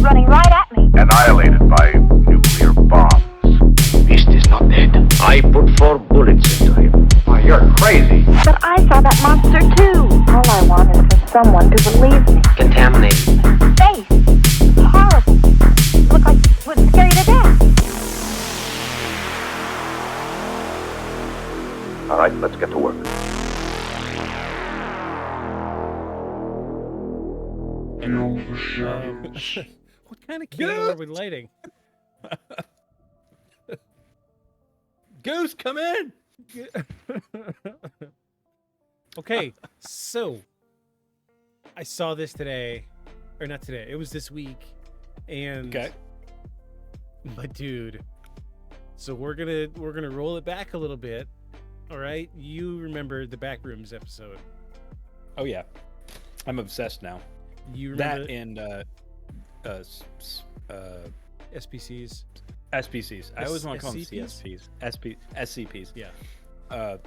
running right at me. Annihilated by nuclear bombs. Beast is not dead. I put 4 bullets into him. Oh, you're crazy. But I saw that monster too. All I want is for someone to believe me. Contaminated. Face. Horrible. Look like it would scare you to death. All right, let's get to work. What kind of candle are we lighting? Goose, come in. Okay, so I saw this today, or not today. It was this week, and Okay. but dude, so we're gonna roll it back a little bit. All right, you remember the Backrooms episode? Oh yeah, I'm obsessed now. You remember That and SPCs? SPCs. I always want to call them SCPs? CSPs. SCPs. Yeah.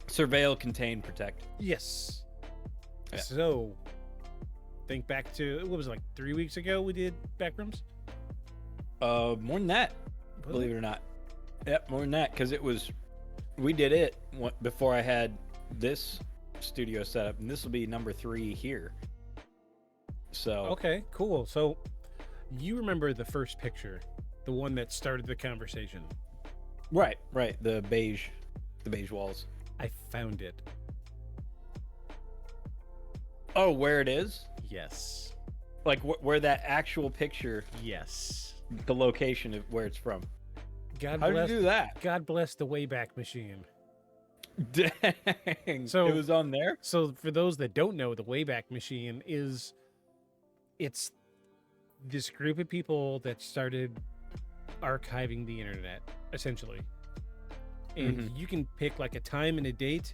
Surveil, contain, protect. Yes. Yeah. So think back to what was it, like 3 weeks ago we did Backrooms. More than that, Was believe it? it or not. Yep, more than that, because we did it before I had this studio set up, and this will be number 3 here. So Okay, cool. So you remember the first picture, the one that started the conversation. right, the beige walls. I found it. Oh, where it is? Yes. Like where that actual picture, Yes. the location of where it's from. God How did bless. you do that? God bless the Wayback Machine. Dang. So- it was on there? So for those that don't know, the Wayback Machine it's this group of people that started archiving the internet, essentially. And you can pick like a time and a date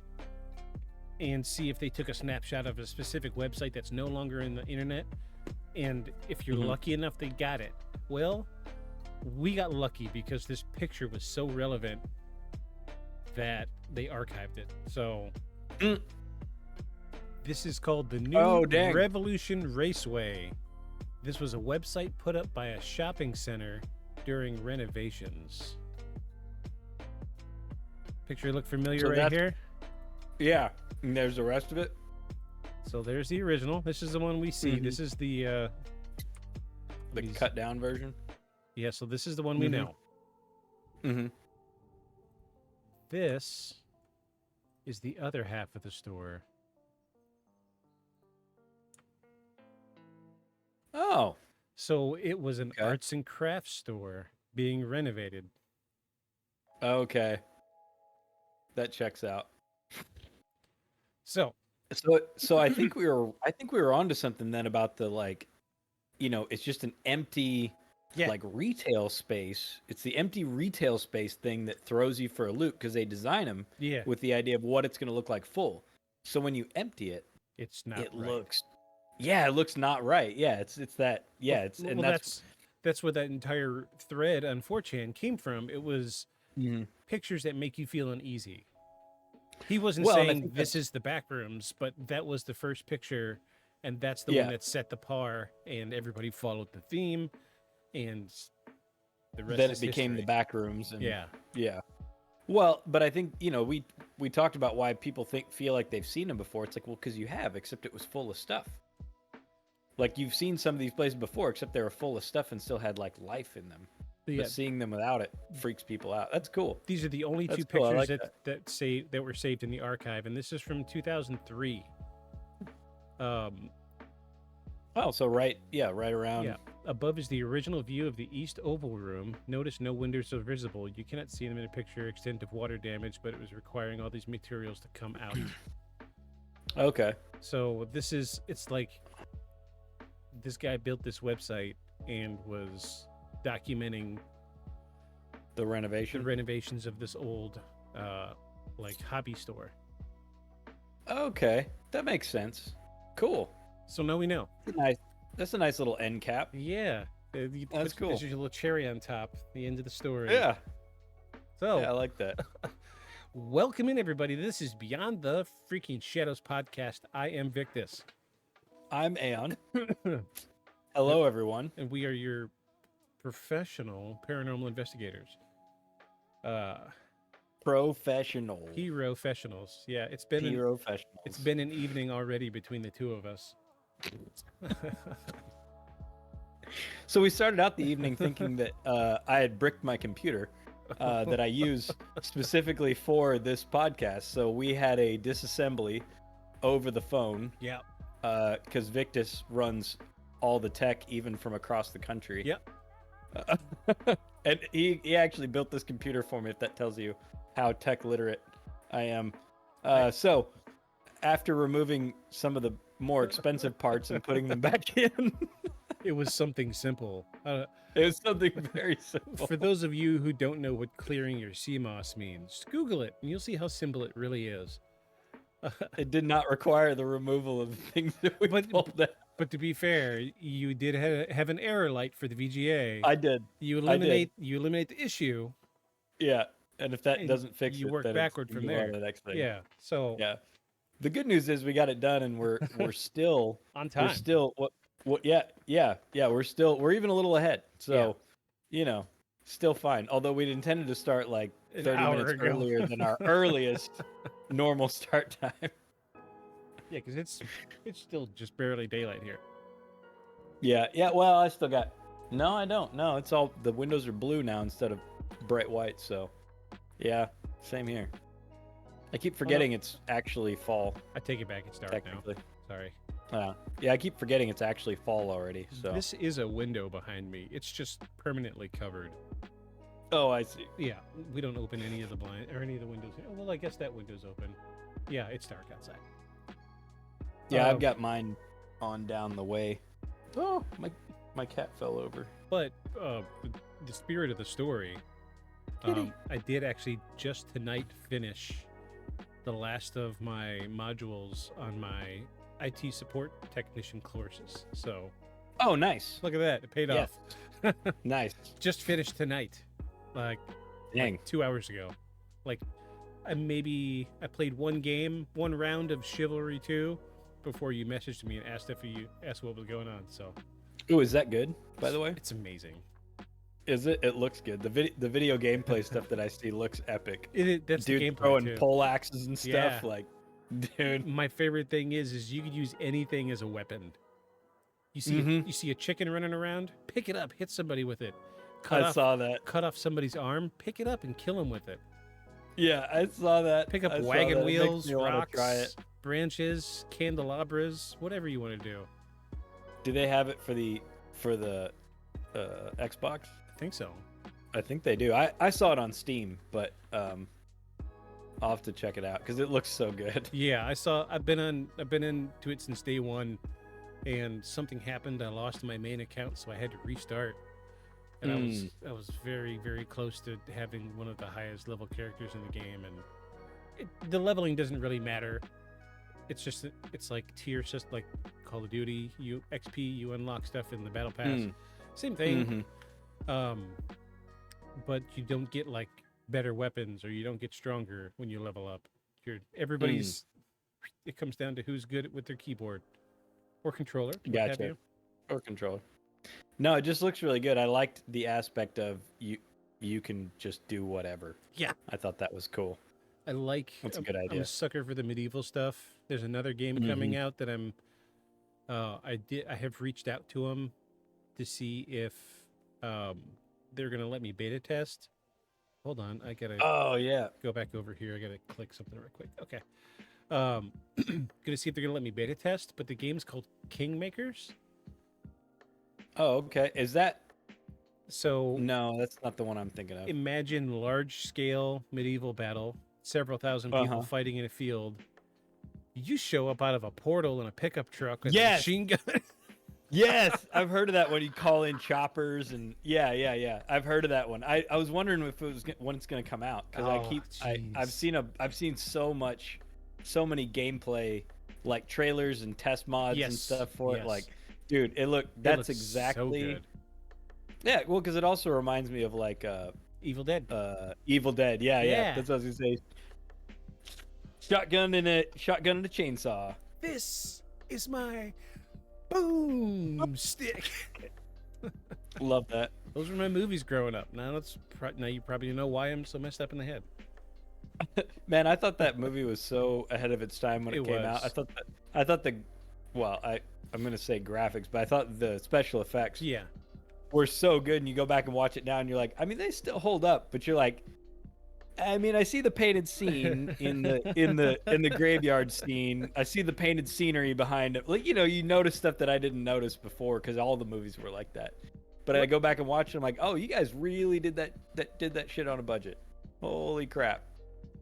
and see if they took a snapshot of a specific website that's no longer in the internet. And if you're lucky enough, they got it. Well, we got lucky because this picture was so relevant that they archived it. So this is called the New Oh, dang. Revolution Raceway. This was a website put up by a shopping center during renovations. Picture look familiar So right that's- here? Yeah. And there's the rest of it? So there's the original. This is the one we see. This is the The these- cut down version? yeah, so this is the one we Mhm. know. Mm-hmm. This is the other half of the store. Oh. So it was an Okay. arts and crafts store being renovated. Okay. That checks out. So So I think we were onto something then about the it's just an empty Yeah. like retail space. It's the empty retail space thing that throws you for a loop because they design them yeah, with the idea of what it's going to look like full. So when you empty it, it's not it right. looks not right. Yeah, it's that. Yeah, it's and Well, that's that's where that entire thread on 4chan came from. It was Mhm. pictures that make you feel uneasy. He wasn't Well, and I saying think this is the Backrooms, but that was the first picture, and that's the Yeah. one that set the par, and everybody followed the theme, and the rest then is it became the history. back rooms. And Yeah, yeah. Well, but I think we talked about why people feel like they've seen them before. It's like, well, because you have, except it was full of stuff. Like you've seen some of these places before, except they were full of stuff and still had like life in them. yeah. But seeing them without it freaks people out. That's cool. These are the only two That's cool, I pictures like that were saved in the archive, and this is from 2003. Oh, so right around. Yeah. Above is the original view of the East Oval Room. Notice no windows are visible. You cannot see them in a picture. Extent of water damage, but it was requiring all these materials to come out. Okay. So it's like this guy built this website and was documenting The the renovation. renovations of this old like hobby store. Okay, that makes sense. Cool. So now we know. Nice. That's a nice little end cap. Yeah. That's cool. This is your little cherry on top, the end of the story. Yeah. So Yeah, I like that. welcome in, everybody. This is Beyond the Freaking Shadows podcast. I am Victus. I'm Aeon. Hello, everyone. and we are your professional paranormal investigators. Professional. Hero professionals. Yeah, it's been Professionals. it's been an evening already between the two of us. So we started out the evening thinking that I had bricked my computer that I use specifically for this podcast. So we had a disassembly over the phone Yeah. because Victus runs all the tech, even from across the country. Yep. And he actually built this computer for me, if that tells you how tech literate I am. So after removing some of the more expensive parts and putting them back in, It was something simple. it was something very simple. For those of you who don't know what clearing your CMOS means, just Google it and you'll see how simple it really is. It did not require the removal of the things that we pulled out. But to be fair, you did have an error light for the VGA. I did. You I did. eliminate the issue. Yeah. And if that And doesn't fix you it, work then it's- backward you from move on there. to the next thing. Yeah. So Yeah. The good news is we got it done, and we're still on time. we're still what yeah we're even a little ahead. So still fine. Although we'd intended to start like An 30 hour minutes ago. earlier than our earliest normal start time. Yeah, because it's still just barely daylight here. Yeah. Well, I still got. No, I don't. No, it's all the windows are blue now instead of bright white. So, yeah, same here. I keep forgetting it's actually fall. I take it back. It's dark now. Technically, Sorry. yeah, I keep forgetting it's actually fall already. So, This is a window behind me. It's just permanently covered. oh, I see. Yeah, we don't open any of the blind or any of the windows. Oh, well, I guess that window's open. Yeah, it's dark outside. Yeah, Um, I've got mine on down the way. Oh, my cat fell over. But the spirit of the story, Kitty. I did actually just tonight finish the last of my modules on my IT support technician courses. So Oh, nice. look at that, it paid Yes. off. Nice. Just finished tonight, like Dang. 2 hours ago. Like I played one round of Chivalry 2 before you messaged me and asked what was going on. So Ooh, is that good? By the way, it's amazing. is it? It looks good. The video gameplay stuff that I see looks epic. That's the Dude gameplay throwing too. pole axes and stuff. Yeah. Like, dude. My favorite thing is you could use anything as a weapon. You see Mhm. you see a chicken running around, pick it up, hit somebody with it. I saw that. Cut off somebody's arm, pick it up and kill him with it. Yeah, I saw that. Pick up I saw wagon that. It makes wheels, me wanna rocks, Try it. branches, candelabras, whatever you want to do. Do they have it for the Xbox? I think so. I think they do. I saw it on Steam, but I'll have to check it out because it looks so good. Yeah, I've been into it since day one, and something happened. I lost my main account, so I had to restart. And I was very, very close to having one of the highest level characters in the game, and the leveling doesn't really matter. It's just it's like tier system, like Call of Duty. You unlock stuff in the battle pass. Same thing. Mhm. But you don't get like better weapons, or you don't get stronger when you level up. Everybody's. It comes down to who's good with their keyboard or controller. what have Gotcha. you. Or controller. No, it just looks really good. I liked the aspect of you can just do whatever. Yeah. I thought that was cool. I like. That's a good I'm idea. a sucker for the medieval stuff. There's another game coming out that I'm. I have reached out to them to see if they're gonna let me beta test. Hold on, I gotta Oh yeah. go back over here. I gotta click something real quick. Okay. Gonna see if they're gonna let me beta test. But the game's called Kingmakers. Oh, okay. Is that So no? That's not the one I'm thinking of. imagine large scale medieval battle, several thousand people Uh-huh. fighting in a field. You show up out of a portal in a pickup truck with a Yes! machine gun. Yes, I've heard of that when you call in choppers and yeah. I've heard of that one. I was wondering if it was when it's going to come out because Oh, I've seen so many gameplay like trailers and test mods and Yes, stuff for yes. it. Like, dude, It that's looks so exactly good. yeah. Well, because it also reminds me of like Evil Dead. Evil Dead. Yeah. Yeah. That's what I was gonna say. Shotgun and a chainsaw. This is my Boom stick. Love that. Those were my movies growing up. Now you probably know why I'm so messed up in the head. Man, I thought that movie was so ahead of its time when it came out. was. I thought I'm gonna say graphics, but I thought the special effects Yeah. were so good. And you go back and watch it now, and you're like, I mean, they still hold up, but you're like, I mean, I see the painted scene in the graveyard scene. I see the painted scenery behind it. Like, you notice stuff that I didn't notice before because all the movies were like that. But I go back and watch it. I'm like, oh, you guys really did that shit on a budget. Holy crap!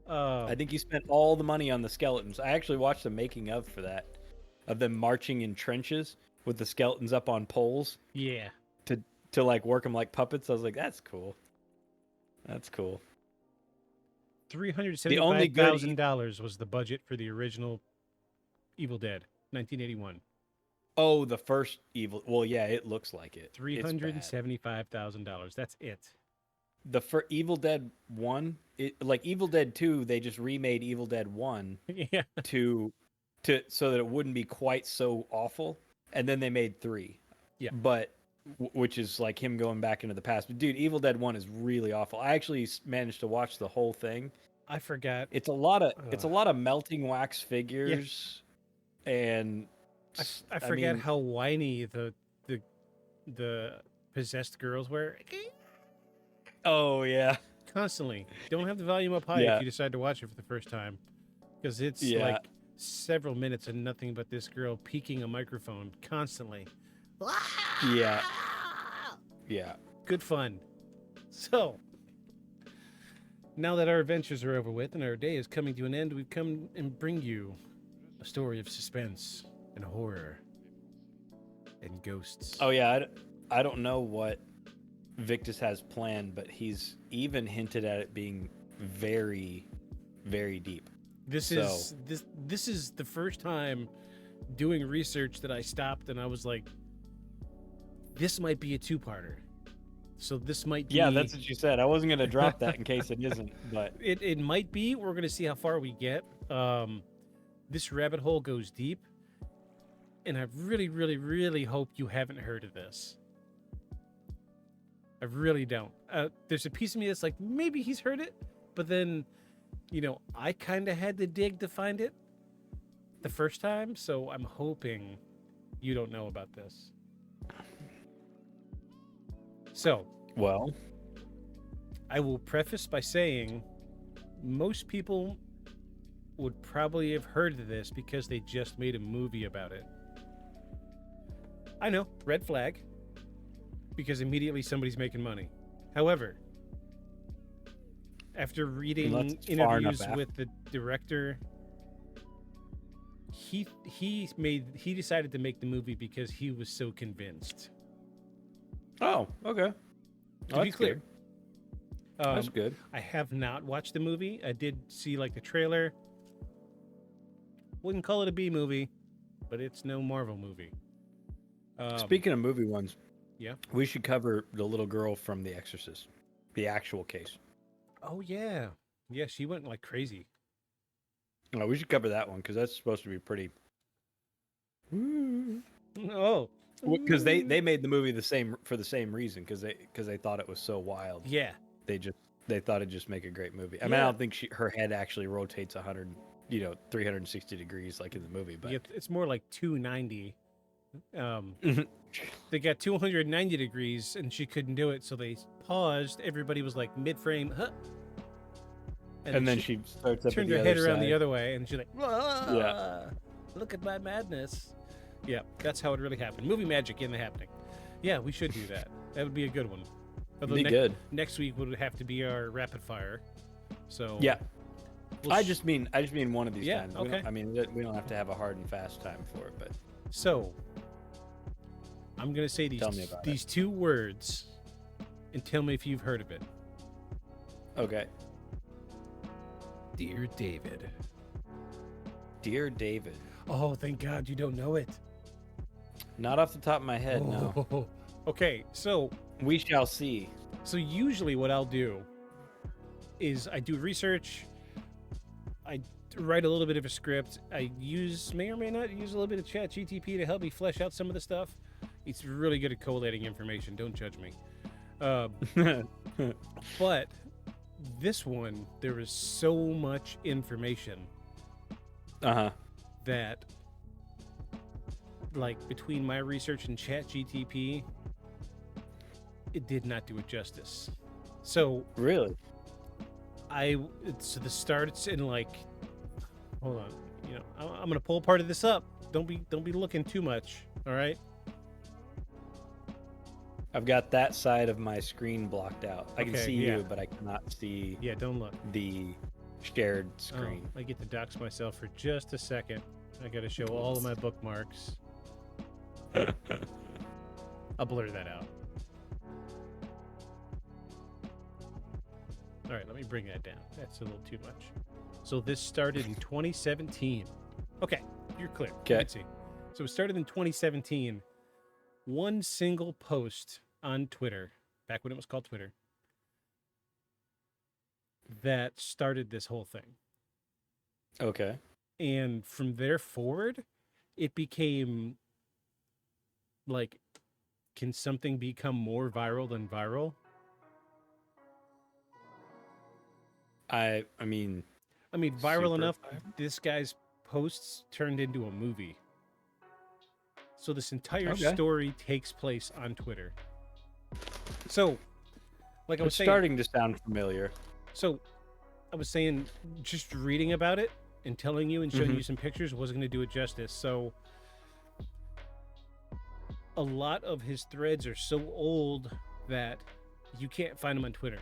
I think you spent all the money on the skeletons. I actually watched the making of for that, of them marching in trenches with the skeletons up on poles Yeah. to like work them like puppets. I was like, that's cool. That's cool. $375,000 was the budget for the original Evil Dead, 1981. Oh, the first Evil. Well, yeah, it looks like it. It's bad. $375,000. That's it. The for Evil Dead 1, like Evil Dead 2, they just remade Evil Dead 1 Yeah. to so that it wouldn't be quite so awful, and then they made 3. Yeah. But which is like him going back into the past. But dude, Evil Dead 1 is really awful. I actually managed to watch the whole thing. I forgot. It's a lot of melting wax figures and I forget mean, how whiny the possessed girls were. oh yeah. Constantly. Don't have the volume up high Yeah. if you decide to watch it for the first time. Because it's Yeah. like several minutes and nothing but this girl peeking a microphone constantly. Yeah. Yeah. Good fun. So, now that our adventures are over with and our day is coming to an end, we've come and bring you a story of suspense and horror and ghosts. Oh yeah, I don't know what Victus has planned, but he's even hinted at it being very, very deep. This is the first time doing research that I stopped and I was like, this might be a two-parter. So this might be... Yeah, that's what you said. I wasn't going to drop that in case it isn't, but... It might be. We're going to see how far we get. This rabbit hole goes deep. And I really, really, really hope you haven't heard of this. I really don't. There's a piece of me that's like, maybe he's heard it. But then, I kind of had to dig to find it the first time. So I'm hoping you don't know about this. So, well, I will preface by saying most people would probably have heard of this because they just made a movie about it. I know, red flag, because immediately somebody's making money. However, after reading interviews with the director, he decided to make the movie because he was so convinced. Oh, okay. To be clear, that's good. I have not watched the movie. I did see the trailer. Wouldn't call it a B movie, but it's no Marvel movie. Speaking of movie ones, yeah, we should cover the little girl from The Exorcist, the actual case. Oh yeah, she went like crazy. No, we should cover that one because that's supposed to be pretty. Oh, because they made the movie for the same reason because they thought it was so wild. Yeah, they thought it'd just make a great movie. I mean, I don't think her head actually rotates 360 degrees like in the movie, but it's more like 290. They got 290 degrees and she couldn't do it, so they paused. Everybody was like mid-frame, huh? And then she starts up turned at the her head other around side. the other way, and she's like, "Whoa, Yeah. Look at my madness." Yeah, that's how it really happened. Movie magic in the happening. Yeah, we should do that. That would be a good one. Although Be good. Next week would have to be our rapid fire. So Yeah. we'll I just mean one of these Yeah, times. okay. We don't have to have a hard and fast time for it, but So I'm gonna say Tell me about these two words, and tell me if you've heard of it. okay. Dear David. Dear David. Oh, thank God you don't know it. Not off the top of my head, no. Oh. Okay, so We shall see. usually what I'll do is I do research, write a little bit of a script. I may or may not use a little bit of ChatGTP to help me flesh out some of the stuff. It's really good at collating information. Don't judge me. But this one, there was so much information that, like, between my research and ChatGTP, it did not do it justice. So Really? so the starts in, like, hold on, I'm gonna pull part of this up. Don't be looking too much. All right. I've got that side of my screen blocked out. I can Okay, see yeah. you, but I cannot see Yeah, don't look. the shared Oh, screen. I get to dox myself for just a second. I gotta show all of my bookmarks. I'll blur that out. All right, let me bring that down. That's a little too much. So this started in 2017. Okay, you're clear. You Okay. can see. So it started in 2017. One single post on Twitter, back when it was called Twitter, that started this whole thing. Okay. And from there forward, it became like, can something become more viral than viral? I mean, Viral super enough, viral? this guy's posts turned into a movie. So this entire Okay. story takes place on Twitter. So, like I was it's saying, starting to sound familiar. so I was saying, just reading about it and telling you and showing Mhm. you some pictures wasn't going to do it justice. So a lot of his threads are so old that you can't find them on Twitter.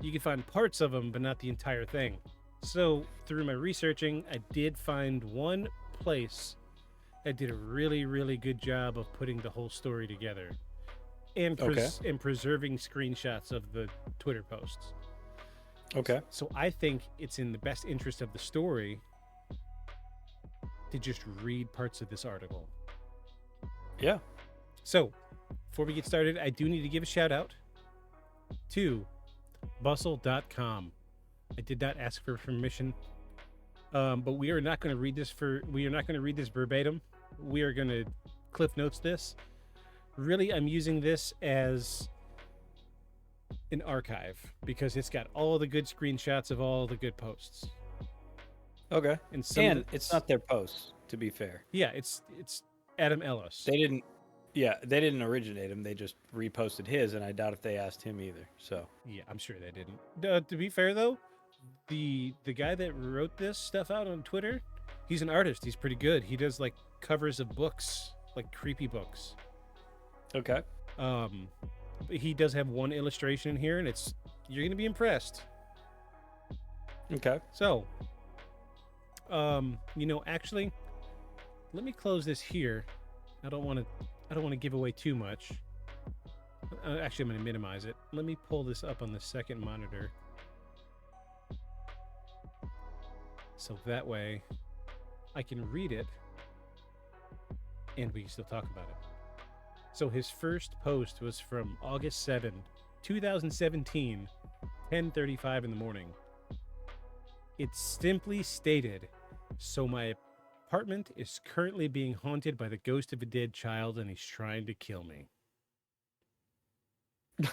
You can find parts of them, but not the entire thing. So through my researching, I did find one place that did a really, really good job of putting the whole story together and, and preserving screenshots of the Twitter posts. Okay. So I think it's in the best interest of the story to just read parts of this article. Yeah. So before we get started, I do need to give a shout out to bustle.com. I did not ask for permission, but we are not going to read this verbatim. We are going to Cliff Notes this. Really, I'm using this as an archive because it's got all the good screenshots of all the good posts. Okay. And some And it's not their posts, to be fair. Yeah, it's Adam Ellis. They didn't originate him. They just reposted his, and I doubt if they asked him either. So Yeah, I'm sure they didn't. To be fair though, the guy that wrote this stuff out on Twitter, he's an artist. He's pretty good. He does like covers of books, like creepy books. okay. He does have one illustration in here, and you're gonna be impressed. Okay. So, actually, let me close this here. I don't want to give away too much. Actually, I'm going to minimize it. Let me pull this up on the second monitor. So that way I can read it and we can still talk about it. So his first post was from August 7, 2017, 10:35 in the morning. It simply stated, "So my apartment is currently being haunted by the ghost of a dead child and he's trying to kill me."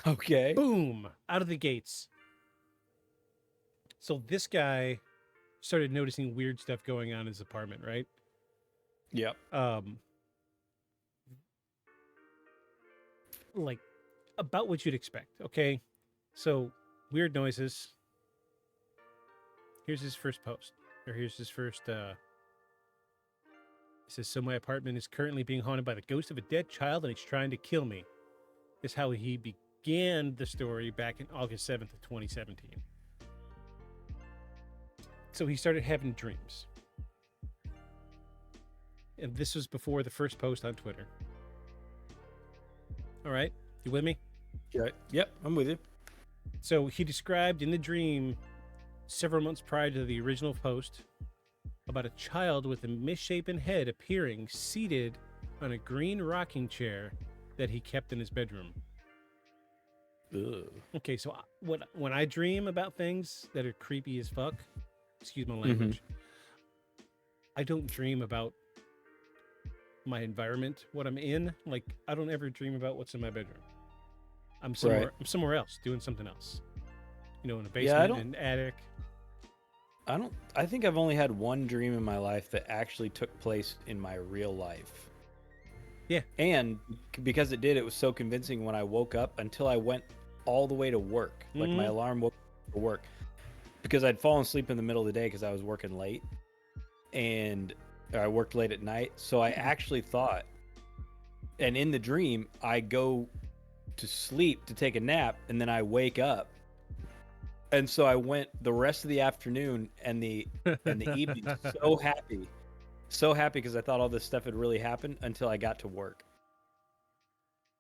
Okay. Boom! Out of the gates. So this guy started noticing weird stuff going on in his apartment, right? Yep. Like about what you'd expect, okay? So weird noises. Here's his first post. Or here's his first it says, "So my apartment is currently being haunted by the ghost of a dead child and he's trying to kill me." Is how he began the story back in August 7th of 2017. So he started having dreams. And this was before the first post on Twitter. All right, you with me? Yep. I'm with you. So he described in the dream several months prior to the original post about a child with a misshapen head appearing seated on a green rocking chair that he kept in his bedroom. Ugh. Okay, so when I dream about things that are creepy as fuck, Excuse my language. I don't dream about my environment, what I'm in. Like, I don't ever dream about what's in my bedroom. I'm somewhere. Right. I'm somewhere else doing something else. You know, in a Yeah, I basement, in an attic. I think I've only had one dream in my life that actually took place in my real life. Yeah. And because it did, it was so convincing when I woke up until I went all the way to work. Like my alarm woke up for work. Because I'd fallen asleep in the middle of the day because I was working late. And I worked late at night. So I actually thought, and in the dream, I go to sleep to take a nap, and then I wake up. And so I went the rest of the afternoon and the evening so happy because I thought all this stuff had really happened until I got to work,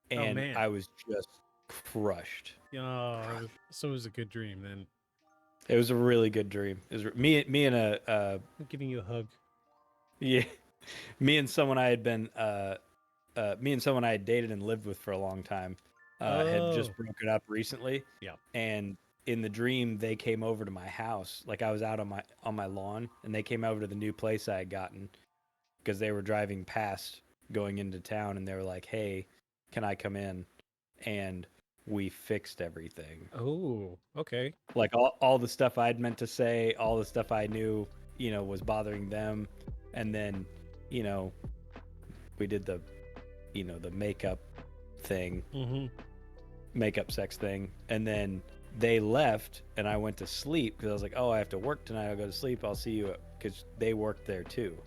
and man. I was just crushed. Oh, so it was a good dream then. It was a really good dream. It was me and I'm giving you a hug. me and someone I had dated and lived with for a long time had just broken up recently. Yeah. And in the dream, they came over to my house. Like I was out on my lawn, and they came over to the new place I had gotten because they were driving past going into town, and they were like, "Hey, can I come in?" And we fixed everything. Oh, okay. Like all the stuff I'd meant to say, all the stuff I knew, was bothering them, and then, we did the makeup thing, makeup sex thing, and then they left, and I went to sleep because I was like, oh, I have to work tonight. I'll go to sleep. I'll see you, because they worked there too,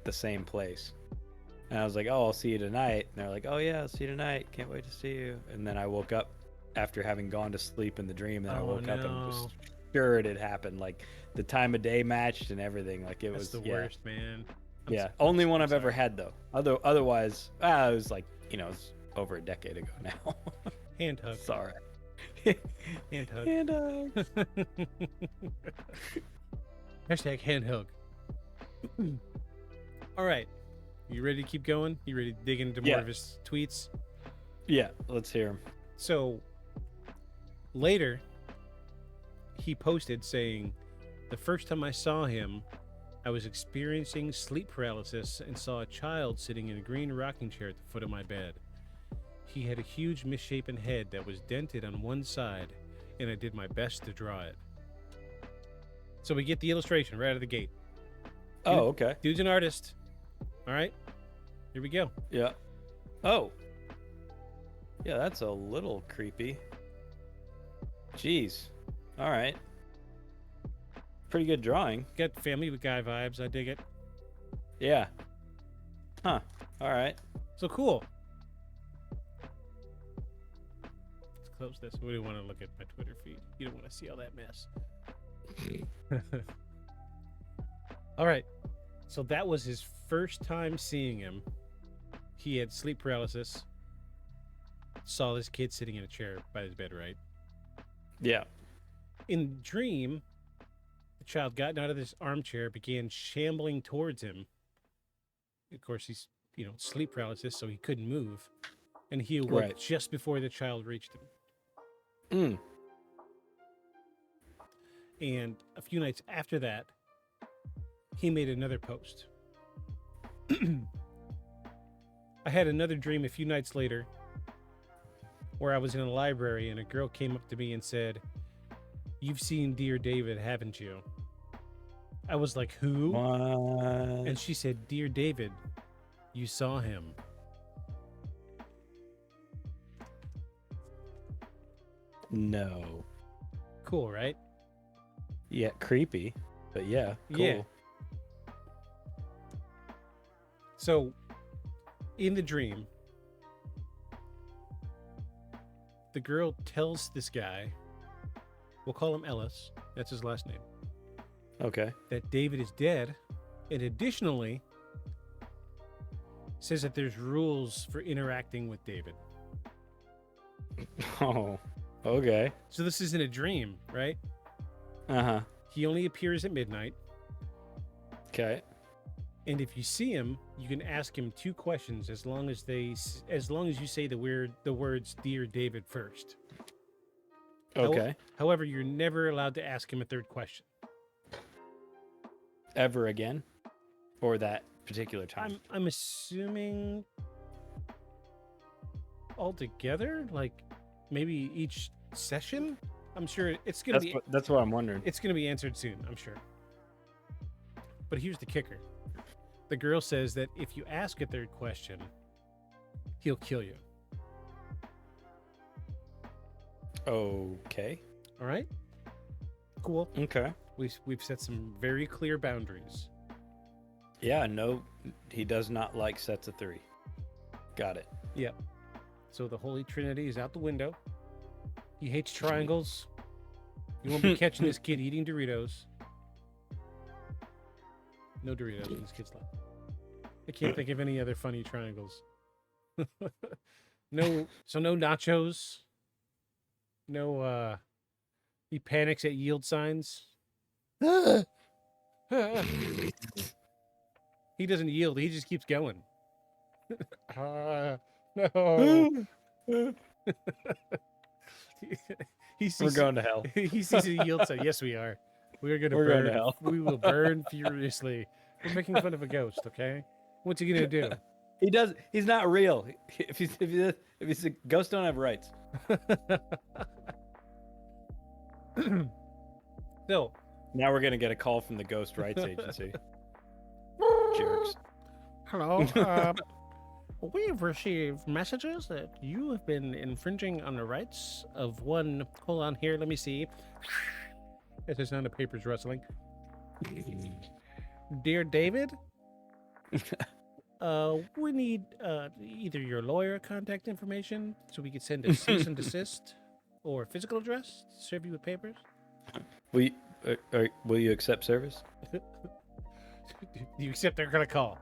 the same place. And I was like, oh, I'll see you tonight. And they're like, oh yeah, I'll see you tonight. Can't wait to see you. And then I woke up after having gone to sleep in the dream. And I woke up and was sure it had happened. Like the time of day matched and everything. Like it was the worst, man. Only one I've ever had though. Otherwise, it was like, it was over a decade ago now. Hand hug. Sorry. Hand hug. Hand hug. Hashtag hand hug. All right. You ready to keep going? You ready to dig into more of his tweets? Yeah, let's hear him. So later, he posted saying, the first time I saw him, I was experiencing sleep paralysis and saw a child sitting in a green rocking chair at the foot of my bed. He had a huge misshapen head that was dented on one side, and I did my best to draw it. So we get the illustration right out of the gate. Oh, okay. Dude's an artist. All right, here we go. Yeah. Oh. Yeah, that's a little creepy. Jeez. All right. Pretty good drawing. Got Family Guy vibes. I dig it. Yeah. Huh. All right. So cool. Let's close this. We don't want to look at my Twitter feed. You don't want to see all that mess. All right. So that was his first time seeing him. He had sleep paralysis. Saw this kid sitting in a chair by his bed, right? Yeah. In the dream, the child got out of this armchair, began shambling towards him. Of course, he's, sleep paralysis, so he couldn't move. And he awoke just before the child reached him. And a few nights after that, he made another post. I had another dream a few nights later where I was in a library and a girl came up to me and said, "You've seen Dear David, haven't you?" I was like, "Who?" What? And she said, "Dear David, you saw him." No. Cool, right? Yeah, creepy. But yeah, cool. Yeah. So, in the dream, the girl tells this guy, we'll call him Ellis, that's his last name, Okay. that David is dead, and additionally says that there's rules for interacting with David. Oh, okay. So this isn't a dream, right? Uh-huh. He only appears at midnight, Okay. and if you see him, you can ask him 2 questions as long as you say the words "Dear David" first. Okay. However, you're never allowed to ask him a 3rd question. ever again, or that particular time? I'm assuming altogether, like maybe each session. I'm sure it's gonna be. That's what I'm wondering. It's gonna be answered soon. I'm sure. But here's the kicker: the girl says that if you ask a third question, he'll kill you. Okay. All right. Cool. Okay. We've set some very clear boundaries. Yeah. No, he does not like sets of 3. Got it. Yep. So the Holy Trinity is out the window. He hates triangles. You won't be catching this kid eating Doritos. No Doritos in this kid's life. I can't think of any other funny triangles. No nachos. No, he panics at yield signs. He doesn't yield. He just keeps going. No. He sees, We're going to hell. He sees a yield sign. Yes, we are. We are going to We're burn. going to hell. We will burn furiously. We're making fun of a ghost, okay? What's he going to do? He does. He's not real. If he's a ghost, don't have rights. So, Now we're gonna get a call from the Ghost Rights Agency. Jerks. hello. We have received messages that you have been infringing on the rights of one. Hold on here. Let me see. It's the sound of papers rustling. Dear David, we need either your lawyer contact information so we could send a cease and desist, or physical address to serve you with papers. Will you accept service? Do you accept they're gonna call?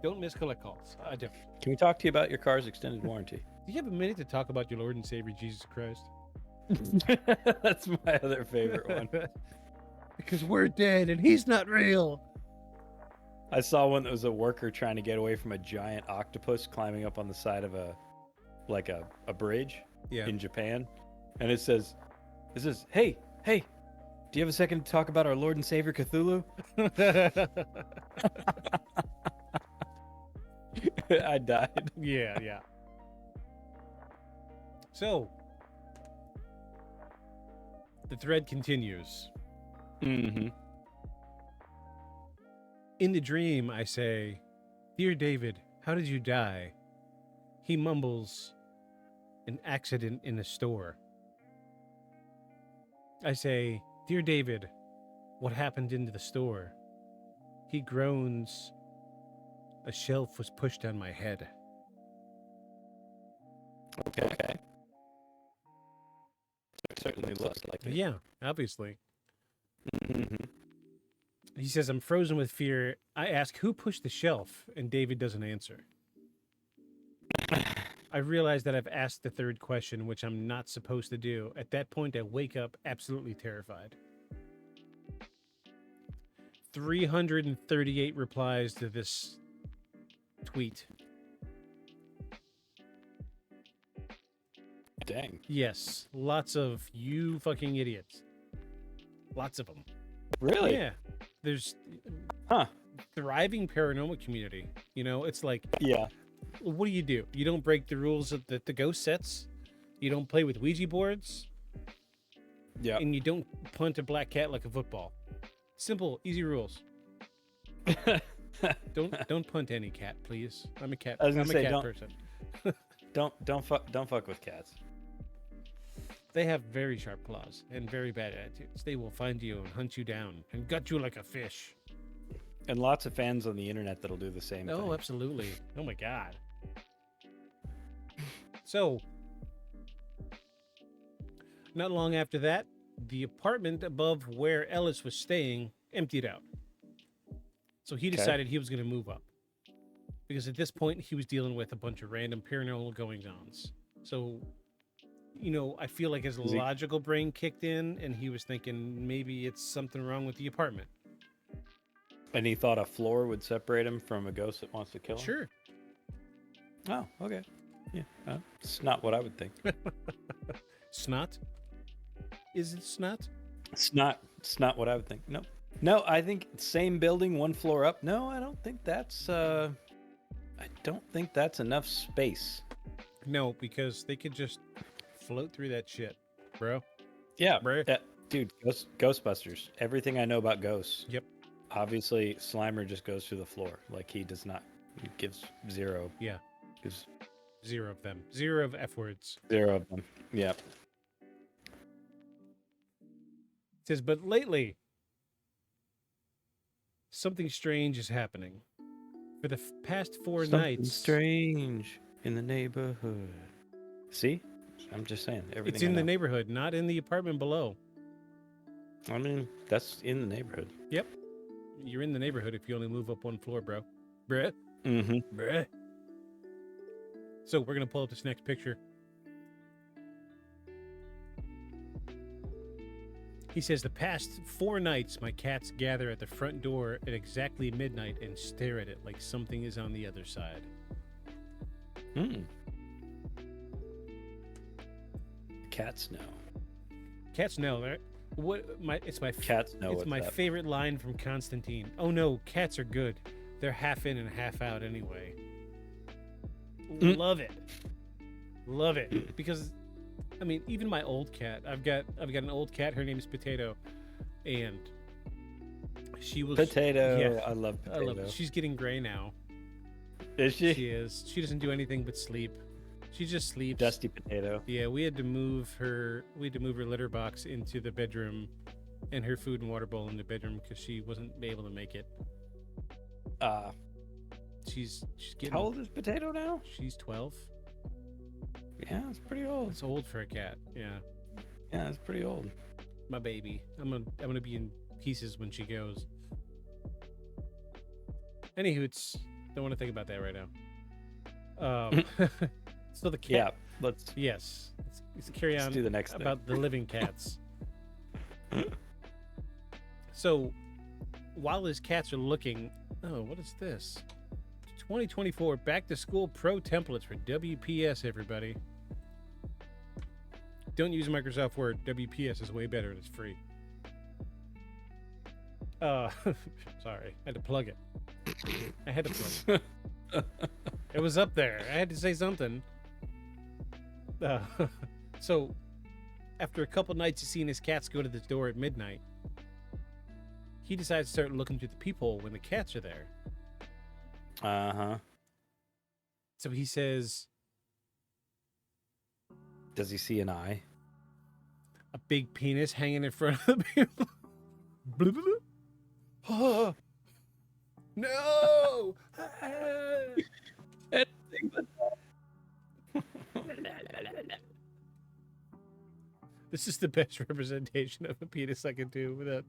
Don't miss collect calls. I do. Can we talk to you about your car's extended warranty? Do you have a minute to talk about your Lord and Savior Jesus Christ? That's my other favorite one. Because we're dead and he's not real. I saw one that was a worker trying to get away from a giant octopus climbing up on the side of a bridge Yeah. in Japan, and it says, "Hey, do you have a second to talk about our Lord and Savior Cthulhu?" I died. Yeah. So, the thread continues. Mm-hmm. In the dream, I say, "Dear David, how did you die?" He mumbles, "An accident in a store." I say, "Dear David, what happened into the store?" He groans, "A shelf was pushed on my head." Okay. Certainly looks like it. Yeah, obviously. Mm-hmm. He says, "I'm frozen with fear." I ask, "Who pushed the shelf?" And David doesn't answer. I realize that I've asked the third question, which I'm not supposed to do. At that point, I wake up absolutely terrified. 338 replies to this tweet. Dang. Yes, lots of "you fucking idiots." Lots of them. Really? Yeah. There's Huh. thriving paranormal community. You know, it's like, Yeah. what do? You don't break the rules of the ghost sets. You don't play with Ouija boards. Yeah. And you don't punt a black cat like a football. Simple, easy rules. Don't punt any cat, please. I'm a cat. I was gonna I'm a say, cat don't- person. Don't fuck with cats. They have very sharp claws and very bad attitudes. They will find you and hunt you down and gut you like a fish. And lots of fans on the internet that'll do the same thing. Oh, absolutely. Oh my god. So, not long after that, the apartment above where Ellis was staying emptied out. So he decided he was going to move up. Because at this point, he was dealing with a bunch of random paranormal goings-ons. So, you know, I feel like his logical brain kicked in, and he was thinking maybe it's something wrong with the apartment. And he thought a floor would separate him from a ghost that wants to kill him? Sure. Oh, okay. Yeah. It's not what I would think. Snot? Is it snot? It's not what I would think. Nope. No, I think same building, one floor up. No, I don't think that's enough space. No, because they could just float through that shit, bro. Yeah, Bruh. dude, Ghostbusters. Everything I know about ghosts. Yep. Obviously, Slimer just goes through the floor. Like he does not. He gives zero. Yeah. Gives 0 of them. 0 of F words. 0 of them. Yeah. It says, but lately, something strange is happening. For the past 4 Something nights, strange in the neighborhood. See, I'm just saying. Everything. it's in I the know. neighborhood, not in the apartment below. I mean, that's in the neighborhood. Yep. You're in the neighborhood if you only move up 1 floor, bro. Bruh. Mm-hmm. Bruh. So we're going to pull up this next picture. He says, the past 4 nights, my cats gather at the front door at exactly midnight and stare at it like something is on the other side. Mm. Cats know. Cats know, right? It's my Cats know It's what's my up. favorite line from Constantine. Oh no, cats are good. They're half in and half out anyway. Mm. Love it. Love it. Because I mean, even my old cat, I've got an old cat, her name is Potato, and she was Potato. Yeah, I love I potato. love it. She's getting gray now. Is she? She is. She doesn't do anything but sleep. She just sleeps. Dusty potato. Yeah, we had to move her litter box into the bedroom and her food and water bowl in the bedroom because she wasn't able to make it. She's getting How old is Potato now? She's 12. Yeah, it's pretty old. It's old for a cat. Yeah. Yeah, it's pretty old. My baby. I'm gonna be in pieces when she goes. Anywho, don't want to think about that right now. So the cat. Yeah, let's Yes. Let's carry on do the next thing. about the living cats. So, while his cats are looking, oh, what is this? 2024 Back to School Pro Templates for WPS, everybody. Don't use Microsoft Word. WPS is way better and it's free. Sorry, I had to plug it. I had to plug it. It was up there. I had to say something. So, after a couple nights of seeing his cats go to this door at midnight, he decides to start looking through the peephole when the cats are there. Uh-huh. So he says, Does he see an eye? a big penis hanging in front of the people. Bloop, bloop, bloop. Oh, no! This is the best representation of a penis I can do without.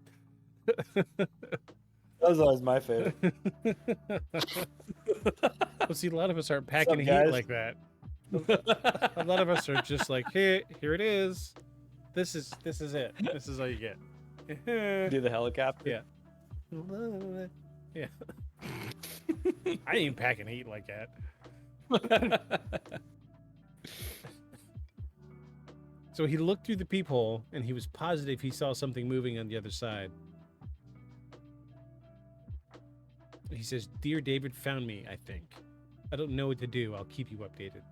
That was always my favorite. Well, see, a lot of us aren't packing heat guys? like that. A lot of us are just like, here it is. This is it. This is all you get. Do the helicopter. Yeah. Yeah. I ain't packing heat like that. So he looked through the peephole and he was positive he saw something moving on the other side. He says, "Dear David found me, I think. I don't know what to do. I'll keep you updated."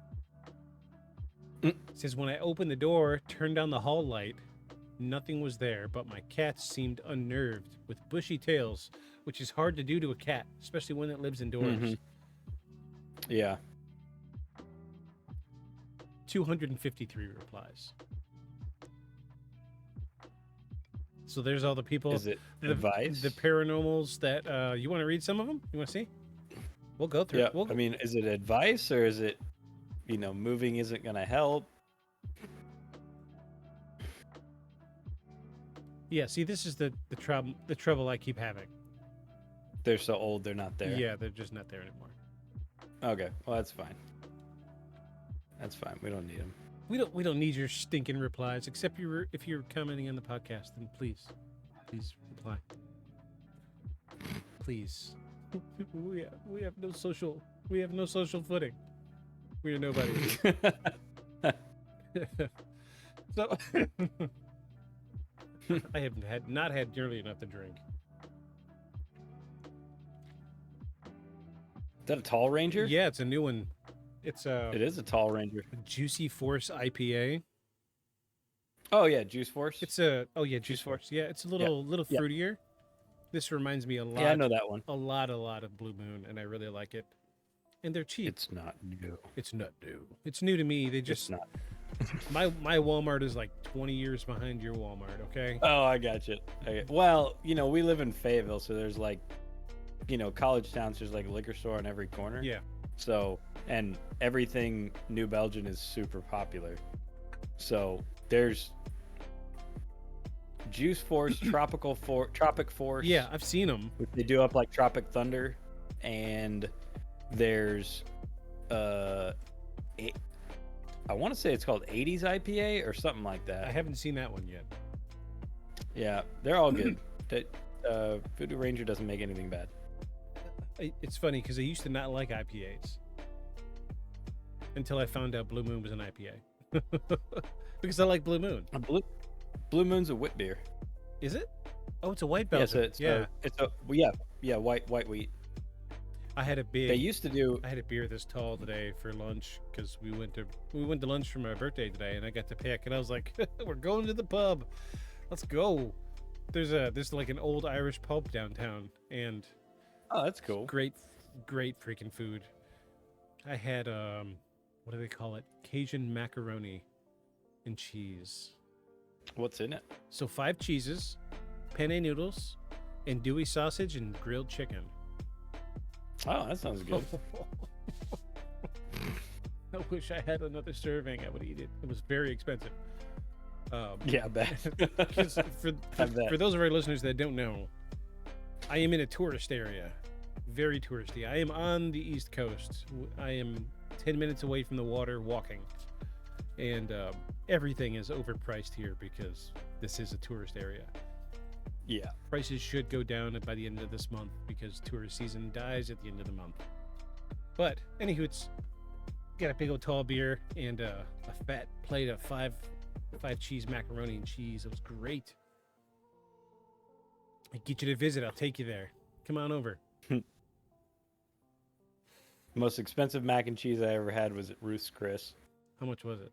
He says, "When I opened the door, turned on the hall light, nothing was there, but my cats seemed unnerved with bushy tails, which is hard to do to a cat, especially one that lives indoors." Mhm. Yeah. 253 replies. So there's all the people. Is it the, advice? The paranormals that you want to read some of them? You want to see? We'll go through Yeah. it. We'll, I mean, is it advice or is it, moving isn't going to help? yeah, see, this is the trouble I keep having. They're so old, they're not there. Yeah, they're just not there anymore. Okay. Well, that's fine. That's fine. We don't need them. We don't need your stinking replies, except if you're commenting on the podcast, then please reply. Please. We have no social footing. We are nobody. So I have not had nearly enough to drink. Is that a tall Ranger? Yeah, it's a new one. It's a It is a tall Ranger. Juicy Force IPA. Oh yeah, Juice Force. It's a Juice Force. Yeah, it's a little Yeah. fruitier. This reminds me a lot. Yeah, I know that one. A lot of Blue Moon, and I really like it. And they're cheap. It's not new. It's not new. It's new to me. They It's just not. my Walmart is like 20 years behind your Walmart. Okay. Oh, I got you. Well, we live in Fayetteville, so there's like, college towns. There's like a liquor store on every corner. Yeah. So, and everything New Belgium is super popular. So there's Juice Force, Tropic Force. Yeah, I've seen them. Which they do up like Tropic Thunder, and there's I want to say it's called 80s IPA or something like that. I haven't seen that one yet. Yeah, they're all good. Voodoo Ranger doesn't make anything bad. It's funny because I used to not like IPAs until I found out Blue Moon was an IPA. Because I like Blue Moon. Blue Moon's a wheat beer. Is it? Oh, it's a white Yeah, Belgian. white wheat. I had a big. They used to do. I had a beer this tall today for lunch because we went to lunch for my birthday today, and I got to pick, and I was like, "We're going to the pub, let's go." There's like an old Irish pub downtown, and Oh, that's cool. great freaking food. I had what do they call it? Cajun macaroni and cheese. What's in it? So 5 cheeses, penne noodles, andouille sausage, and grilled chicken. Oh, that sounds good. I wish I had another serving. I would eat it. It was very expensive. Yeah, I bet. 'Cause I bet. for those of our listeners that don't know, I am in a tourist area, very touristy. I am on the East Coast. I am 10 minutes away from the water walking, and everything is overpriced here because this is a tourist area. Yeah. Prices should go down by the end of this month because tourist season dies at the end of the month. But anywho, it's got a big old tall beer and a fat plate of five cheese macaroni and cheese. It was great. I get you to visit. I'll take you there. Come on over. Most expensive mac and cheese I ever had was at Ruth's Chris. How much was it?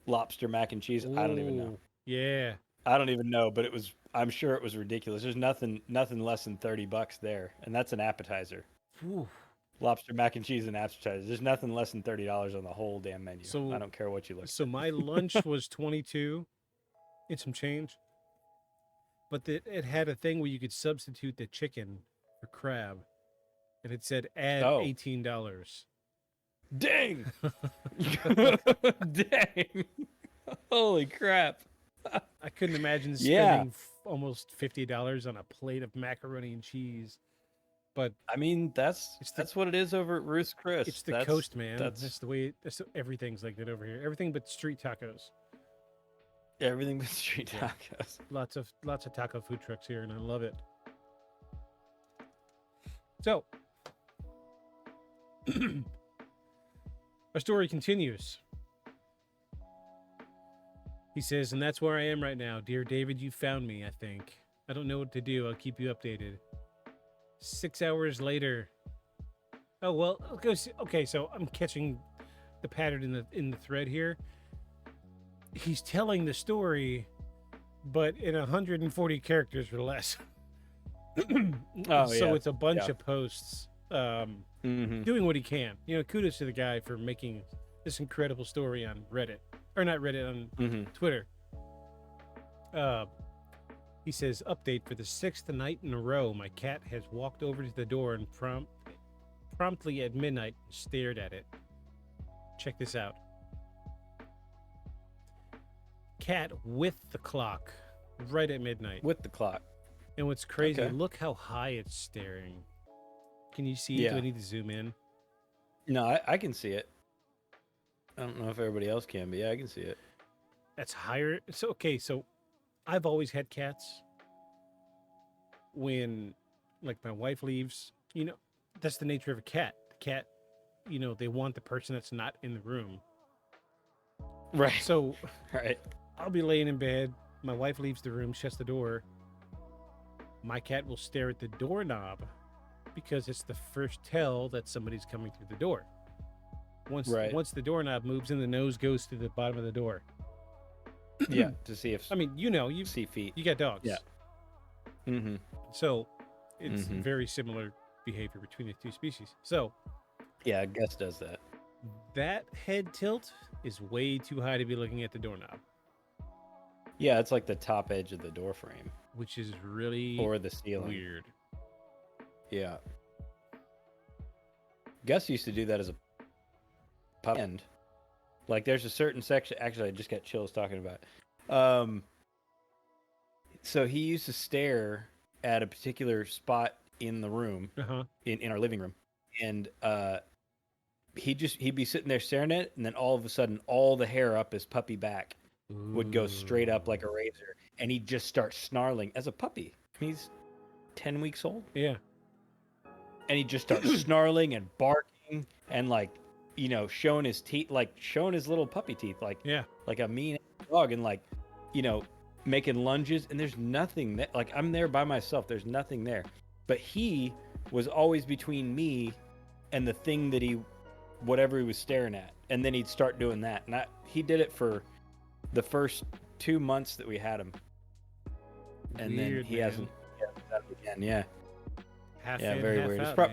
Lobster mac and cheese. I don't even know. Ooh, Yeah. I don't even know, but it was. I'm sure it was ridiculous. There's nothing less than $30 there, and that's an appetizer. Whew. Lobster mac and cheese and appetizer. There's nothing less than $30 on the whole damn menu. So- I don't care what you look. So my lunch was 22 and some change. But it had a thing where you could substitute the chicken for crab. And it said add Oh. $18. Dang! Dang! Holy crap! I couldn't imagine Yeah. spending almost $50 on a plate of macaroni and cheese. But I mean, that's It's the- what it is over at Ruth's Chris. it's the That's- coast, man. That's That's the way. Everything's like that over here. Everything but street tacos. everything but street Yeah. tacos. Lots of taco food trucks here, and I love it. So, our story continues. He says, and that's where I am right now. Dear David, you found me, I think. I don't know what to do. I'll keep you updated. 6 hours later. Oh, well, okay, so I'm catching the pattern in the thread here. He's telling the story, but in 140 characters or less. Oh, So yeah. it's a bunch Yeah. of posts Mm-hmm. doing what he can. Kudos to the guy for making this incredible story on Reddit. Or not Reddit, on Mm-hmm. Twitter. He says, update for the 6th night in a row, my cat has walked over to the door and promptly at midnight stared at it. Check this out. Cat with the clock right at midnight. With the clock. And what's crazy, Okay. look how high it's staring. Can you see it? Yeah. Do I need to zoom in? No, I can see it. I don't know if everybody else can, but yeah, I can see it. That's higher. So okay, so I've always had cats. When like my wife leaves, that's the nature of a cat. The cat, they want the person that's not in the room. Right. So Right. I'll be laying in bed, my wife leaves the room, shuts the door. My cat will stare at the doorknob because it's the first tell that somebody's coming through the door. Once Right. once the doorknob moves and the nose goes to the bottom of the door. Yeah, to see if I mean, you see feet. you got dogs. Yeah. Mm-hmm. So it's Mhm. very similar behavior between the two species. So Yeah, Gus does that. that head tilt is way too high to be looking at the doorknob, Yeah, it's like the top edge of the door frame which is really or the ceiling. weird. Yeah. Gus used to do that as a pup end. Like there's a certain section actually I just got chills talking about it. So he used to stare at a particular spot in the room, Uh-huh. in our living room. And he'd be sitting there staring at it, and then all of a sudden all the hair up his puppy back would go straight up like a razor, and he'd just start snarling as a puppy. He's 10 weeks old. Yeah. And he'd just start snarling and barking and like, you know, showing his teeth, like showing his little puppy teeth, like Yeah. like a mean dog, and like, you know, making lunges. And there's nothing that, like, I'm there by myself. There's nothing there. But he was always between me and the thing that whatever he was staring at. And then he'd start doing that. And he did it for the first 2 months that we had him. And then Weird, he man. hasn't done it again. Yeah. Half Yeah, in, very half weird. It's out,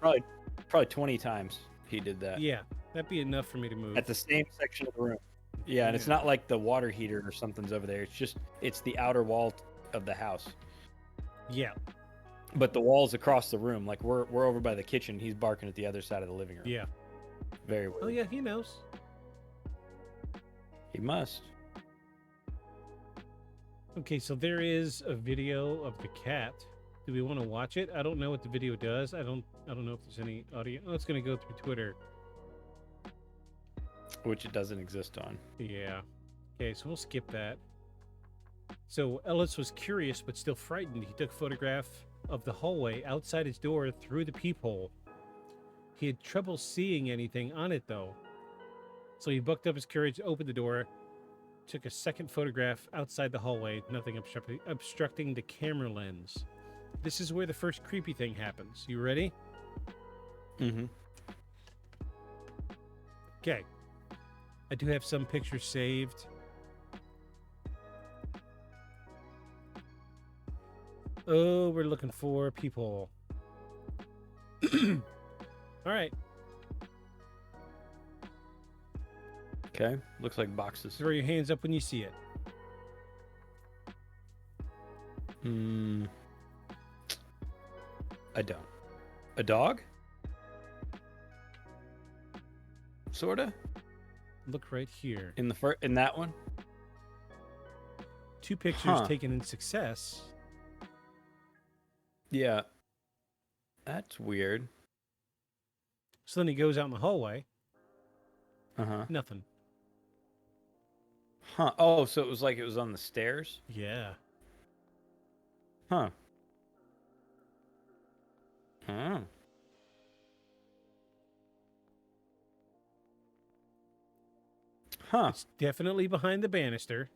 man. probably 20 times he did that Yeah, that'd be enough for me to move. at the same section of the room. Yeah, and it's Yeah. not like the water heater or something's over there. It's the outer wall of the house. Yeah. But the walls across the room, like we're over by the kitchen, he's barking at the other side of the living room. Yeah. Very weird. Oh yeah, he knows. He must. Okay, so there is a video of the cat. Do we want to watch it? I don't know what the video does. I don't know if there's any audio. Oh, it's gonna go through Twitter. Which it doesn't exist on. Yeah. Okay, so we'll skip that. So Ellis was curious but still frightened. He took a photograph of the hallway outside his door through the peephole. He had trouble seeing anything on it though. So he bucked up his courage, opened the door, took a second photograph outside the hallway, nothing obstructing the camera lens. This is where the first creepy thing happens. You ready? Mm-hmm. Okay. I do have some pictures saved. Oh, we're looking for people. All right. Okay. Looks like boxes. Throw your hands up when you see it. I don't. A dog? Sorta? Look right here. In that one? Two pictures Huh. taken in success. Yeah. That's weird. So then he goes out in the hallway. Uh-huh. Nothing. Huh. Oh, so it was like it was on the stairs? Yeah. Huh. Huh. Huh. It's definitely behind the banister.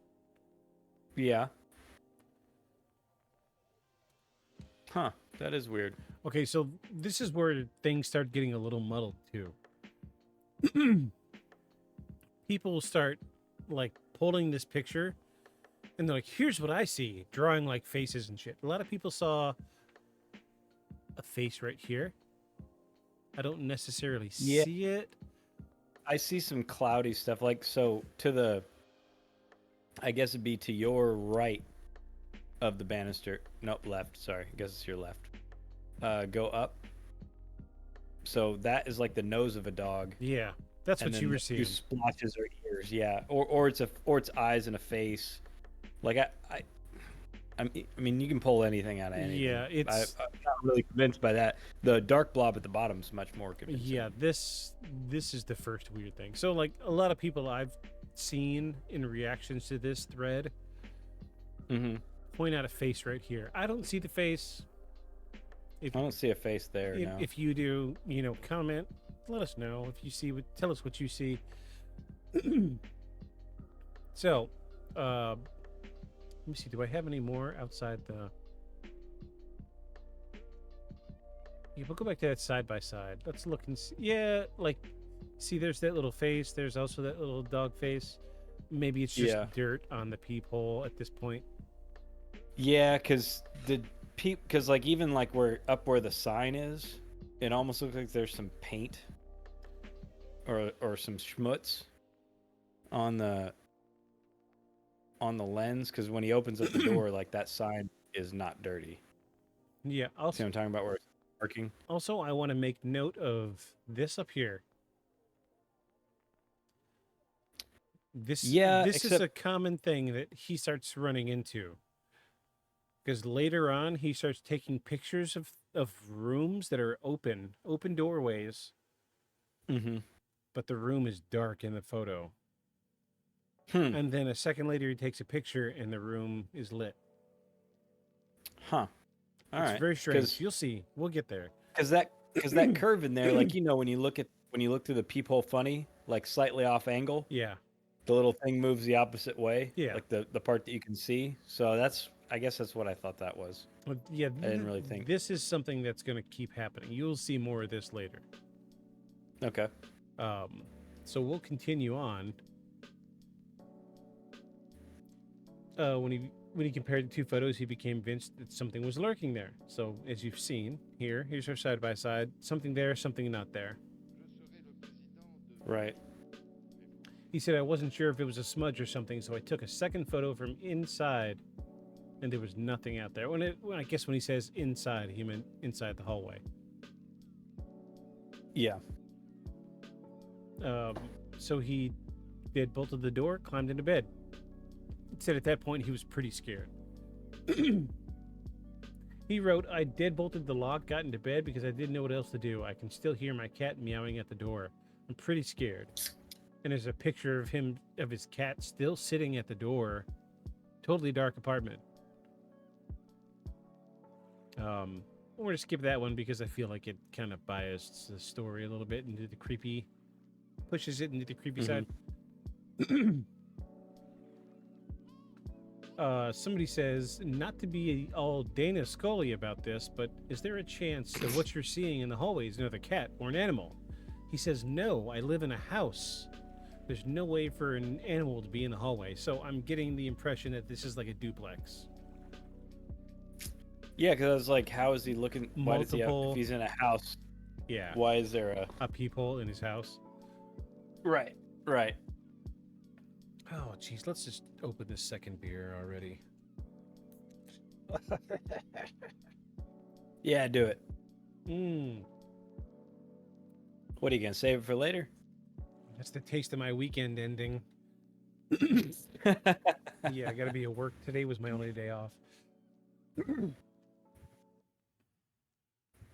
Yeah. Huh. That is weird. Okay, so this is where things start getting a little muddled too. People start like pulling this picture and they're like, here's what I see, drawing like faces and shit. A lot of people saw a face right here. I don't necessarily Yeah. see it. I see some cloudy stuff. Like, so to the, I guess it'd be to your right of the banister. Nope, left. Sorry. I guess it's your left. Go up. So that is like the nose of a dog. Yeah, that's and what then you were the seeing. two splotches are ears. Yeah. Or it's its eyes and a face. Like I mean, you can pull anything out of anything. Yeah, it's I'm not really convinced by that. The dark blob at the bottom is much more convincing. yeah. This is the first weird thing. So like a lot of people I've seen in reactions to this thread Mm-hmm. point out a face right here. I don't see the face. I don't see a face there. No. If you do, comment. Let us know if you see. Tell us what you see. So, let me see. Do I have any more outside the? Yeah, we'll go back to that side by side. Let's look and see. Yeah, like, see, there's that little face. There's also that little dog face. Maybe it's just Yeah. dirt on the peephole at this point. Yeah, because like even like where the sign is, it almost looks like there's some paint or some schmutz on the lens. Because when he opens up the door, like that sign is not dirty. Yeah. See what I'm talking about? Where it's working. Also, I want to make note of this up here. This is a common thing that he starts running into. Because later on, he starts taking pictures of rooms that are open doorways, Mm-hmm. but the room is dark in the photo. Hmm. And then a second later, he takes a picture and the room is lit. Huh. All It's right. very strange. You'll see. We'll get there. Because that curve in there, like when you look through the peephole funny, like slightly off angle, Yeah. the little thing moves the opposite way. Yeah. Like the part that you can see. So I guess that's what I thought that was. Well, yeah. I didn't really think. This is something that's going to keep happening. You'll see more of this later. Okay. So we'll continue on. When he compared the two photos, he became convinced that something was lurking there. So as you've seen here's our side by side. Something there, something not there. Right. He said, I wasn't sure if it was a smudge or something, so I took a second photo from inside, and there was nothing out there. I guess when he says inside, he meant inside the hallway. Yeah. So he bolted the door, climbed into bed. He said at that point he was pretty scared. He wrote, I deadbolted the lock, got into bed because I didn't know what else to do. I can still hear my cat meowing at the door. I'm pretty scared. And there's a picture of his cat still sitting at the door. Totally dark apartment. We're going to skip that one because I feel like it kind of biased the story a little bit into the creepy, pushes it into the creepy side. Somebody says, not to be all Dana Scully about this, but is there a chance that what you're seeing in the hallway is another cat or an animal? He says, no, I live in a house. There's no way for an animal to be in the hallway. So I'm getting the impression that this is like a duplex. Yeah, because I was like, how is he looking? Why does he have, Multiple- if he's in a house, Yeah. why is there A peephole in his house. Right. Right. Oh, jeez. Let's just open this second beer already. Yeah, do it. Mmm. What are you going to save it for later? That's the taste of my weekend ending. Yeah, I got to be at work. Today was my only day off.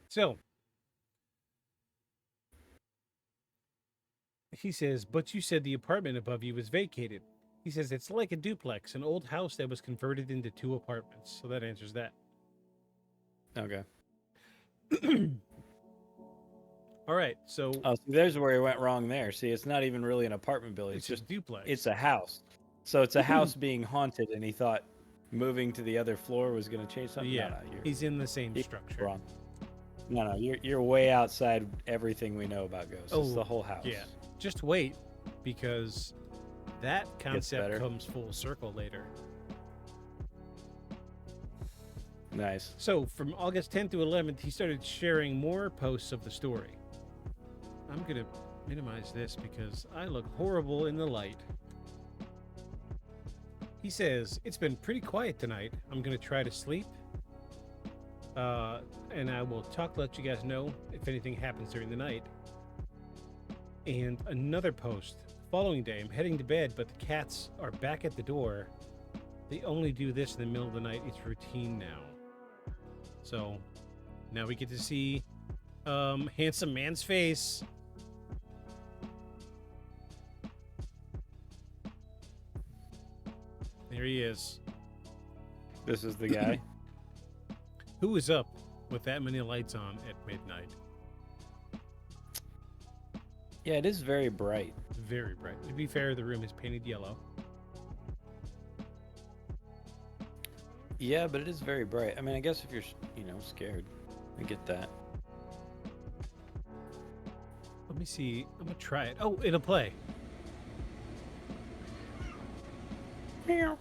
So, he says, but you said the apartment above you was vacated. He says it's like a duplex, an old house that was converted into 2 apartments. So that answers that. Okay. All right, so Oh, so there's where he went wrong there. See, it's not even really an apartment building. it's It's just just, duplex. it's a house. So it's a house being haunted, and he thought moving to the other floor was going to change something. Yeah, No, you're he's in the same you're structure. wrong. No, you're way outside everything we know about ghosts. It's Oh, the whole house. Yeah, just wait, because that concept better. comes full circle later. Nice. So from August 10th to 11th, he started sharing more posts of the story. I'm going to minimize this because I look horrible in the light. He says, it's been pretty quiet tonight. I'm going to try to sleep. And I will let you guys know if anything happens during the night. And another post. Following day, I'm heading to bed, but the cats are back at the door. They only do this in the middle of the night. It's routine now. So now we get to see handsome man's face. There he is. This is the guy. Who is up with that many lights on at midnight? Yeah, it is very bright. Very bright. To be fair, the room is painted yellow. Yeah, but it is very bright. I mean, I guess if you're, scared, I get that. Let me see. I'm gonna try it. Oh, it'll play. That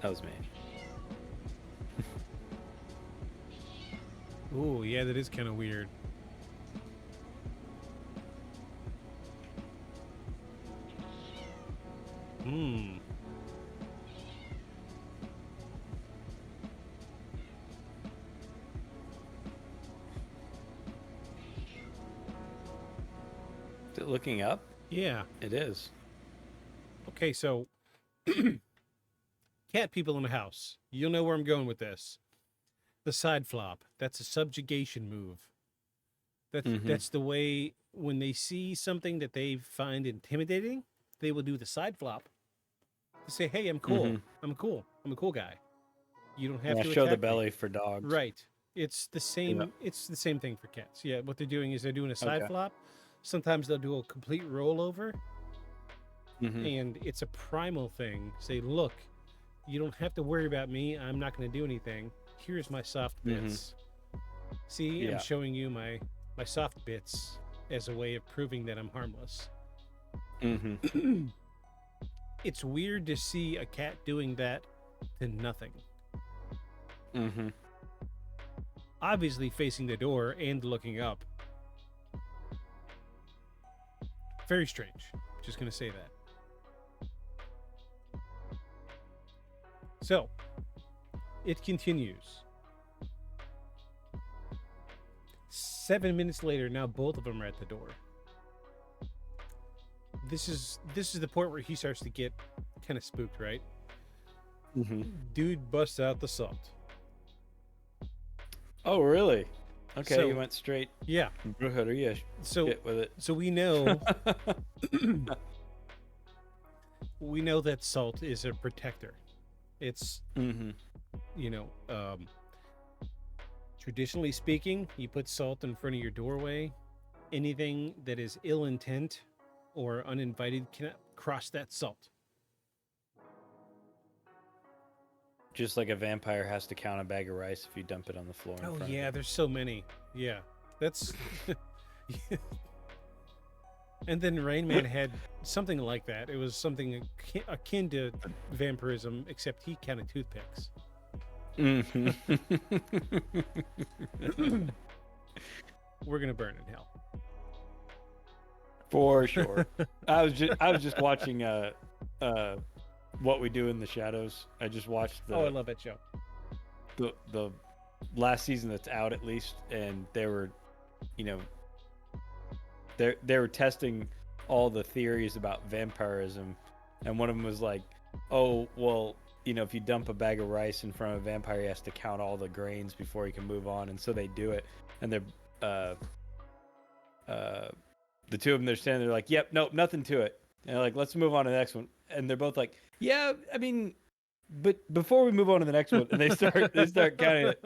was me. Ooh, yeah, that is kind of weird. Hmm. Is it looking up? Yeah. It is. Okay, so cat people in the house. You'll know where I'm going with this. The side flop. That's a subjugation move. That's the way when they see something that they find intimidating, they will do the side flop. To say, "Hey, I'm cool. I'm cool. I'm a cool guy." You don't have Yeah, to show the attack me." belly for dogs. Right. It's the same. Yeah. It's the same thing for cats. Yeah. What they're doing is they're doing a side Okay. flop. Sometimes they'll do a complete rollover, Mhm. and it's a primal thing. Say, look, you don't have to worry about me. I'm not going to do anything. Here's my soft bits. See, Yeah. I'm showing you my soft bits as a way of proving that I'm harmless. Mm-hmm. It's weird to see a cat doing that to nothing. Mm-hmm. Obviously facing the door and looking up. Very strange. Just gonna say that. So, it continues. 7 minutes later, now both of them are at the door. This is the point where he starts to get kind of spooked, right? Mm-hmm. Dude busts out the salt. Oh, really? Okay, So- you went straight Yeah. brujeria So shit with it. so we know we know that salt is a protector. It's, Mm-hmm. you know, traditionally speaking, you put salt in front of your doorway. Anything that is ill intent or uninvited cannot cross that salt. Just like a vampire has to count a bag of rice if you dump it on the floor. In Oh front yeah, Of there's so many. Yeah, that's. And then Rain Man had something like that. It was something akin to vampirism, except he counted toothpicks. Mm-hmm. We're gonna burn in hell. For sure. I was just watching What We Do in the Shadows. I just watched Oh, I love that show. the last season that's out at least, and they were, you know, they were testing all the theories about vampirism, and one of them was like, oh well, you know, if you dump a bag of rice in front of a vampire, he has to count all the grains before he can move on, and so they do it, and they're the two of them, they're standing there like, yep, nope, nothing to it, and they're like, let's move on to the next one, and they're both like, yeah, I mean, but before we move on to the next one, and they start counting it.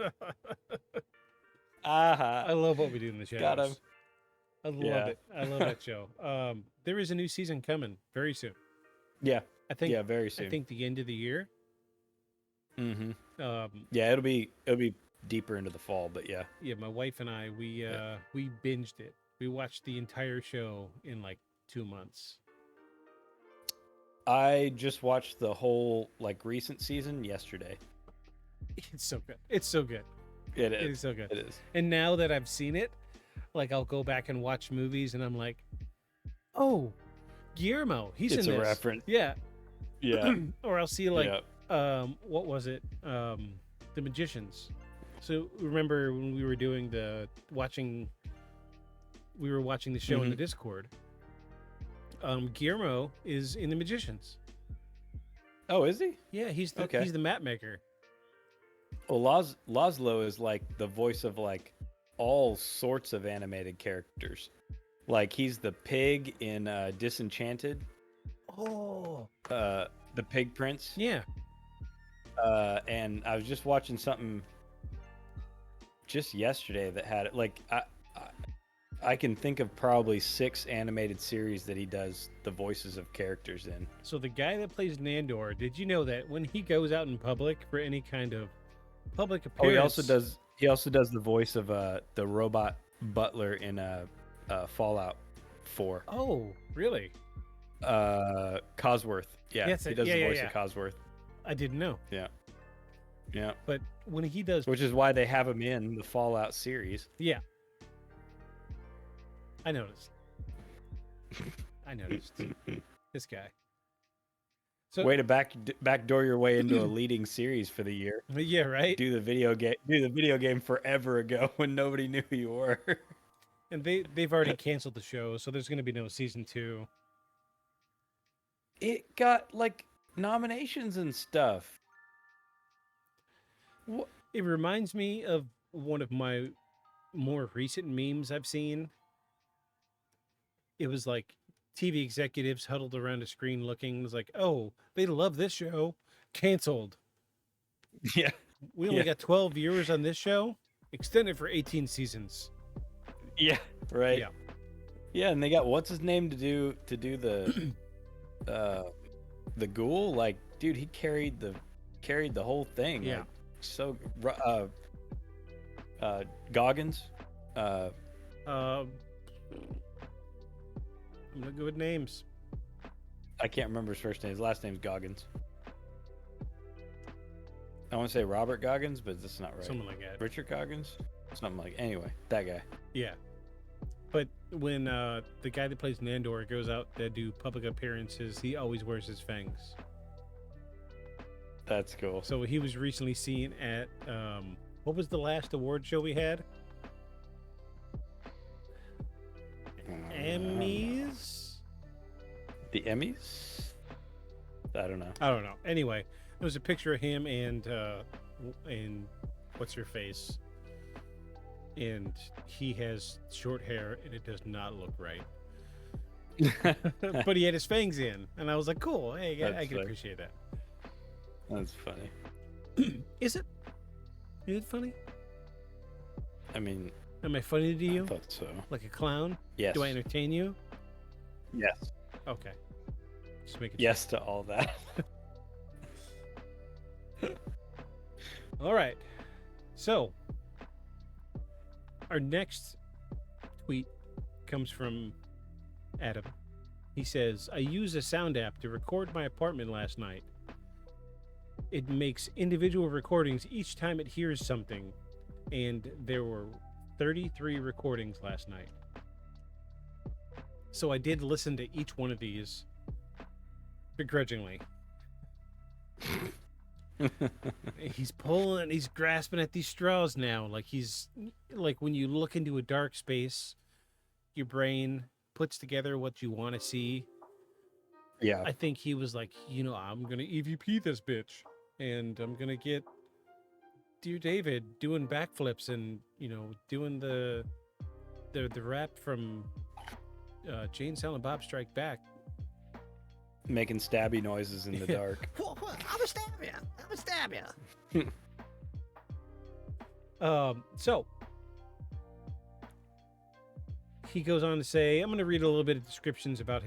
I love What We Do in the Shadows. Got him. I love Yeah. it. I love that show. There is a new season coming very soon. Yeah, I think. yeah, very soon. I think the end of the year. Mm-hmm. Um, Yeah, it'll be deeper into the fall, but yeah. yeah, my wife and I, we binged it. We watched the entire show in like 2 months. I just watched the whole like recent season yesterday. It's so good. It's so good. It It is is. so good. It is. And now that I've seen it, like I'll go back and watch movies, and I'm like, oh, Guillermo, he's It's in a this. reference. Yeah. Yeah. Or I'll see like, yeah. what was it? The Magicians. So remember when we were doing we were watching the show in the Discord. Guillermo is in The Magicians. Oh, is he? Yeah, he's Okay. the map maker. Well, Laszlo is like the voice of like all sorts of animated characters. Like he's the pig in Disenchanted, Oh, the Pig Prince. yeah. And I was just watching something just yesterday that had it. Like I can think of probably 6 animated series that he does the voices of characters in. So the guy that plays Nandor, did you know that when he goes out in public for any kind of public Oh, appearance? he also does the voice of the robot Butler in Fallout 4. Oh, really? Cosworth. Yeah, Yes, he does the yeah, voice yeah. of Cosworth. I didn't know. Yeah. But when he does, Which is why they have him in the Fallout series. yeah, I noticed. I noticed this guy. So Way to backdoor your way into a leading series for the year. yeah, right. Do the video game forever ago when nobody knew who you were. And they've already canceled the show, so there's going to be no season 2. It got like nominations and stuff. It reminds me of one of my more recent memes I've seen. It was like TV executives huddled around a screen looking. It was like, oh, they love this show. Canceled. Yeah. We only Yeah. got 12 viewers on this show. Extended for 18 seasons. Yeah. Right. Yeah. Yeah, and they got what's his name to do the the ghoul. Like, dude, he carried the whole thing. Yeah. Like, so Goggins. I'm not good with names. I can't remember his first name. His last name's Goggins. I want to say Robert Goggins, but that's not right. Something like that. Richard Goggins? Something like anyway, that guy. Yeah. But when the guy that plays Nandor goes out to do public appearances, he always wears his fangs. That's cool. So he was recently seen at what was the last award show we had? Emmys? The Emmys? I don't know. I don't know. Anyway, there was a picture of him and what's her face? And he has short hair and it does not look right. But he had his fangs in, and I was like, cool. Hey, I That's can fair. appreciate that. That's funny. Is it? Is it funny? I mean, Am I funny to I you? thought so. Like a clown? Yes. Do I entertain you? Yes. Okay. Just make it. Yes to all that. All right. So, our next tweet comes from Adam. He says, I used a sound app to record my apartment last night. It makes individual recordings each time it hears something, and there were 33 recordings last night. So I did listen to each one of these begrudgingly. He's pulling, he's grasping at these straws now. Like when you look into a dark space, your brain puts together what you want to see. Yeah. I think he was like, I'm going to EVP this bitch, and I'm going to get Dear David doing backflips and, doing the rap from Jane Silent Bob Strike Back. Making stabby noises in the dark. I'm gonna stab you. I'm gonna stab you. So he goes on to say, I'm going to read a little bit of descriptions about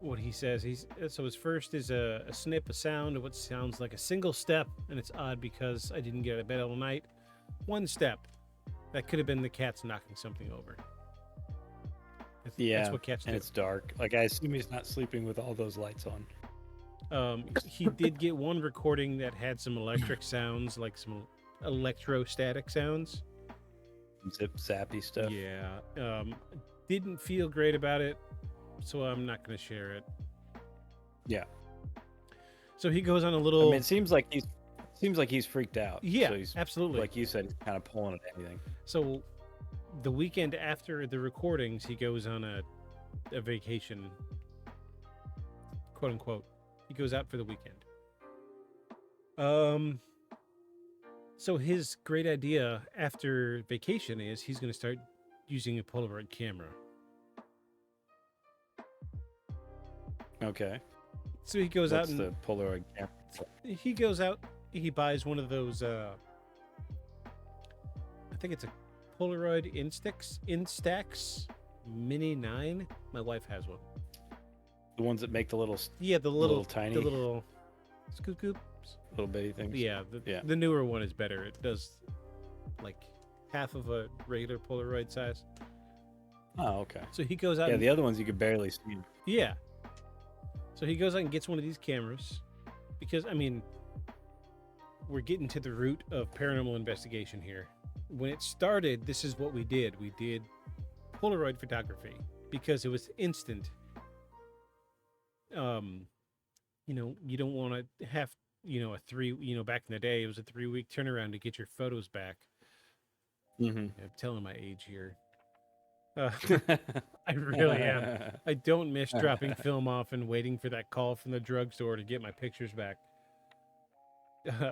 what he says. So his first is a snip, a sound of what sounds like a single step, and it's odd because I didn't get out of bed all night. One step. That could have been the cats knocking something over. That's what cats do. And it's dark. Like, I assume he's not sleeping with all those lights on. He did get one recording that had some electric sounds, like some electrostatic sounds. Zip zappy stuff. Yeah. Didn't feel great about it, so I'm not going to share it. Yeah. So he goes on a I little. mean, it seems like he's freaked out. Yeah, So he's, absolutely. like you said, he's kind of pulling at anything. So the weekend after the recordings, he goes on a vacation, quote unquote. He goes out for the weekend. So his great idea after vacation is he's going to start using a Polaroid camera. Okay. So he goes What's out and the Polaroid camera? he goes out. He buys one of those. I think it's a Polaroid Instax Mini 9. My wife has one. The ones that make the little Yeah, the little tiny- the little scoop. little bitty things. Yeah, Yeah. the newer one is better. It does like half of a regular Polaroid size. Oh, okay. So he goes out. Yeah, and, the other ones you could barely see. yeah. So he goes out and gets one of these cameras, because I mean, we're getting to the root of paranormal investigation here. When it started, this is what we did. We did Polaroid photography because it was instant. You know, you don't want to have, you know, back in the day, it was a 3-week turnaround to get your photos back. Mm-hmm. I'm telling my age here. I really am. I don't miss dropping film off and waiting for that call from the drugstore to get my pictures back.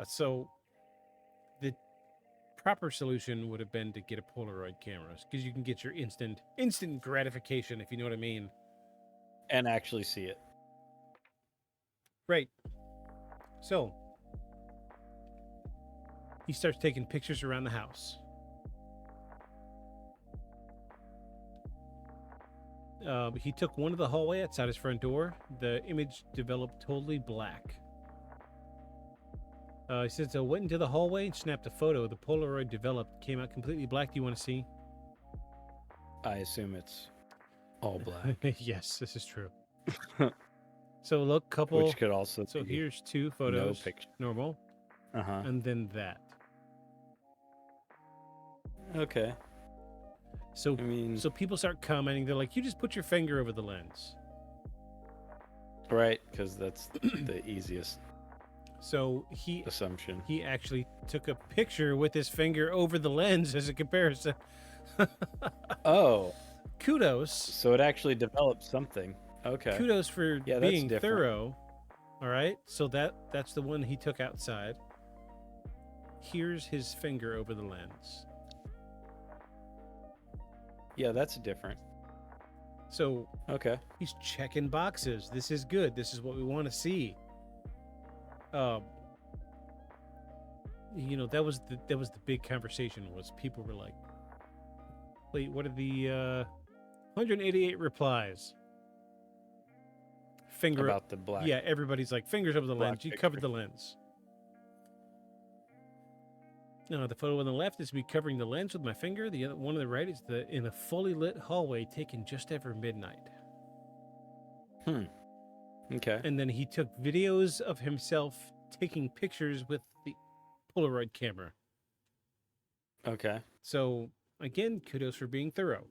So the proper solution would have been to get a Polaroid cameras, because you can get your instant gratification, if you know what I mean. And actually see it. Right. So he starts taking pictures around the house. He took one of the hallway outside his front door. The image developed totally black. He says, I went into the hallway and snapped a photo. The Polaroid developed, came out completely black. Do you want to see? I assume it's all black. Yes, this is true. So look, couple. Which could also So be here's two photos. no picture. Normal. Uh-huh. And then that. Okay. So I mean, so people start commenting. They're like, you just put your finger over the lens. right, because that's the easiest So assumption. he actually took a picture with his finger over the lens as a comparison. Oh, Kudos. so it actually developed something. Okay. Kudos for Yeah, that's being different. thorough. All right. So that's the one he took outside. Here's his finger over the lens. Yeah, that's different. So Okay. he's checking boxes. This is good. This is what we want to see. You know, that was the big conversation, was people were like, wait, what are the 188 replies? Finger About the black. Yeah, everybody's like, fingers over the black lens. You picture. covered the lens. No, the photo on the left is me covering the lens with my finger. The other one on the right is in a fully lit hallway taken just after midnight. Okay. And then he took videos of himself taking pictures with the Polaroid camera. Okay. So again, kudos for being thorough.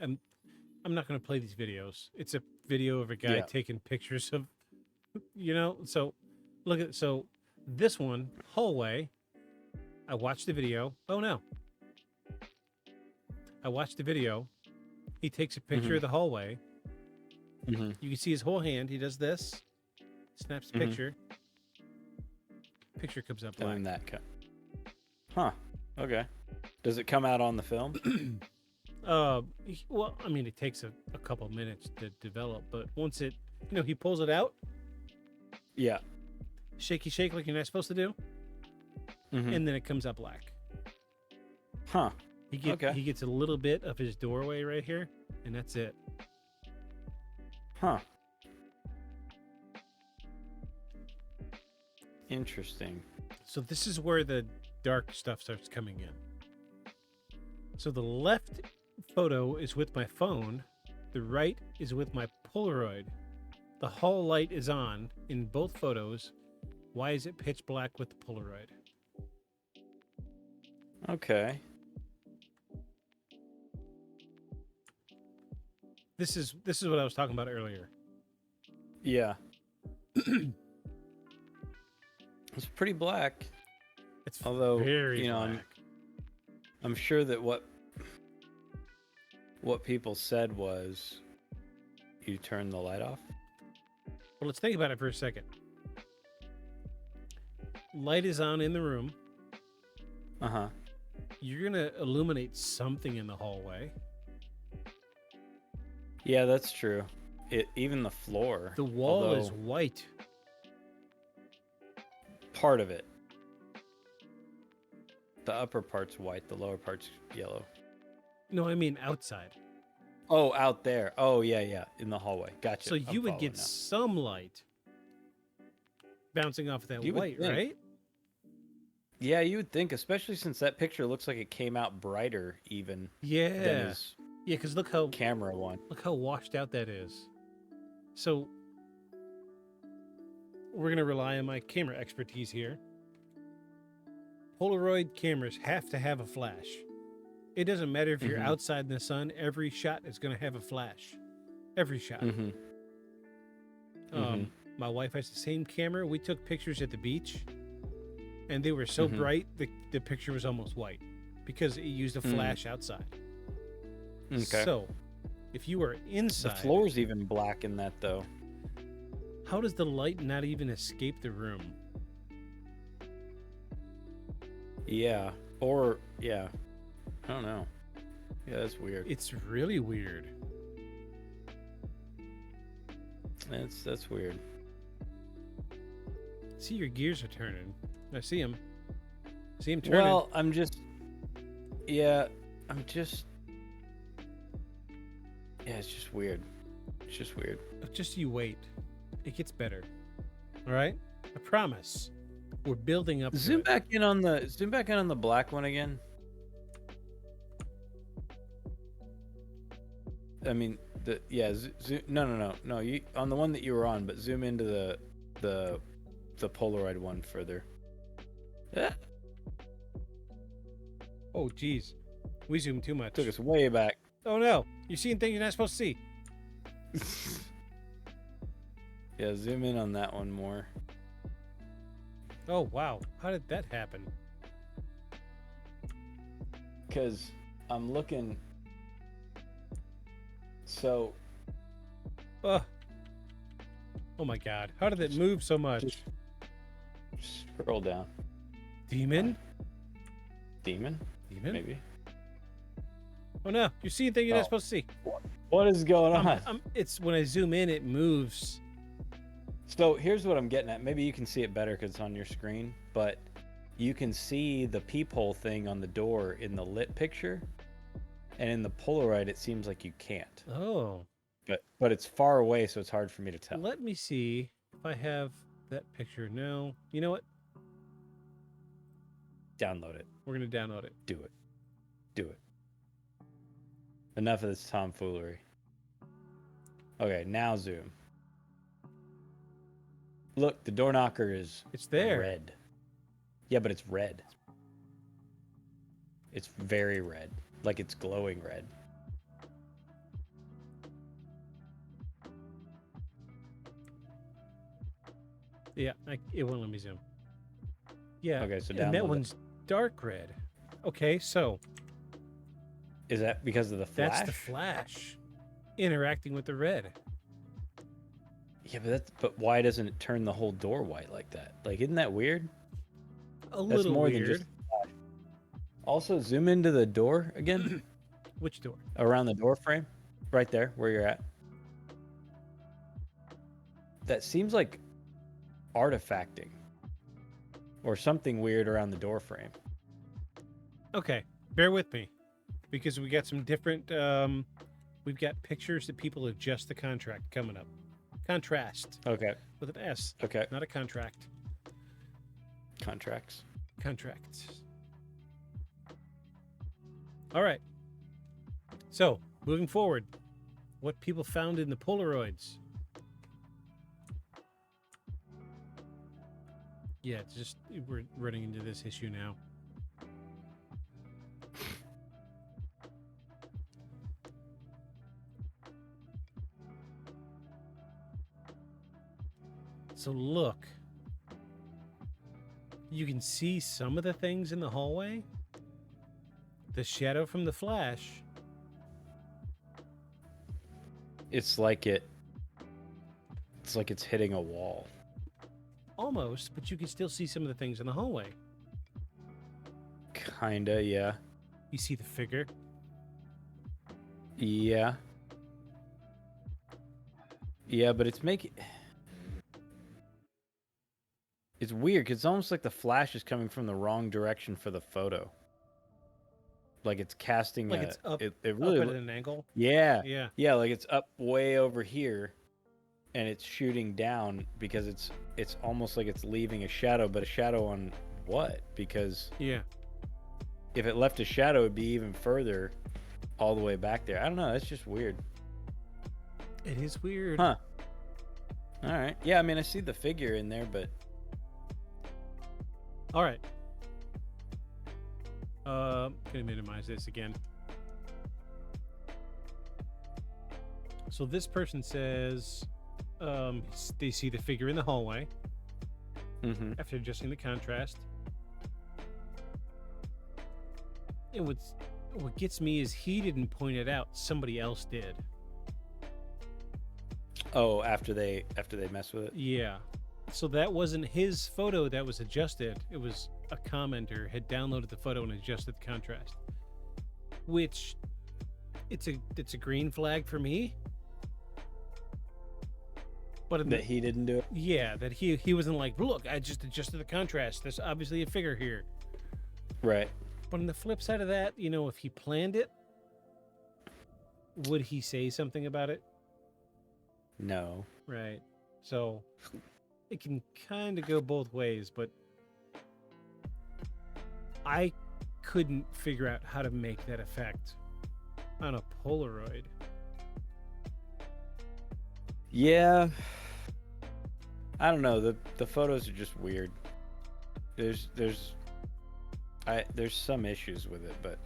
I'm not going to play these videos. It's a video of a guy Yeah. taking pictures of, you know. So look at this one, hallway. I watched the video. Oh no. I watched the video. He takes a picture of the hallway. Mm-hmm. You can see his whole hand. He does this. Snaps a Mhm. picture. Picture comes up black. And then that Huh. Okay. Does it come out on the film? Well, I mean, it takes a couple minutes to develop, but once he pulls it out, Yeah. shaky shake like you're not supposed to do, Mhm. and then it comes up black. Huh. He Okay. gets a little bit of his doorway right here, and that's it. Huh. Interesting. So this is where the dark stuff starts coming in. So the left photo is with my phone, the right is with my Polaroid. The hall light is on in both photos. Why is it pitch black with the Polaroid? Okay. This is what I was talking about earlier. Yeah. It's pretty black. It's Although, very you know, black. I'm sure that what people said was you turn the light off. Well, let's think about it for a second. Light is on in the room. Uh-huh. You're gonna illuminate something in the hallway. Yeah, that's true. Even the floor. The wall is although white. part of it. The upper part's white, the lower part's yellow. No, I mean outside. Oh, out there. Oh, yeah, in the hallway. Gotcha. So I'm you would following get now. some light bouncing off of that You would white, think. right? Yeah, you would think, especially since that picture looks like it came out brighter even than Yeah. his Yeah, because look how camera one. washed out that is. So we're gonna rely on my camera expertise here. Polaroid cameras have to have a flash. It doesn't matter if you're Mhm. outside in the sun, every shot is gonna have a flash. Every shot. Mm-hmm. My wife has the same camera. We took pictures at the beach, and they were so Mhm. bright the picture was almost white because it used a flash outside. Okay. So, if you are The inside, floor's even black in that though. how does the light not even escape the room? Yeah. Or yeah. I don't know. Yeah, that's weird. It's really weird. That's weird. See, your gears are turning. I see them. See them turning. Well, I'm just yeah, it's just weird. It's just weird. Just you wait. It gets better. All right? I promise. We're building up. to Zoom it. back in on the black one again. I mean, no. You on the one that you were on, but zoom into the Polaroid one further. Yeah, Oh, geez. We zoomed too much. took us way back. Oh, no. You're seeing things you're not supposed to see. Yeah, zoom in on that one more. Oh, wow. How did that happen? Because I'm looking. So Oh. Oh, my God. How did it move so much? just scroll down. Demon? Demon? Demon? Maybe. Oh, no. You're seeing things you're Oh. not supposed to see. What is going on? It's when I zoom in, it moves. So here's what I'm getting at. Maybe you can see it better because it's on your screen, but you can see the peephole thing on the door in the lit picture, and in the Polaroid, it seems like you can't. Oh. But it's far away, so it's hard for me to tell. Let me see if I have that picture. No. You know what? Download it. We're going to download it. Do it. Do it. Enough of this tomfoolery. Okay, now zoom. Look, the door knocker is It's there. red. Yeah, but it's red. It's very red. Like it's glowing red. Yeah, it won't let me zoom. Yeah. Okay, so and download that it. one's dark red. Okay, so Is that because of the flash? that's the flash interacting with the red. Yeah, but why doesn't it turn the whole door white like that? Like, isn't that weird? A That's little more weird. than just flash. Also, zoom into the door again, Which door? around the door frame, right there where you're at. That seems like artifacting or something weird around the door frame. Okay, bear with me because we got some different. We've got pictures that people adjust the contract coming up. Contrast Okay. with an S, Okay. not a contract. Contracts. Contracts. All right. So, moving forward, what people found in the Polaroids. Yeah, it's just we're running into this issue now. So look. You can see some of the things in the hallway. The shadow from the flash. It's like it's hitting a wall. Almost, but you can still see some of the things in the hallway. Kinda, yeah. You see the figure. Yeah. Yeah, but it's weird because it's almost like the flash is coming from the wrong direction for the photo. Like it's casting Like it's up, it up really at an angle. yeah. Yeah. Yeah, like it's up way over here and it's shooting down because it's almost like it's leaving a shadow, but a shadow on what, because Yeah. if it left a shadow, it'd be even further all the way back there. I don't know. It's just weird. It is weird. Huh. All right. Yeah, I mean, I see the figure in there, but All right. Gonna minimize this again. So this person says they see the figure in the hallway after adjusting the contrast. And what gets me is he didn't point it out. Somebody else did. oh, after they mess with it. Yeah. So that wasn't his photo that was adjusted. It was a commenter had downloaded the photo and adjusted the contrast. Which it's a green flag for me. But in That he didn't do it. yeah, that he wasn't like, look, I just adjusted the contrast. There's obviously a figure here. Right. But on the flip side of that, you know, if he planned it, would he say something about it? No. Right. So it can kind of go both ways, but I couldn't figure out how to make that effect on a Polaroid. Yeah. I don't know. The photos are just weird. There's some issues with it, but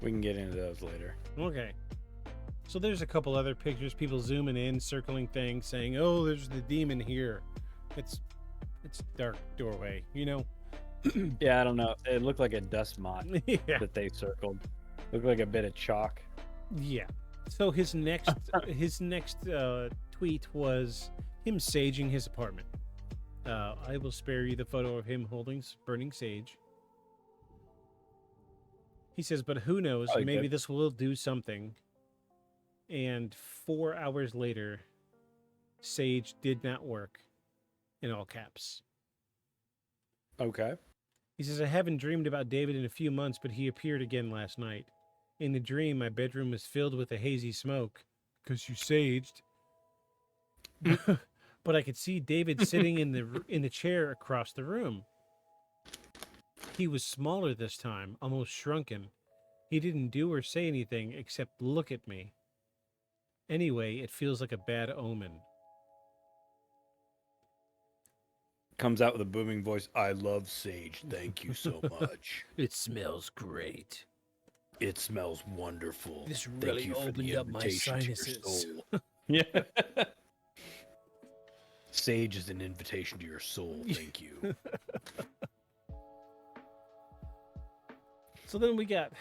we can get into those later. Okay. So there's a couple other pictures, people zooming in, circling things, saying, "Oh, there's the demon here." It's dark doorway, you know. Yeah, I don't know. It looked like a dust moth Yeah. that they circled. Looked like a bit of chalk. Yeah. So his next tweet was him saging his apartment. I will spare you the photo of him holding burning sage. He says, but who knows? Probably Maybe good. this will do something. And 4 hours later, sage did not work. In all caps. Okay. He says, I haven't dreamed about David in a few months, but he appeared again last night. In the dream, my bedroom was filled with a hazy smoke. Because you saged. But I could see David sitting in the chair across the room. He was smaller this time, almost shrunken. He didn't do or say anything except look at me. Anyway, it feels like a bad omen. Comes out with a booming voice. I love sage. Thank you so much. It smells great. It smells wonderful. This Thank really you for the opened up my invitation to your sinuses. soul." Yeah. Sage is an invitation to your soul. Thank you. So then we got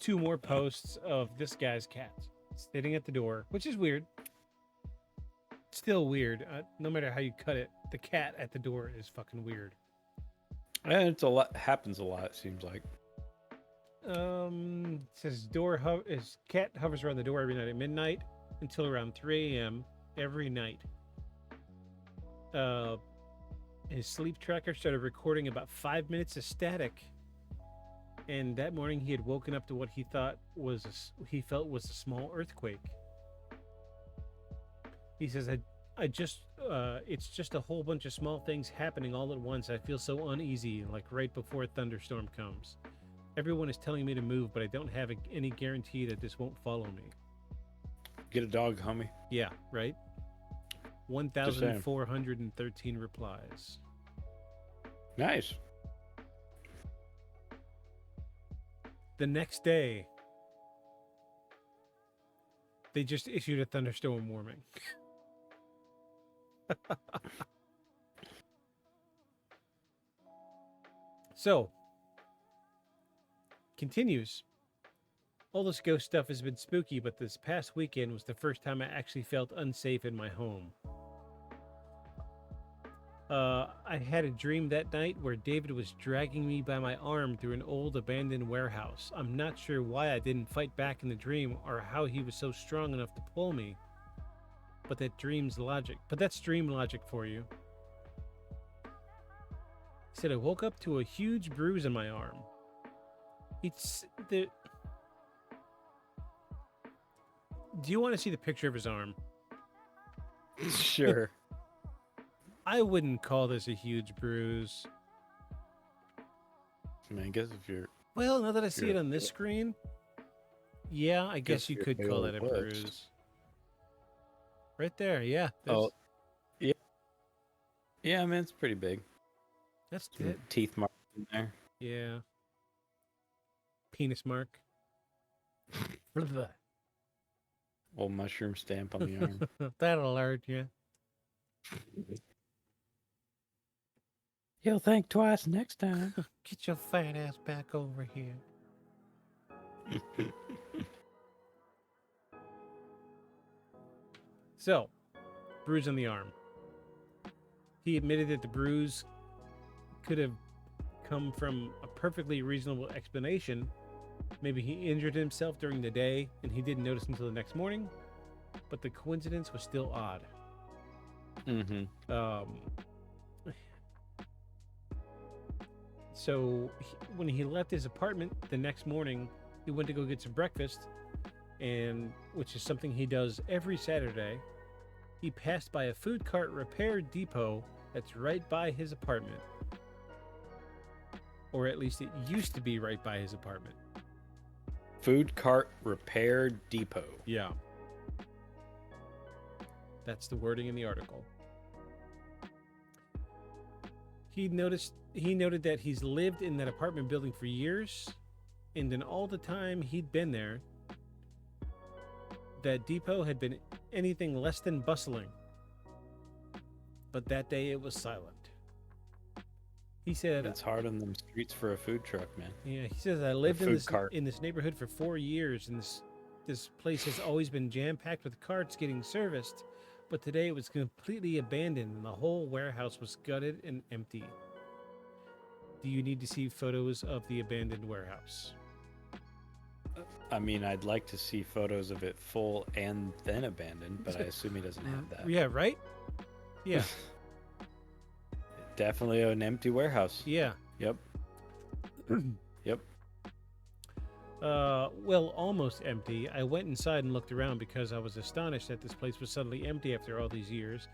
2 more posts of this guy's cat sitting at the door, which is weird. Still weird. No matter how you cut it, the cat at the door is fucking weird. And it's a lot. Happens a lot. It seems like. It says his cat hovers around the door every night at midnight until around 3 a.m. every night. His sleep tracker started recording about 5 minutes of static, and that morning he had woken up to what he felt was a small earthquake. He says, I just it's just a whole bunch of small things happening all at once. I feel so uneasy, like right before a thunderstorm comes. Everyone is telling me to move, but I don't have any guarantee that this won't follow me. Get a dog, homie. Yeah, right? 1,413 replies. Nice. The next day, they just issued a thunderstorm warning. So, continues. All this ghost stuff has been spooky, but this past weekend was the first time I actually felt unsafe in my home. I had a dream that night where David was dragging me by my arm through an old abandoned warehouse. I'm not sure why I didn't fight back in the dream or how he was so strong enough to pull me. But that's dream logic for you. He said I woke up to a huge bruise on my arm. Do you want to see the picture of his arm? Sure. I wouldn't call this a huge bruise. I mean, I guess if you're Well, now that I see Sure. it on this screen, yeah, I guess Guess you you're could call that a Halo Woods. bruise. Right there, yeah. Oh, yeah, I mean, it's pretty big. That's Some it. teeth marks in there. Yeah. Penis mark. Blah. Old mushroom stamp on the arm. That'll alert you. You'll think twice next time. Get your fat ass back over here. So, bruise on the arm. He admitted that the bruise could have come from a perfectly reasonable explanation. Maybe he injured himself during the day and he didn't notice until the next morning, but the coincidence was still odd. Mm-hmm. So when he left his apartment the next morning, he went to go get some breakfast, and which is something he does every Saturday. He passed by a food cart repair depot that's right by his apartment, or at least it used to be right by his apartment. Food cart repair depot. Yeah, that's the wording in the article. He noted that he's lived in that apartment building for years, and in all the time he'd been there, that depot had been anything less than bustling. But that day it was silent. He said, It's hard on them streets for a food truck, man. "Yeah." He says, "I lived food cart. in this neighborhood for 4 years, and this place has always been jam packed with carts getting serviced. But today it was completely abandoned, and the whole warehouse was gutted and empty." Do you need to see photos of the abandoned warehouse? I mean, I'd like to see photos of it full and then abandoned, but I assume he doesn't have that. Yeah, right? Yeah, Definitely an empty warehouse. yeah. Yep. Yep. Well, almost empty. I went inside and looked around because I was astonished that this place was suddenly empty after all these years.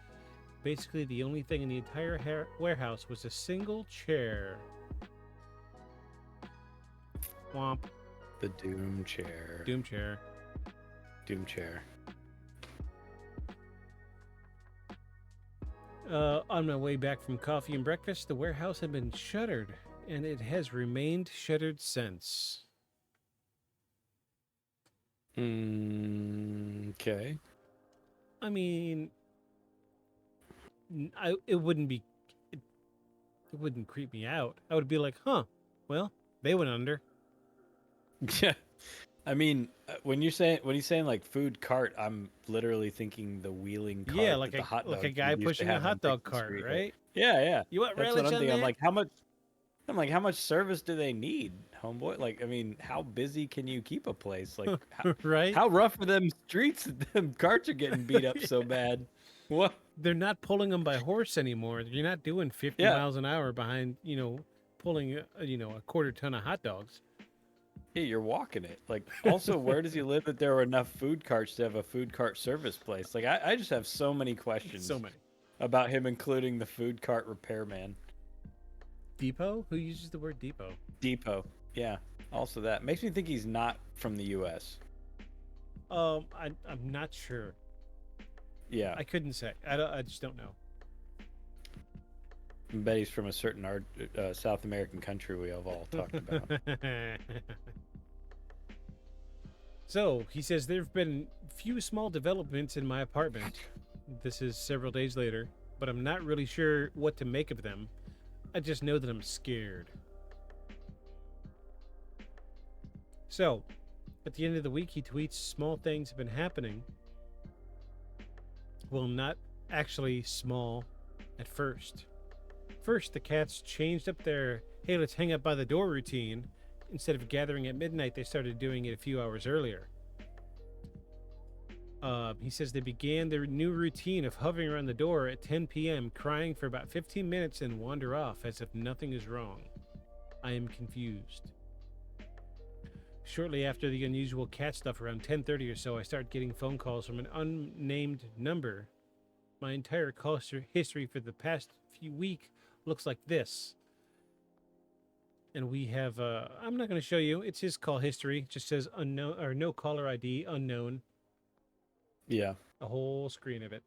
Basically, the only thing in the entire warehouse was a single chair. Womp. The Doom chair. Doom chair. Doom chair. On my way back from coffee and breakfast, the warehouse had been shuttered, and it has remained shuttered since. Okay. I mean, it wouldn't be, it wouldn't creep me out. I would be like, huh, well, they went under. Yeah. I mean, when he's saying like food cart, I'm literally thinking the wheeling cart. Yeah, that like the hot a dogs guy used to pushing a have on hot dog Dixon cart, Street. right? Yeah, yeah. You want That's relish what I'm on thinking. that? I'm like, how much service do they need, homeboy? Like, I mean, how busy can you keep a place? Like, Right? how rough are them streets? That them carts are getting beat up so bad. What? They're not pulling them by horse anymore. You're not doing 50 Yeah. miles an hour behind, pulling, a quarter ton of hot dogs. Yeah, you're walking it. Like, also, where does he live that there are enough food carts to have a food cart service place? Like, I just have so many questions. So many. About him including the food cart repairman. Depot? Who uses the word depot? Depot. Yeah. Also that. Makes me think he's not from the U.S. I'm not sure. Yeah. I couldn't say. I just don't know. I bet he's from a certain South American country we have all talked about. So, he says there have been few small developments in my apartment. This is several days later, but I'm not really sure what to make of them. I just know that I'm scared. So, at the end of the week, he tweets small things have been happening. Well, not actually small at first. First, the cats changed up their, hey, let's hang out by the door routine. Instead of gathering at midnight, they started doing it a few hours earlier. He says they began their new routine of hovering around the door at 10 p.m., crying for about 15 minutes and wander off as if nothing is wrong. I am confused. Shortly after the unusual cat stuff around 10:30 or so, I start getting phone calls from an unnamed number My entire history for the past few week looks like this. And we have, I'm not going to show you. It's his call history. It just says unknown or no caller ID, unknown. Yeah. A whole screen of it.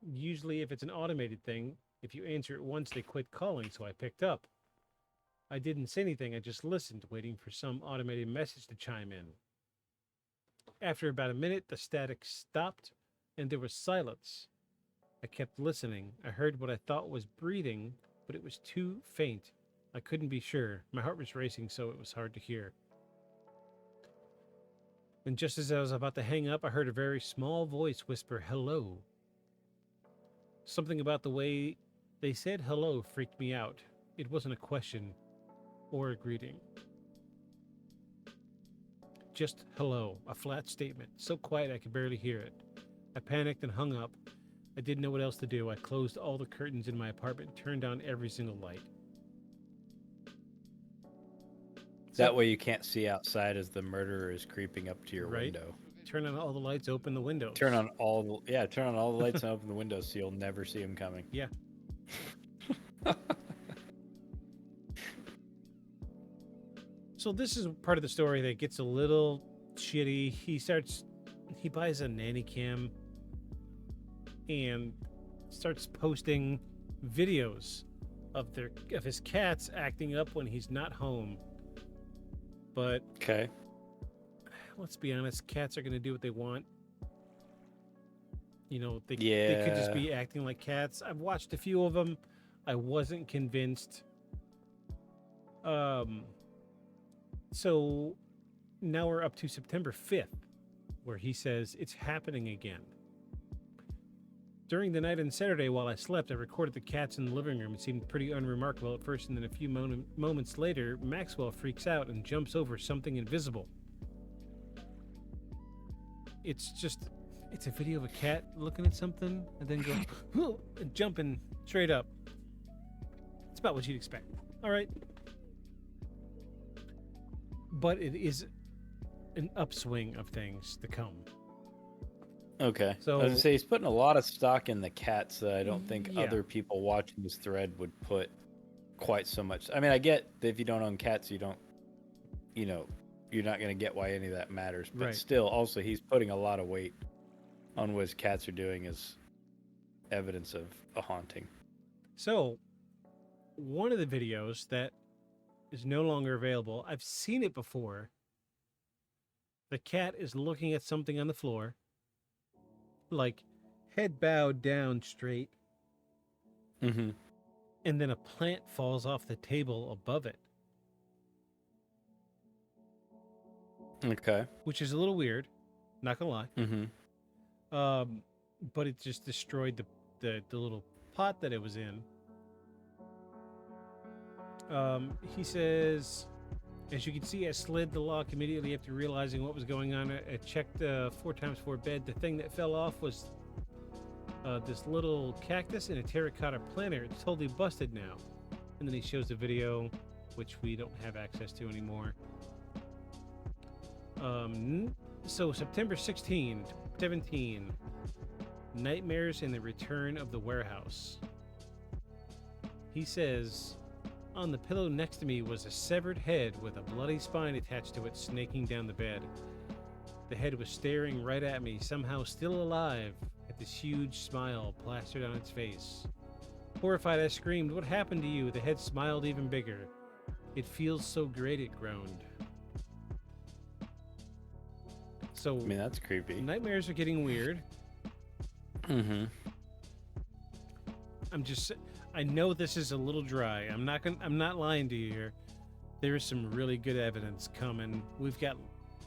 Usually, if it's an automated thing, if you answer it once, they quit calling. So I picked up. I didn't say anything. I just listened, waiting for some automated message to chime in. After about a minute, the static stopped, and there was silence. I kept listening. I heard what I thought was breathing, but it was too faint. I couldn't be sure. My heart was racing, so it was hard to hear. And just as I was about to hang up, I heard a very small voice whisper, "Hello." Something about the way they said hello freaked me out. It wasn't a question or a greeting. Just hello, a flat statement, so quiet I could barely hear it. I panicked and hung up. I didn't know what else to do. I closed all the curtains in my apartment and turned on every single light. That way you can't see outside as the murderer is creeping up to your Right. window. Turn on all the lights, open the windows. Turn on all the lights and open the windows so you'll never see him coming. Yeah. So this is part of the story that gets a little shitty. He buys a nanny cam and starts posting videos of his cats acting up when he's not home. But Okay. let's be honest, cats are going to do what they want. You know, they could just be acting like cats. I've watched a few of them. I wasn't convinced. So now we're up to September 5th, where he says it's happening again. During the night on Saturday, while I slept, I recorded the cats in the living room. It seemed pretty unremarkable at first, and then a few moments later, Maxwell freaks out and jumps over something invisible. It's a video of a cat looking at something and then go and jumping straight up. It's about what you'd expect. All right. But it is an upswing of things to come. Okay. So- I was gonna say he's putting a lot of stock in the cats that I don't think Yeah. other people watching this thread would put quite so much. I mean, I get that if you don't own cats, you don't, you're not gonna get why any of that matters. But Right. still, also he's putting a lot of weight on what his cats are doing as evidence of a haunting. So, one of the videos that is no longer available, I've seen it before. The cat is looking at something on the floor, like head bowed down straight, Mm-hmm. and then a plant falls off the table above it, Okay. which is a little weird, not gonna lie. Mm-hmm. But it just destroyed the little pot that it was in. He says, as you can see, I slid the lock immediately after realizing what was going on. I checked 4x4 bed. The thing that fell off was this little cactus and a terracotta planter. It's totally busted now. And then he shows the video, which we don't have access to anymore. So September 17, Nightmares and the Return of the Warehouse. He says, on the pillow next to me was a severed head with a bloody spine attached to it, snaking down the bed. The head was staring right at me, somehow still alive, at this huge smile plastered on its face. Horrified, I screamed, "What happened to you?" The head smiled even bigger. "It feels so great," it groaned. So, I mean, that's creepy. nightmares are getting weird. Mm-hmm. I know this is a little dry. I'm not lying to you here. There is some really good evidence coming. We've got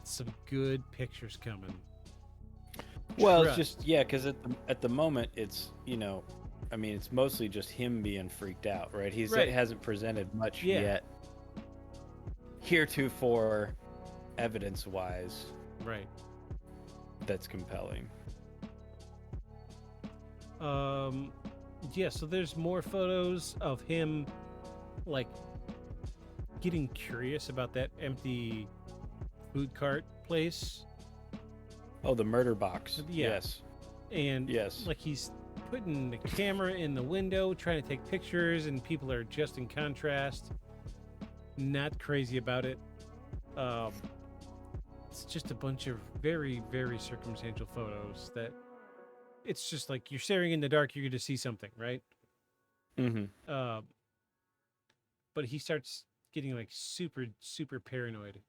some good pictures coming. Well, Trust. it's just because at the moment it's I mean it's mostly just him being freaked out, right? He Right. hasn't presented much Yeah. yet. Heretofore, evidence-wise, Right. that's compelling. Yeah, so there's more photos of him like getting curious about that empty food cart place. Oh, the murder box. Yeah. Yes. And Yes. like he's putting the camera in the window, trying to take pictures, and people are just in contrast. Not crazy about it. It's just a bunch of very, very circumstantial photos that it's just like you're staring in the dark, you're going to see something, right? Mm-hmm. But he starts getting like super, super paranoid.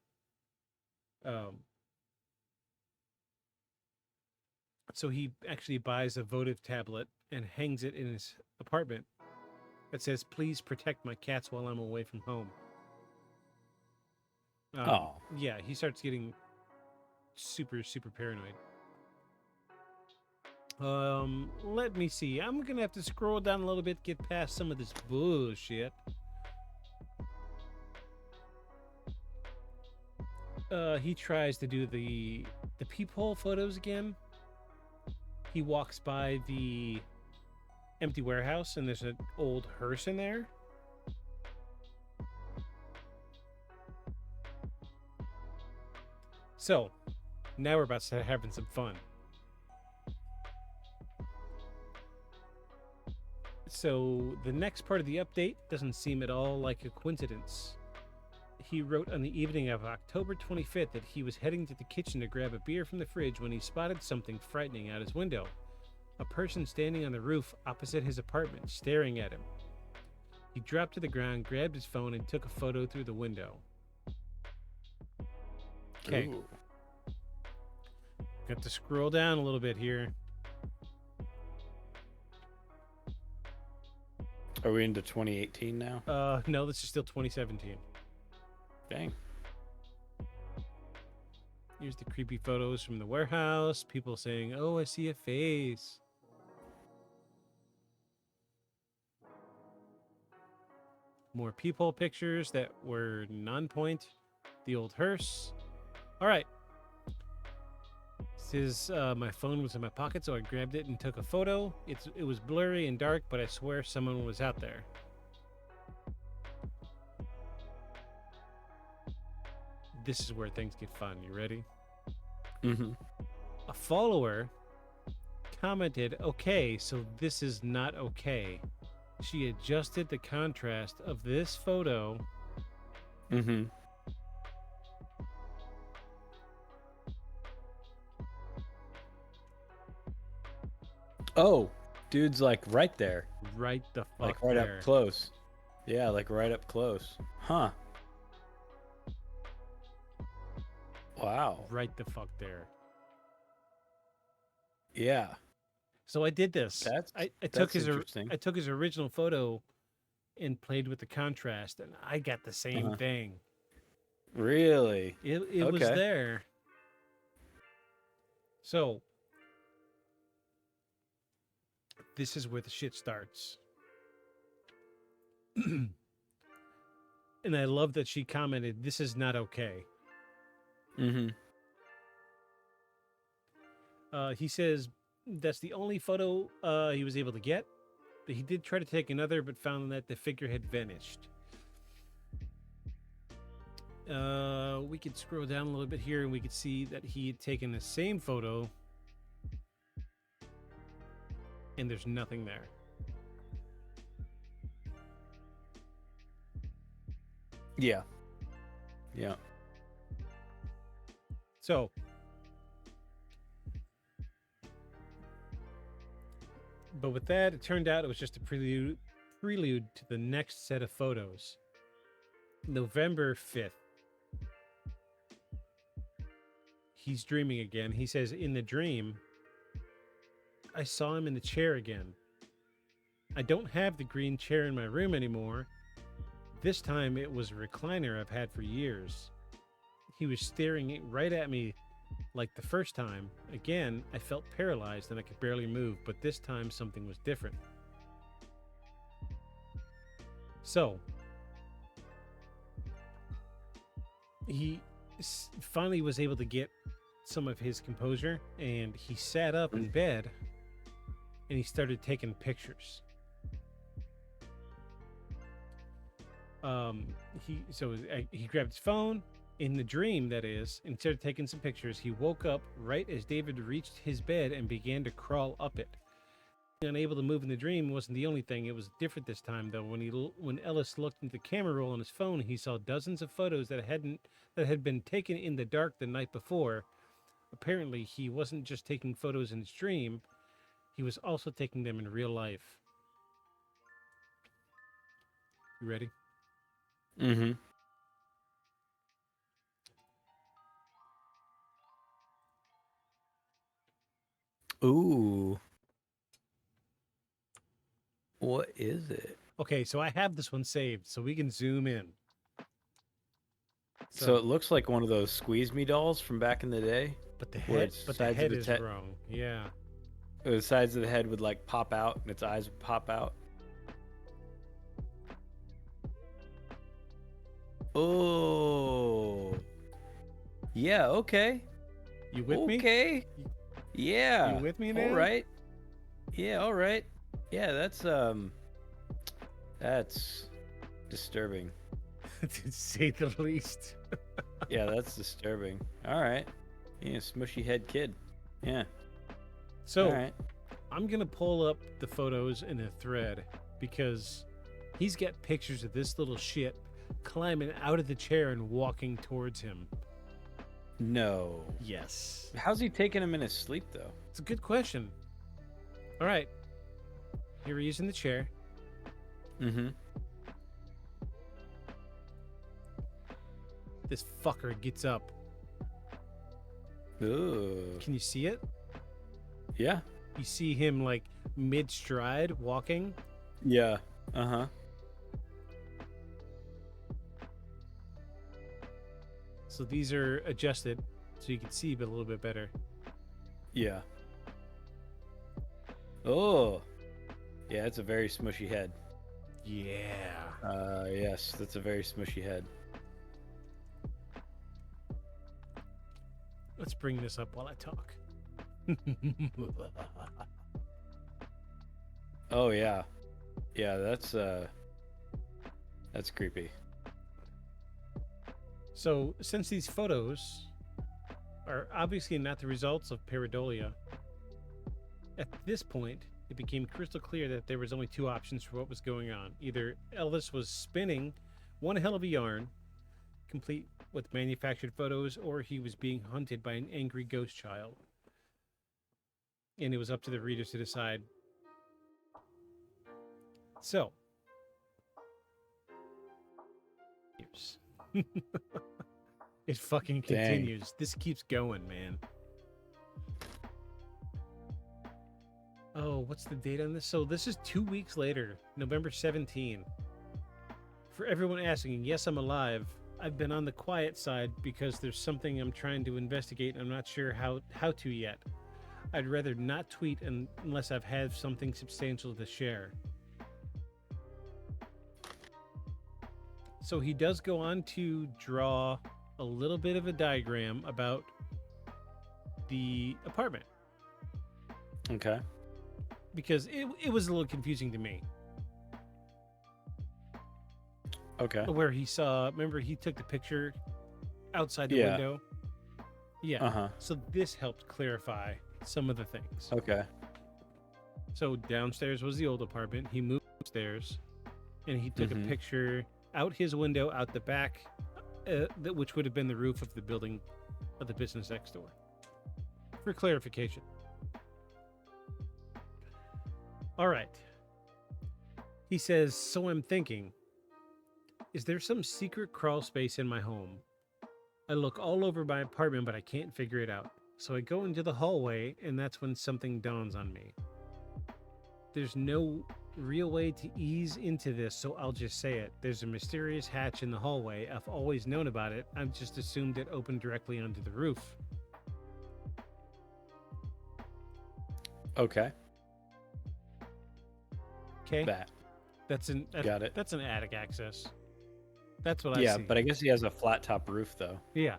So he actually buys a votive tablet and hangs it in his apartment that says, "Please protect my cats while I'm away from home." Oh. Yeah, he starts getting super, super paranoid. Let me see. I'm gonna have to scroll down a little bit, get past some of this bullshit. He tries to do the peephole photos again. He walks by the empty warehouse, and there's an old hearse in there. So, now we're about to start having some fun. So, the next part of the update doesn't seem at all like a coincidence. He wrote on the evening of October 25th that he was heading to the kitchen to grab a beer from the fridge when he spotted something frightening out his window. A person standing on the roof opposite his apartment, staring at him. He dropped to the ground, grabbed his phone, and took a photo through the window. Okay. Ooh. Got to scroll down a little bit here. Are we into 2018 now? No, this is still 2017. Dang. Here's the creepy photos from the warehouse. People saying, "Oh, I see a face." More peephole pictures that were non-point. The old hearse. All right. This is my phone was in my pocket, so I grabbed it and took a photo. It was blurry and dark, but I swear someone was out there. This is where things get fun. You ready? Mm-hmm. A follower commented, "Okay, so this is not okay." She adjusted the contrast of this photo. Mm-hmm. Oh, dude's like right there. Right the fuck Like right there. up close. Yeah, like right up close. Huh. Wow. Right the fuck there. Yeah. So I did this. That's I took that's his interesting. I took his original photo and played with the contrast, and I got the same Uh-huh. thing. Really? It was Okay. there. So this is where the shit starts. And I love that she commented, "This is not okay." Mm-hmm. He says that's the only photo he was able to get. But he did try to take another, but found that the figure had vanished. We could scroll down a little bit here, and we could see that he had taken the same photo, and there's nothing there. Yeah. Yeah. So, but with that, it turned out it was just a prelude to the next set of photos. November 5th. He's dreaming again. He says, "In the dream, I saw him in the chair again. I don't have the green chair in my room anymore. This time it was a recliner I've had for years. He was staring right at me like the first time. Again, I felt paralyzed and I could barely move, but this time something was different." So, he finally was able to get some of his composure, and he sat up in bed and he started taking pictures. He grabbed his phone In the dream, that is, instead of taking some pictures, he woke up right as David reached his bed and began to crawl up it. Being unable to move in the dream wasn't the only thing. It was different this time, though. When Ellis looked into the camera roll on his phone, he saw dozens of photos that had been taken in the dark the night before. Apparently, he wasn't just taking photos in his dream; he was also taking them in real life. You ready? Mm-hmm. Ooh. What is it? Okay, so I have this one saved, so we can zoom in. So it looks like one of those Squeeze Me dolls from back in the day. but the where head, its but the sides of head its is head- wrong. Yeah. The sides of the head would like pop out and its eyes would pop out. Oh. Yeah, okay. You with me? Okay. Yeah. You with me All now? right. Yeah, all right. Yeah, that's disturbing. To say the least. Yeah, that's disturbing. All right. Yeah, smushy head kid. Yeah. So All right. I'm gonna pull up the photos in a thread because he's got pictures of this little shit climbing out of the chair and walking towards him. No. Yes. How's he taking him in his sleep though? It's a good question. All right. Here he is in the chair. Mm-hmm. This fucker gets up. Ooh. Can you see it? Yeah. You see him like mid stride walking. Yeah. Uh-huh. So these are adjusted so you can see a little bit better. Yeah. Oh. Yeah, it's a very smushy head. Yeah. Yes, that's a very smushy head. Let's bring this up while I talk. Oh yeah. Yeah, that's creepy. So, since these photos are obviously not the results of pareidolia, at this point, it became crystal clear that there was only two options for what was going on. Either Elvis was spinning one hell of a yarn, complete with manufactured photos, or he was being hunted by an angry ghost child. And it was up to the readers to decide. So, oops. It fucking Dang. continues. This keeps going, man. Oh, what's the date on this? So this is 2 weeks later, November 17. For everyone asking, yes, I'm alive. I've been on the quiet side because there's something I'm trying to investigate and I'm not sure how to yet. I'd rather not tweet unless I've had something substantial to share. So he does go on to draw a little bit of a diagram about the apartment Okay. because it was a little confusing to me. Okay. Where he saw, remember he took the picture outside the Yeah. window? Yeah. Uh-huh. So this helped clarify some of the things. Okay. So downstairs was the old apartment. He moved upstairs and he took Mhm. a picture out his window, out the back, which would have been the roof of the building of the business next door. For clarification. All right. He says, so I'm thinking, is there some secret crawl space in my home? I look all over my apartment, but I can't figure it out. So I go into the hallway, and that's when something dawns on me. There's no real way to ease into this, so I'll just say it. There's a mysterious hatch in the hallway. I've always known about it. I've just assumed it opened directly onto the roof. Okay. Okay? That. Got it. That's an attic access. That's what I Yeah, see. but I guess he has a flat top roof though. Yeah.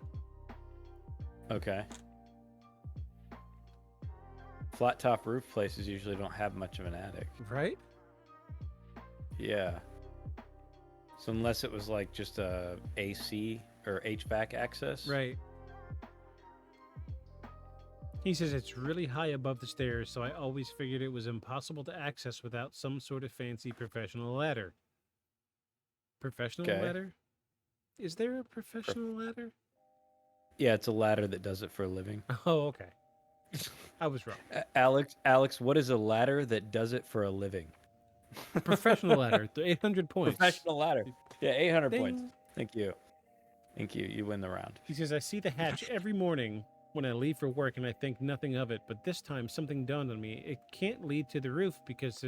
Okay. Flat top roof places usually don't have much of an attic. Right? Yeah. So unless it was like just a AC or HVAC access. Right. He says it's really high above the stairs, so I always figured it was impossible to access without some sort of fancy professional ladder. Professional Okay. ladder? Is there a professional ladder? Yeah, it's a ladder that does it for a living. Oh, okay. I was wrong. Alex, what is a ladder that does it for a living? Professional ladder, the 800 points. Professional ladder. Yeah, 800 Ding. points. Thank you. Thank you. You win the round. He says, I see the hatch every morning when I leave for work and I think nothing of it, but this time something dawned on me. It can't lead to the roof because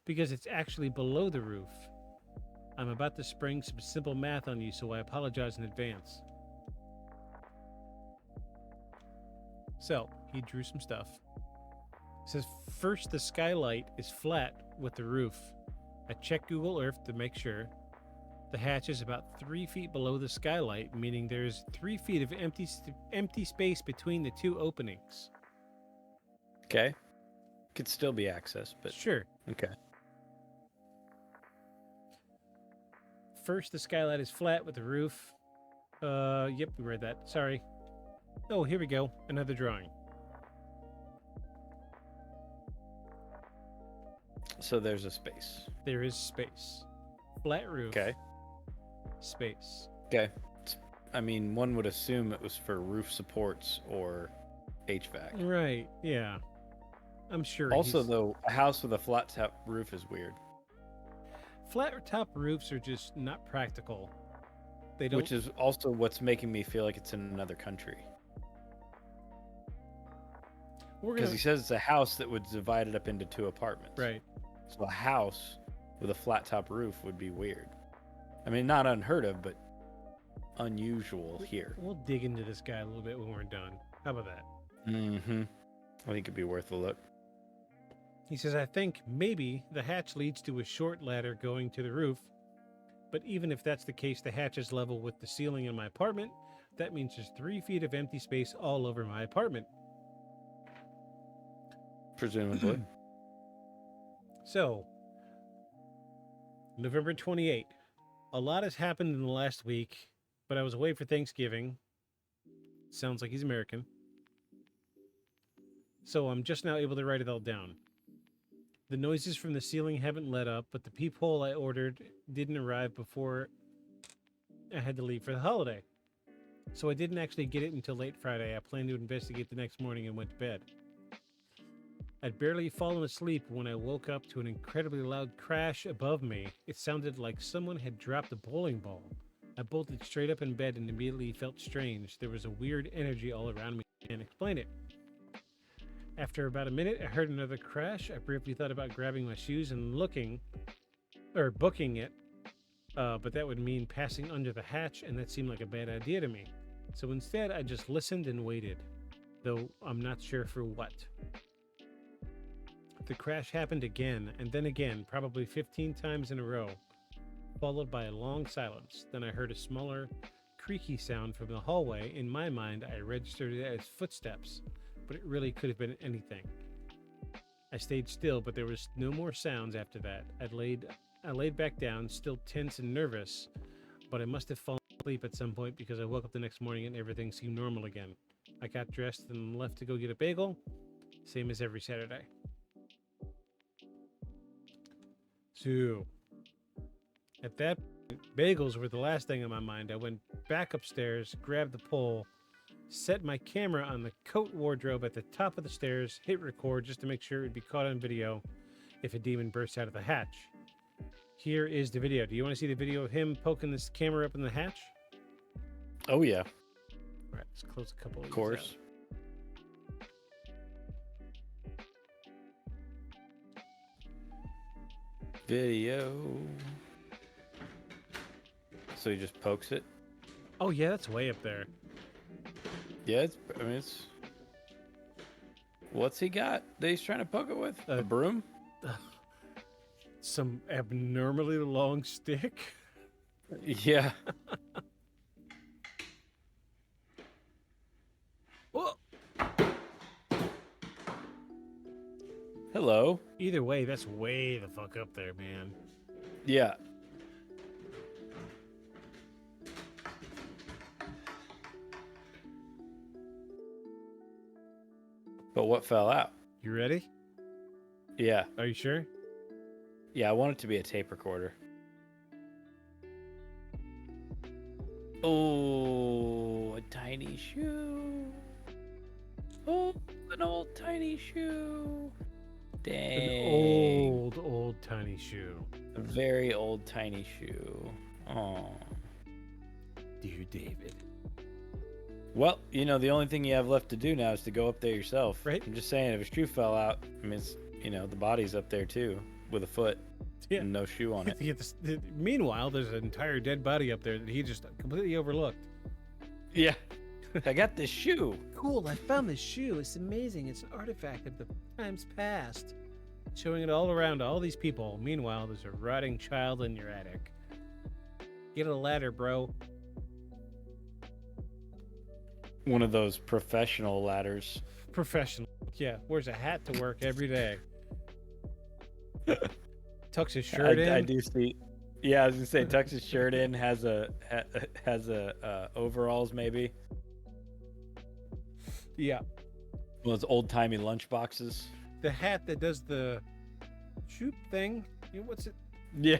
it's actually below the roof. I'm about to spring some simple math on you, so I apologize in advance. So, he drew some stuff. It says, first, the skylight is flat with the roof. I checked Google Earth to make sure. The hatch is about 3 feet below the skylight, meaning there's 3 feet of empty space between the two openings. Okay. Could still be access, but Sure. okay. First, the skylight is flat with the roof. Yep, we read that. Sorry. Oh, here we go. Another drawing. So there's a space. There is space. Flat roof. Okay. Space. Okay. I mean, one would assume it was for roof supports or HVAC. Right. Yeah. I'm sure. Also, he's- though, a house with a flat top roof is weird, flat top roofs are just not practical. They don't. which is also what's making me feel like it's in another country. We're Because gonna, he says it's a house that would divide it up into 2 apartments. right. So a house with a flat top roof would be weird. I mean, not unheard of, but unusual here. We'll dig into this guy a little bit when we're done. How about that? Mm-hmm. I think it'd be worth a look. He says, I think maybe the hatch leads to a short ladder going to the roof. But even if that's the case, the hatch is level with the ceiling in my apartment. That means there's 3 feet of empty space all over my apartment. Presumably. So, November 28th. A lot has happened in the last week, but I was away for Thanksgiving. Sounds like he's American. So I'm just now able to write it all down. The noises from the ceiling haven't let up, but the peephole I ordered didn't arrive before I had to leave for the holiday. So I didn't actually get it until late Friday. I planned to investigate the next morning and went to bed. I'd barely fallen asleep when I woke up to an incredibly loud crash above me. It sounded like someone had dropped a bowling ball. I bolted straight up in bed and immediately felt strange. There was a weird energy all around me. I can't explain it. After about a minute, I heard another crash. I briefly thought about grabbing my shoes and booking it, but that would mean passing under the hatch, and that seemed like a bad idea to me. So instead, I just listened and waited, though I'm not sure for what. The crash happened again, and then again, probably 15 times in a row, followed by a long silence. Then I heard a smaller, creaky sound from the hallway. In my mind, I registered it as footsteps, but it really could have been anything. I stayed still, but there was no more sounds after that. I laid back down, still tense and nervous, but I must have fallen asleep at some point because I woke up the next morning and everything seemed normal again. I got dressed and left to go get a bagel, same as every Saturday. So, at that point, bagels were the last thing on my mind. I went back upstairs, grabbed the pole, set my camera on the coat wardrobe at the top of the stairs, hit record just to make sure it would be caught on video if a demon bursts out of the hatch. Here is the video. Do you want to see the video of him poking this camera up in the hatch? Oh, yeah. All right, let's close a couple Of these course. out. Video. So he just pokes it. Oh, yeah, that's way up there. Yeah, it's. What's he got that he's trying to poke it with? A broom? Some abnormally long stick. Yeah. Whoa. Hello. Either way, that's way the fuck up there, man. Yeah. what fell out? You ready? Yeah. Are you sure? Yeah, I want it to be a tape recorder. Oh, a tiny shoe. Oh, an old tiny shoe. Dang. An old tiny shoe. A very old tiny shoe. Oh. Dear David. Well, you know, the only thing you have left to do now is to go up there yourself. Right. I'm just saying, if a shoe fell out, I mean, it's, you know, the body's up there too, with a foot Yeah. and no shoe on it. Meanwhile, there's an entire dead body up there that he just completely overlooked. Yeah. I got this shoe. Cool, I found this shoe. It's amazing. It's an artifact of the times past. Showing it all around to all these people. Meanwhile, there's a rotting child in your attic. Get a ladder, bro. One of those professional ladders. Professional. Yeah, wears a hat to work every day. Tucks his shirt in. I do see. Yeah, I was gonna say tucks his shirt in, has a overalls maybe. Yeah. One of those old timey lunch boxes. The hat that does the shoot thing. You know, what's it? Yeah.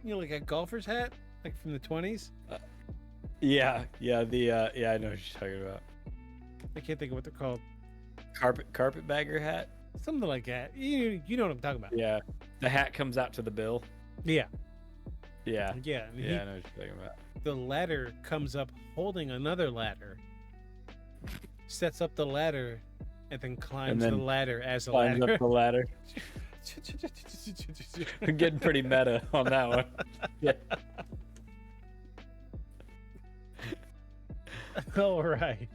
You know, like a golfer's hat, like from the 20s. Yeah. I know what you're talking about. I can't think of what they're called. Carpetbagger hat. Something like that. You know what I'm talking about. Yeah. The hat comes out to the bill. Yeah. Yeah. Yeah. And Yeah, I know what you're talking about. the ladder comes up holding another ladder, sets up the ladder, and then climbs then the ladder as a Climbs ladder. up the ladder. I'm getting pretty meta on that one. Yeah. All right.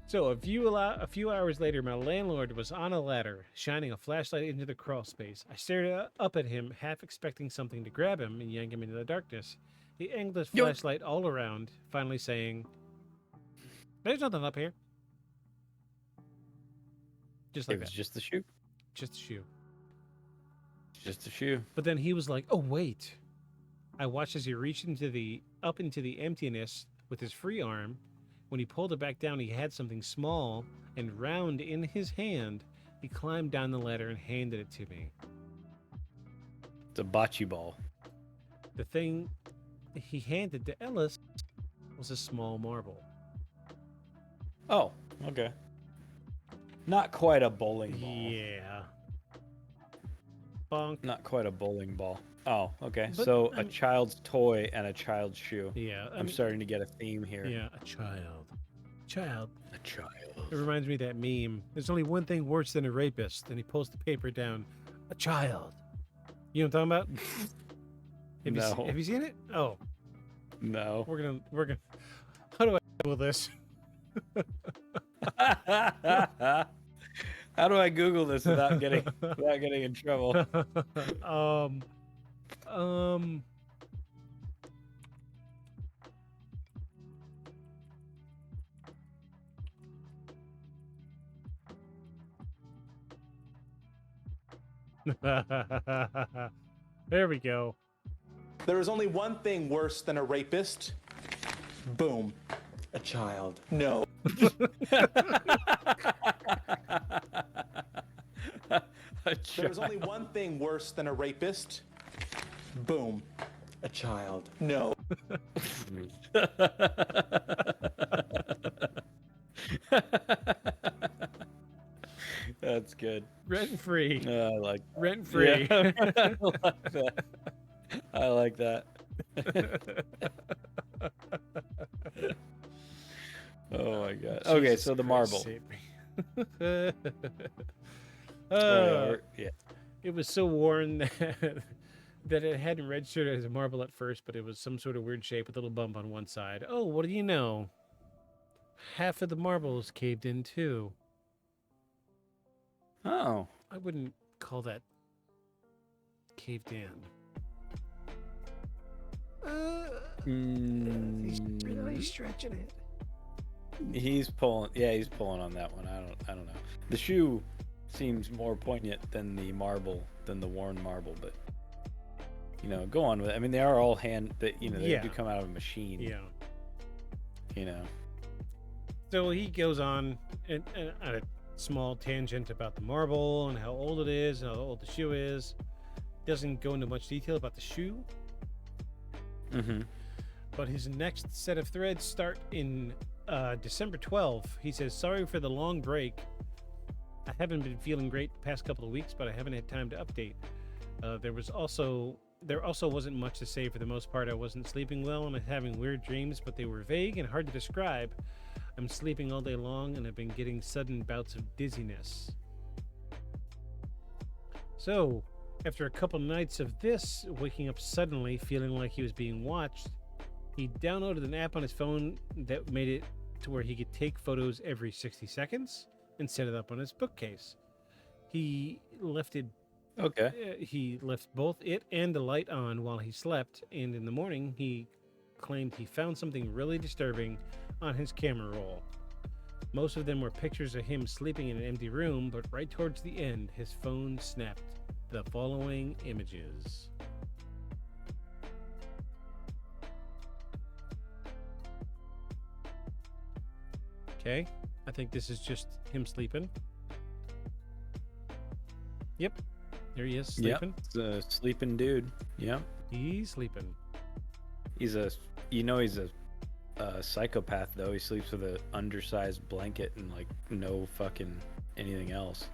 So a few hours later, my landlord was on a ladder, shining a flashlight into the crawl space. I stared up at him, half expecting something to grab him and yank him into the darkness. He angled his flashlight all around, finally saying, "There's nothing up here." Just like It was that. just the shoe. Just a shoe. Just a shoe. But then he was like, "Oh wait!" I watched as he reached up into the emptiness with his free arm. When he pulled it back down, he had something small and round in his hand. He climbed down the ladder and handed it to me. It's a bocce ball. The thing he handed to Ellis was a small marble. Oh, okay. Not quite a bowling ball. Yeah. Bonk. Not quite a bowling ball. Oh, okay. But, So I a mean- child's toy and a child's shoe. Yeah. I'm starting to get a theme here. Yeah, a child. Child. A child. It reminds me of that meme. There's only one thing worse than a rapist. And he pulls the paper down. A child. You know what I'm talking about? No. Have you seen it? Oh, No. we're gonna. How do I Google this? How do I Google this without getting in trouble? There we go. There is only one thing worse than a rapist. Boom. A child. No. A There is only one thing worse than a rapist. Boom. A child. No. That's good. Rent free. I like Rent free. Yeah. I like that. I like that. Oh my god. Okay, Jesus so the Christ, marble. save me. Yeah. It was so worn that it hadn't registered as a marble at first, but it was some sort of weird shape with a little bump on one side. Oh, what do you know? Half of the marble is caved in too. Oh. I wouldn't call that caved in. He's really stretching it. He's pulling. Yeah, he's pulling on that one. I don't know. The shoe seems more poignant than the marble, than the worn marble, but you know, go on with it. I mean, they are all hand. That you know, they Yeah. do come out of a machine. Yeah. You know. So he goes on, and small tangent about the marble and how old it is and how old the shoe is. Doesn't go into much detail about the shoe. Mm-hmm. But his next set of threads start in December 12th. He says, sorry for the long break. I haven't been feeling great the past couple of weeks, but I haven't had time to update. There also wasn't much to say for the most part. I wasn't sleeping well and I'm having weird dreams, but they were vague and hard to describe. I'm sleeping all day long and I've been getting sudden bouts of dizziness. So, after a couple nights of this, waking up suddenly feeling like he was being watched, he downloaded an app on his phone that made it to where he could take photos every 60 seconds and set it up on his bookcase. He left both it and the light on while he slept, and in the morning he claimed he found something really disturbing on his camera roll. Most of them were pictures of him sleeping in an empty room, but right towards the end, his phone snapped the following images. Okay, I think this is just him sleeping. Yep, there he is sleeping. Yep, it's a sleeping dude. Yep. He's sleeping. He's a psychopath though. He sleeps with an undersized blanket and like no fucking anything else.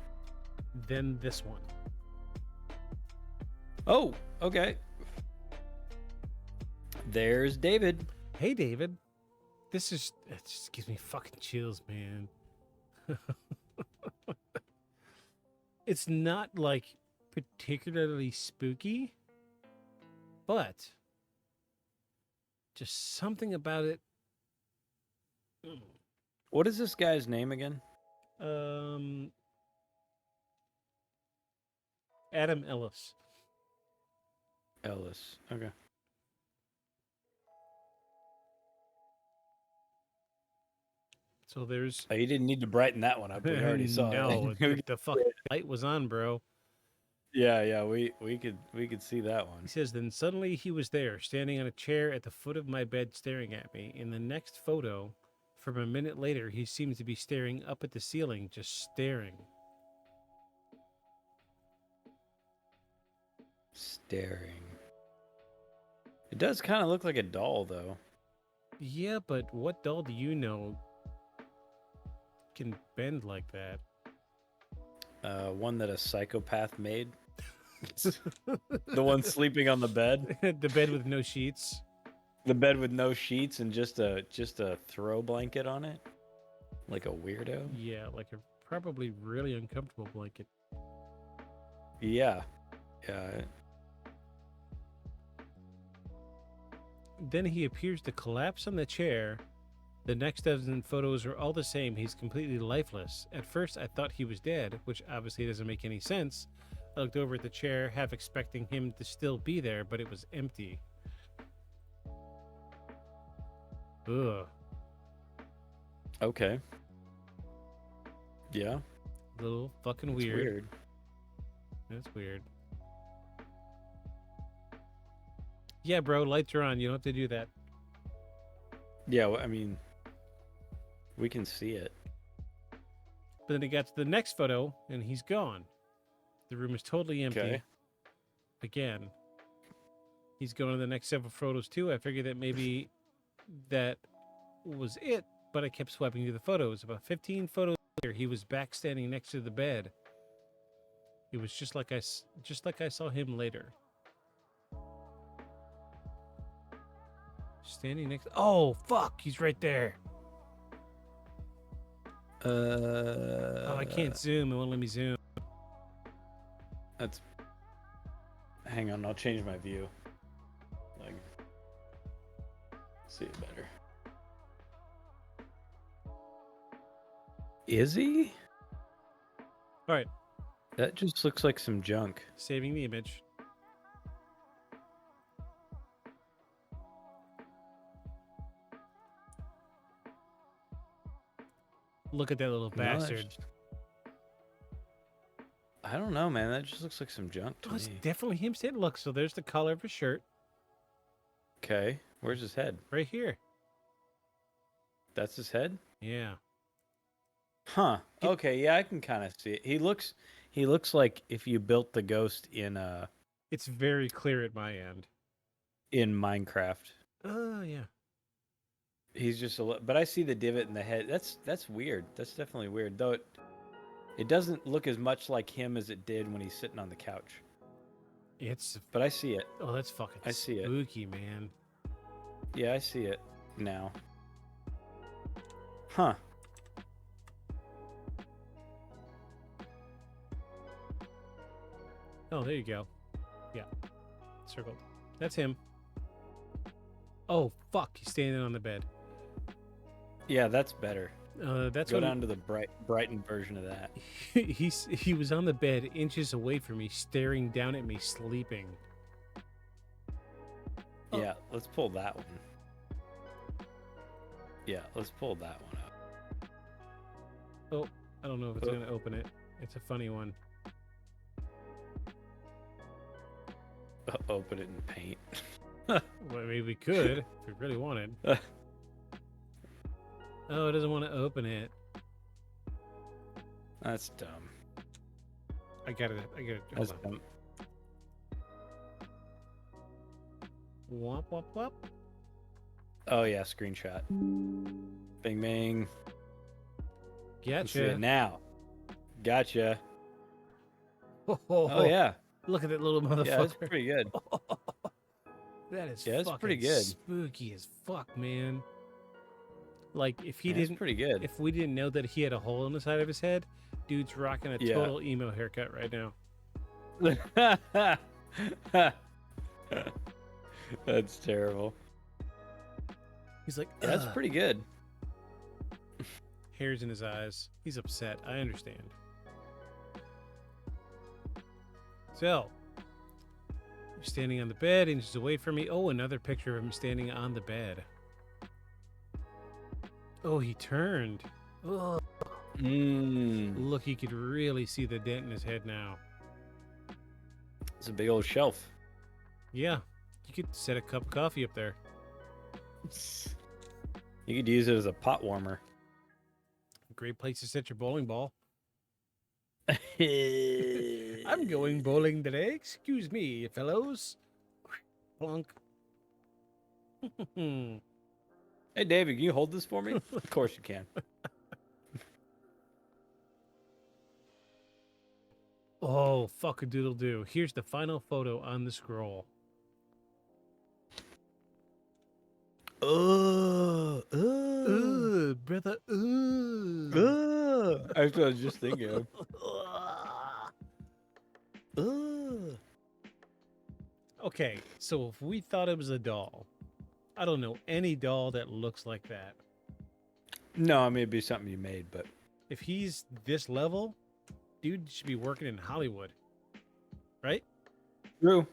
Then this one. Oh, okay. There's David. Hey, David. It just gives me fucking chills, man. It's not like particularly spooky, but just something about it. What is this guy's name again? Adam Ellis. Ellis. Okay. So there's. Oh, you didn't need to brighten that one up. We already saw no, it. the fucking light was on, bro. Yeah, we could see that one. He says, then suddenly he was there, standing on a chair at the foot of my bed, staring at me. In the next photo, from a minute later, he seems to be staring up at the ceiling, just staring. Staring. It does kind of look like a doll, though. Yeah, but what doll do you know can bend like that? One that a psychopath made. The one sleeping on the bed. The bed with no sheets. The bed with no sheets and just a throw blanket on it, like a weirdo. Yeah, like a probably really uncomfortable blanket. Yeah. Then he appears to collapse on the chair. The next dozen photos are all the same. He's completely lifeless. At first, I thought he was dead, which obviously doesn't make any sense. I looked over at the chair, half expecting him to still be there, but it was empty. Ugh. Okay. Yeah. A little fucking It's weird. weird. That's weird. Yeah, bro, lights are on. You don't have to do that. Yeah, well, I mean, we can see it. But then he got to the next photo, and he's gone. The room is totally empty. Okay. Again. He's going to the next several photos, too. I figured that maybe that was it, but I kept swiping through the photos. About 15 photos later, he was back standing next to the bed. It was just like I saw him later. Standing next. Oh, fuck. He's right there. Oh, I can't zoom. It won't let me zoom. That's. Hang on, I'll change my view. Like, see it better. Is he? All right. That just looks like some junk. Saving the image. Look at that little No, that's bastard. just- I don't know, man. That just looks like some junk to Oh, it's me. definitely him standing. Look, so there's the collar of his shirt Okay, where's his head? right here. That's his head? Yeah. Huh. Okay, yeah, I can kind of see it. He looks like if you built the ghost It's very clear at my end. in Minecraft. Oh yeah. He's just but I see the divot in the head. That's weird. That's definitely weird. Though it doesn't look as much like him as it did when he's sitting on the couch. It's But I see it. oh, that's fucking I see it. spooky, man. Yeah, I see it now. Huh. Oh, there you go. Yeah, circled. That's him. Oh fuck, he's standing on the bed. Yeah, that's better. That's Go when down to the Brighton version of that. he was on the bed, inches away from me, staring down at me, sleeping. Oh. Yeah, let's pull that one. Yeah, let's pull that one up. Oh, I don't know if it's gonna open it. It's a funny one. Open it in paint. Well, maybe we could if we really wanted. Oh, it doesn't want to open it. That's dumb. I got it. That's Hold on. dumb. Womp womp womp. Oh yeah, screenshot. Bing bing. Let's see Gotcha. it now. Gotcha. Oh, Oh yeah. Look at that little motherfucker. Yeah, that's pretty good. That is Yeah, that's fucking pretty good. spooky as fuck, man. Like if he Yeah, that's didn't, pretty good. if we didn't know that he had a hole in the side of his head, dude's rocking a Yeah. total emo haircut right now. That's terrible. He's like, Yeah, that's "Ugh." pretty good. Hairs in his eyes. He's upset. I understand. So, you're standing on the bed, inches away from me. Oh, another picture of him standing on the bed. Oh, he turned. Oh, look, you could really see the dent in his head now. It's a big old shelf. Yeah, you could set a cup of coffee up there. You could use it as a pot warmer. Great place to set your bowling ball. I'm going bowling today. Excuse me, fellows. Plunk. Hey, David, can you hold this for me? Of course you can. Oh, fuck a doodle do. Here's the final photo on the scroll. Brother. That's what I was just thinking of. Okay, so if we thought it was a doll, I don't know any doll that looks like that. No, I mean, it'd be something you made, but If he's this level, dude should be working in Hollywood. Right? true.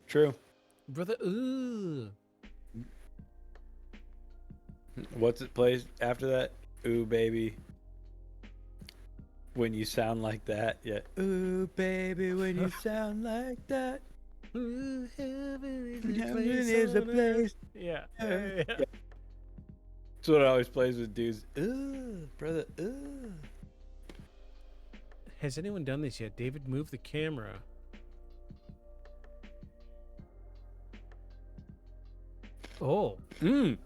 True. Brother. What's it plays after that? Ooh, baby. When you sound like that, yeah. Ooh, baby, when you sound like that. Ooh, heaven Heaven is a place. Yeah. Yeah. That's what it always plays with dudes. Ooh, brother, ooh. Has anyone done this yet? David, move the camera. Oh, Mm,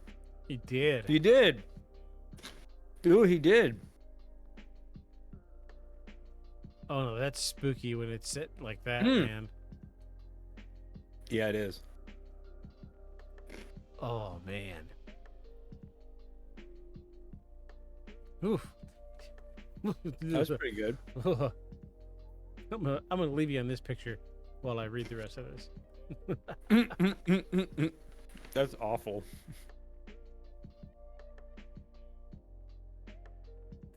he did. he did. Ooh, he did. Oh no, that's spooky when it's set like that, Mm. man. Yeah, it is. Oh man. Oof. That was pretty good. I'm gonna leave you on this picture while I read the rest of this. That's awful.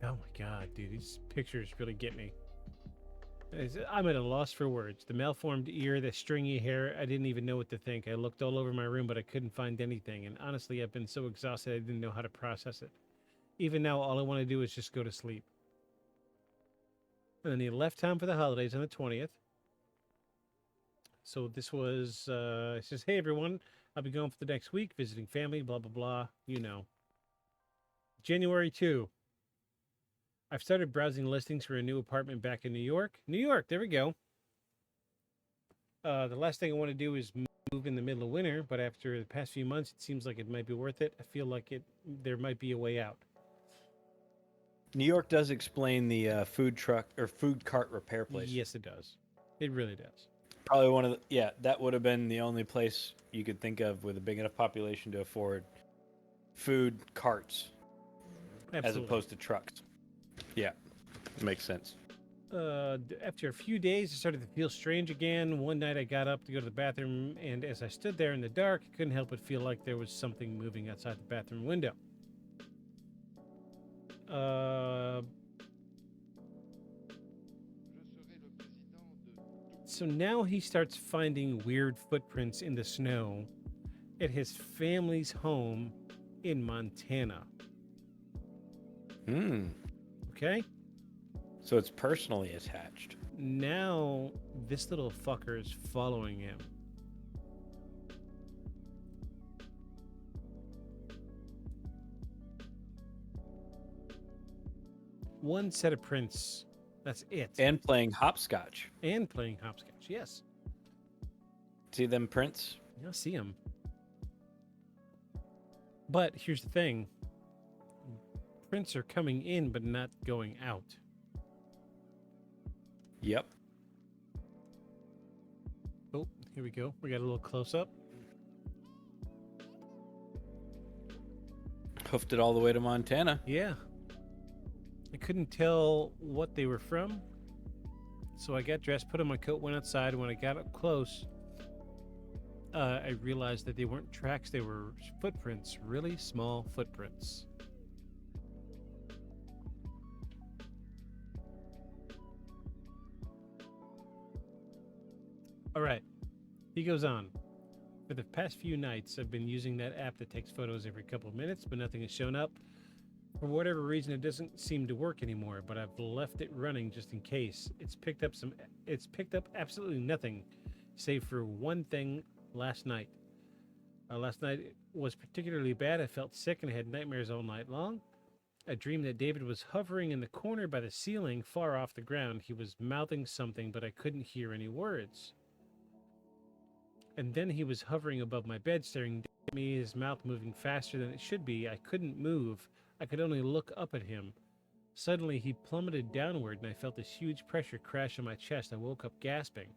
Oh my god, dude, these pictures really get me. I'm at a loss for words. The malformed ear, the stringy hair, I didn't even know what to think. I looked all over my room, but I couldn't find anything. And honestly, I've been so exhausted, I didn't know how to process it. Even now, all I want to do is just go to sleep. And then he left town for the holidays on the 20th. So this was, it says, hey everyone, I'll be going for the next week, visiting family, blah, blah, blah. You know. January 2. I've started browsing listings for a new apartment back in New York. New York, there we go. The last thing I want to do is move in the middle of winter, but after the past few months, it seems like it might be worth it. I feel like there might be a way out. New York does explain the food truck or food cart repair place. Yes, it does. It really does. Probably one of the, yeah, that would have been the only place you could think of with a big enough population to afford food carts as Absolutely. opposed to trucks. Yeah, makes sense. After a few days, I started to feel strange again. One night I got up to go to the bathroom, and as I stood there in the dark, I couldn't help but feel like there was something moving outside the bathroom window. So now he starts finding weird footprints in the snow at his family's home in Montana. Okay? So it's personally attached. Now this little fucker is following him. One set of prints. That's it. And playing hopscotch. And playing hopscotch. Yes. See them prints? You'll see him. But here's the thing. Prints are coming in, but not going out. Yep. Oh, here we go. We got a little close up. Hoofed it all the way to Montana. Yeah. I couldn't tell what they were from. So I got dressed, put on my coat, went outside. When I got up close, I realized that they weren't tracks, they were footprints, really small footprints. All right, he goes on. For the past few nights, I've been using that app that takes photos every couple of minutes, but nothing has shown up. For whatever reason, it doesn't seem to work anymore, but I've left it running just in case. It's picked up absolutely nothing, save for one thing last night. Last night was particularly bad. I felt sick and I had nightmares all night long. I dreamed that David was hovering in the corner by the ceiling, far off the ground. He was mouthing something, but I couldn't hear any words. And then he was hovering above my bed, staring at me, his mouth moving faster than it should be. I couldn't move. I could only look up at him. Suddenly, he plummeted downward, and I felt this huge pressure crash on my chest. I woke up gasping.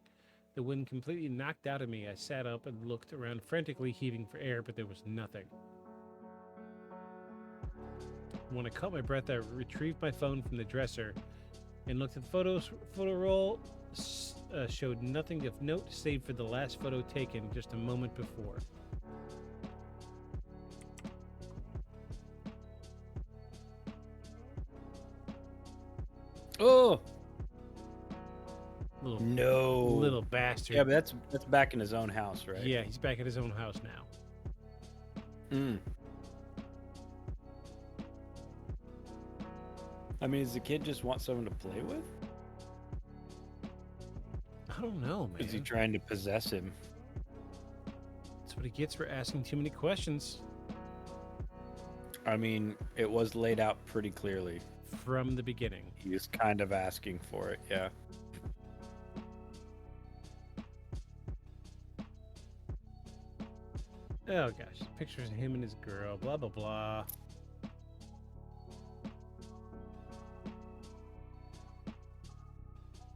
The wind completely knocked out of me. I sat up and looked around frantically, heaving for air, but there was nothing. When I caught my breath, I retrieved my phone from the dresser and looked at the photo roll. Showed nothing of note save for the last photo taken just a moment before. Oh Little little bastard. Yeah, but that's back in his own house, right? Yeah, he's back at his own house now. I mean, does the kid just want someone to play with? I don't know, man. Is he trying to possess him? That's what he gets for asking too many questions. I mean, it was laid out pretty clearly. From the beginning. He was kind of asking for it, yeah. Oh gosh, pictures of him and his girl, blah blah blah.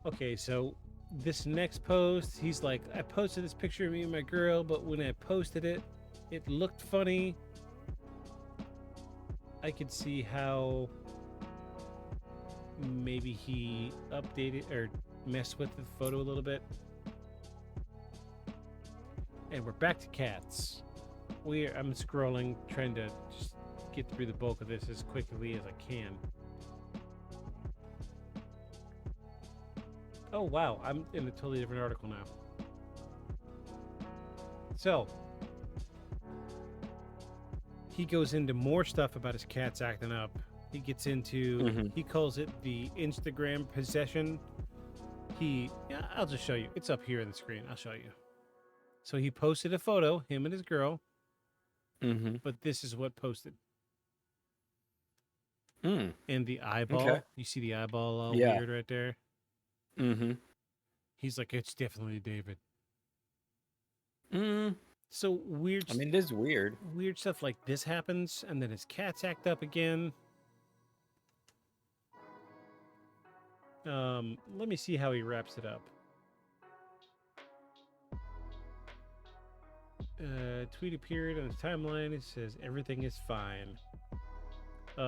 Okay, so this next post, he's like, I posted this picture of me and my girl, but when I posted it, it looked funny. I could see how maybe he updated or messed with the photo a little bit. And we're back to cats. I'm scrolling, trying to just get through the bulk of this as quickly as I can. Oh wow, I'm in a totally different article now. So, he goes into more stuff about his cats acting up. He gets into, he calls it the Instagram possession. I'll just show you. It's up here on the screen. I'll show you. So he posted a photo, him and his girl. But this is what posted. Hmm. And the eyeball. Okay. You see the eyeball all Yeah. weird right there? Mm-hmm. He's like, it's definitely David. Mm. So weird. I mean, it is weird. Weird stuff like this happens, and then his cats act up again. Let me see how he wraps it up. Tweet appeared on his timeline. It says everything is fine.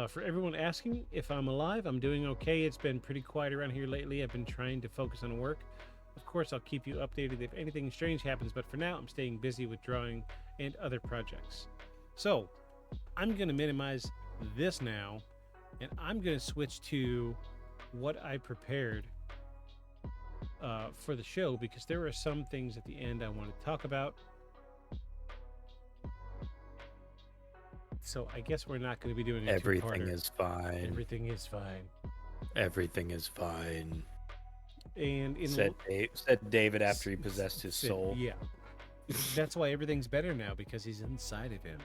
For everyone asking if I'm alive, I'm doing okay. It's been pretty quiet around here lately. I've been trying to focus on work. Of course, I'll keep you updated if anything strange happens, but for now, I'm staying busy with drawing and other projects. So, I'm going to minimize this now, and I'm going to switch to what I prepared for the show, because there are some things at the end I want to talk about. So I guess we're not going to be doing a Everything two-parter. is fine. Everything is fine. Everything is fine. And in Said David after he possessed his soul. Yeah. That's why everything's better now, because he's inside of him.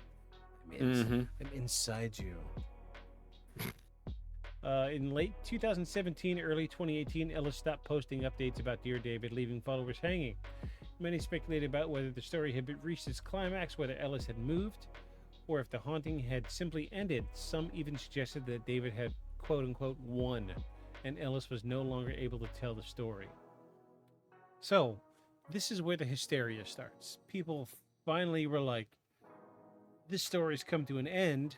I'm inside you. In late 2017, early 2018, Ellis stopped posting updates about Dear David, leaving followers hanging. Many speculated about whether the story had reached its climax, whether Ellis had moved, or if the haunting had simply ended. Some even suggested that David had quote-unquote won, and Ellis was no longer able to tell the story. So, this is where the hysteria starts. People finally were like, this story's come to an end,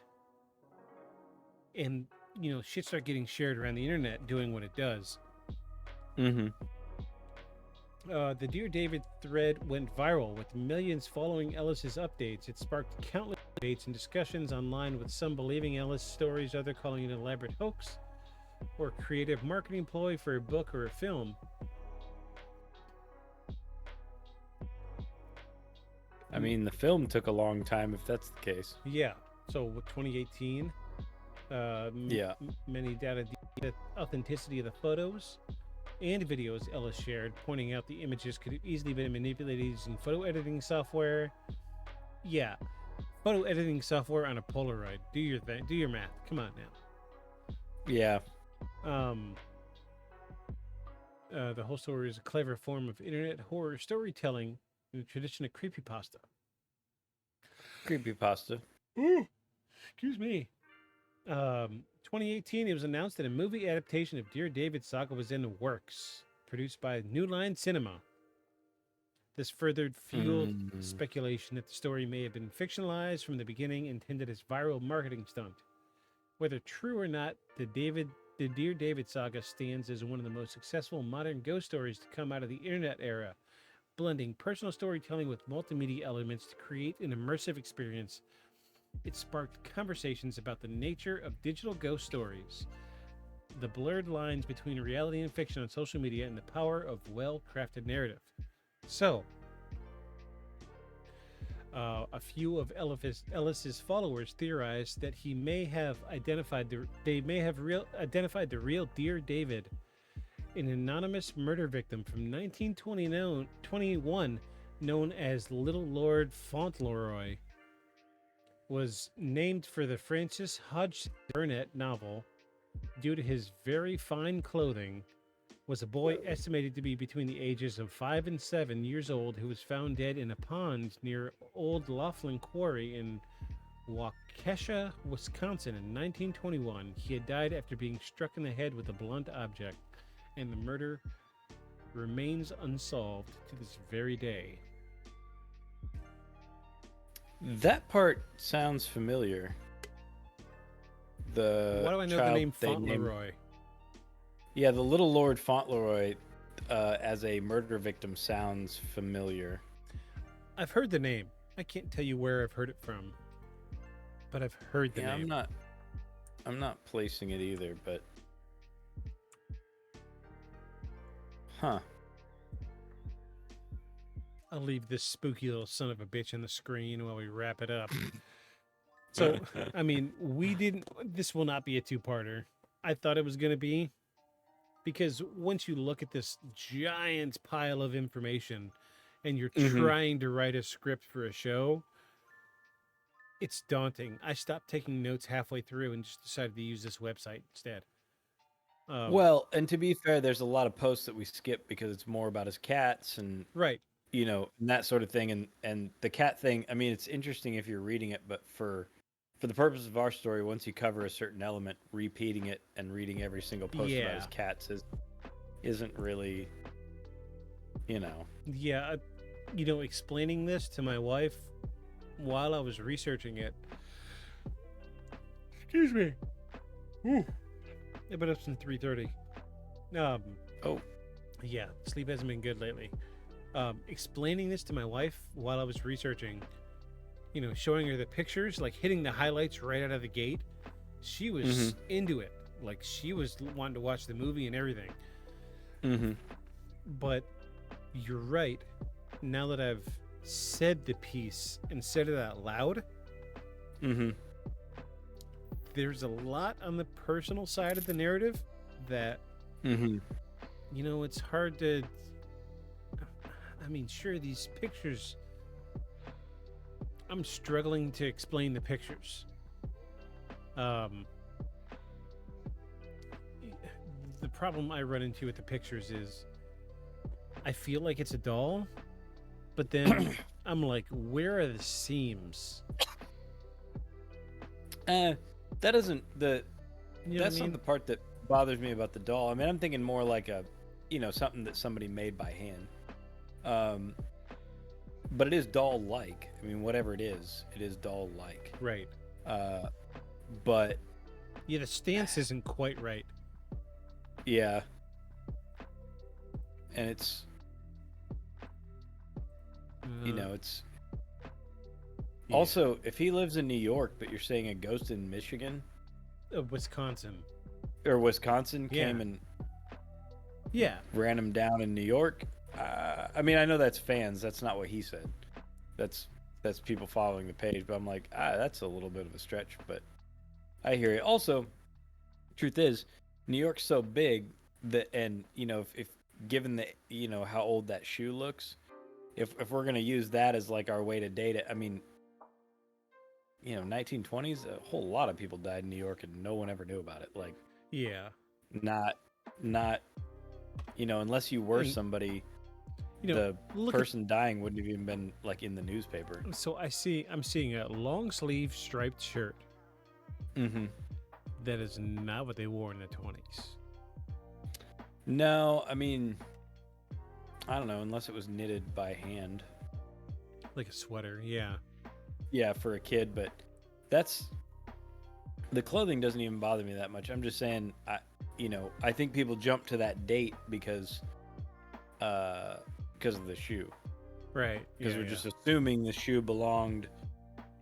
and, you know, shit started getting shared around the internet, doing what it does. Mm-hmm. The Dear David thread went viral, with millions following Ellis's updates. It sparked countless debates and discussions online, with some believing Ellis' stories, others calling it an elaborate hoax or creative marketing ploy for a book or a film. I mean, the film took a long time, if that's the case. Yeah. So with 2018, many doubted the authenticity of the photos and videos Ellis shared, pointing out the images could have easily been manipulated using photo editing software. Yeah, photo editing software on a Polaroid. Do your thing. Do your math. Come on now. Yeah. The whole story is a clever form of internet horror storytelling in the tradition of creepypasta. Creepypasta. Ooh, excuse me. 2018, it was announced that a movie adaptation of Dear David saga was in the works, produced by New Line Cinema. This further fueled speculation that the story may have been fictionalized from the beginning, intended as viral marketing stunt. Whether true or not, the Dear David saga stands as one of the most successful modern ghost stories to come out of the internet era, blending personal storytelling with multimedia elements to create an immersive experience. It sparked conversations about the nature of digital ghost stories, the blurred lines between reality and fiction on social media, and the power of well-crafted narrative. So, a few of Ellis's followers theorized that he may have identified the real Dear David, an anonymous murder victim from 1921 known as Little Lord Fauntleroy. Was named for the Francis Hodgson Burnett novel due to his very fine clothing. Was a boy estimated to be between the ages of 5 and 7 years old who was found dead in a pond near Old Laughlin Quarry in Waukesha, Wisconsin in 1921. He had died after being struck in the head with a blunt object, and the murder remains unsolved to this very day. That part sounds familiar. Why do I know the name Fauntleroy? Yeah, the Little Lord Fauntleroy as a murder victim sounds familiar. I've heard the name. I can't tell you where I've heard it from, but I've heard the name. I'm not placing it either, but huh. I'll leave this spooky little son of a bitch on the screen while we wrap it up. So, I mean, this will not be a two-parter. I thought it was going to be, because once you look at this giant pile of information and you're trying to write a script for a show, it's daunting. I stopped taking notes halfway through and just decided to use this website instead. Well, and to be fair, there's a lot of posts that we skip because it's more about his cats and right. and that sort of thing. And the cat thing, I mean, it's interesting if you're reading it, but for the purpose of our story, once you cover a certain element, repeating it and reading every single post about his Yeah. cats isn't really, you know. Yeah, explaining this to my wife while I was researching it. Excuse me. Ooh. I've been up since 3:30. Oh, Yeah, sleep hasn't been good lately. Explaining this to my wife while I was researching, showing her the pictures, like hitting the highlights right out of the gate. She was into it. Like she was wanting to watch the movie and everything. mm-hmm. But you're right. Now that I've said the piece and said it out loud, Mm-hmm. there's a lot on the personal side of the narrative that, Mm-hmm. it's hard to. I mean, sure, these pictures. I'm struggling to explain the pictures. The problem I run into with the pictures is I feel like it's a doll, but then I'm like, where are the seams? That isn't the. You know That's what I not mean? the part that bothers me about the doll. I mean, I'm thinking more like something that somebody made by hand. But it is doll-like. I mean, whatever it is doll-like. Right. But Yeah, the stance isn't quite right. yeah, and it's it's Yeah. also if he lives in New York, but you're saying a ghost in Michigan Wisconsin. or Wisconsin Yeah. came and Yeah. ran him down in New York. I mean, I know that's fans. That's not what he said. That's people following the page. But I'm like, that's a little bit of a stretch. But I hear it. Also, truth is, New York's so big that, and if given the how old that shoe looks, if we're gonna use that as like our way to date it, I mean, 1920s, a whole lot of people died in New York and no one ever knew about it. Like, Yeah. not unless you were And, somebody. Look The at person dying wouldn't have even been like in the newspaper. So I'm seeing a long sleeve striped shirt. Mm-hmm. That is not what they wore in the 20s. No, I mean, I don't know, unless it was knitted by hand. Like a sweater, yeah. Yeah, for a kid, but the clothing doesn't even bother me that much. I'm just saying, I think people jump to that date because of the shoe. Right. Because we're just assuming the shoe belonged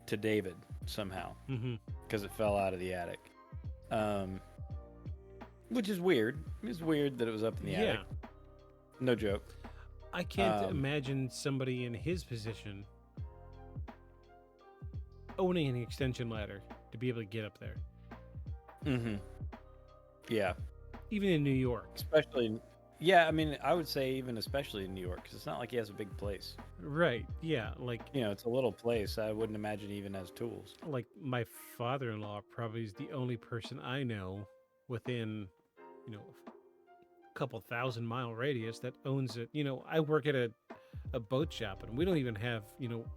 to David somehow. Mm-hmm. Because it fell out of the attic. Which is weird. It's weird that it was up in the attic. No joke. I can't imagine somebody in his position owning an extension ladder to be able to get up there. Mm-hmm. Yeah. Even in New York. Especially, yeah, I mean, I would say even especially in New York, because it's not like he has a big place. Right. Yeah. Like It's a little place. I wouldn't imagine he even has tools. my father-in-law probably is the only person I know within, a couple 1,000-mile radius that owns it. I work at a boat shop and we don't even have,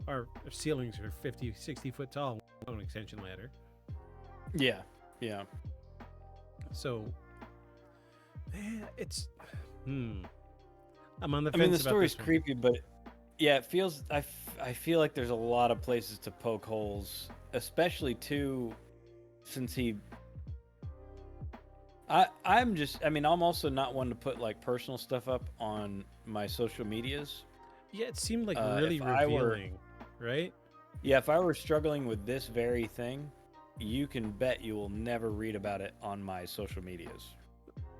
our ceilings are 50, 60 foot tall. We don't own an extension ladder. Yeah. Yeah. So, it's, I'm on the fence. I mean, the about story's this one. creepy, but yeah, it feels. I feel like there's a lot of places to poke holes, especially too, since he. I'm also not one to put like personal stuff up on my social medias. Yeah, it seemed like if really I were- revealing, right? Yeah, if I were struggling with this very thing, you can bet you will never read about it on my social medias.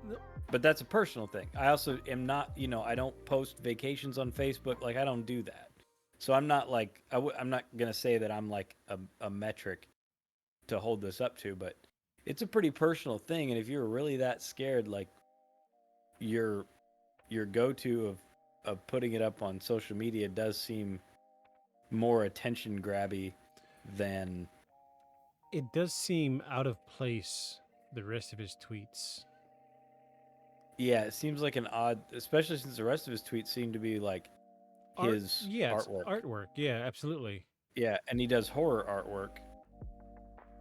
No. But that's a personal thing. I also am not, I don't post vacations on Facebook. Like, I don't do that. So I'm not like, I'm not going to say that I'm like a metric to hold this up to, but it's a pretty personal thing. And if you're really that scared, like your go-to of putting it up on social media does seem more attention grabby than It does seem out of place, the rest of his tweets. yeah. It seems like an odd, especially since the rest of his tweets seem to be like his It's artwork. artwork. Yeah, absolutely. Yeah, and he does horror artwork.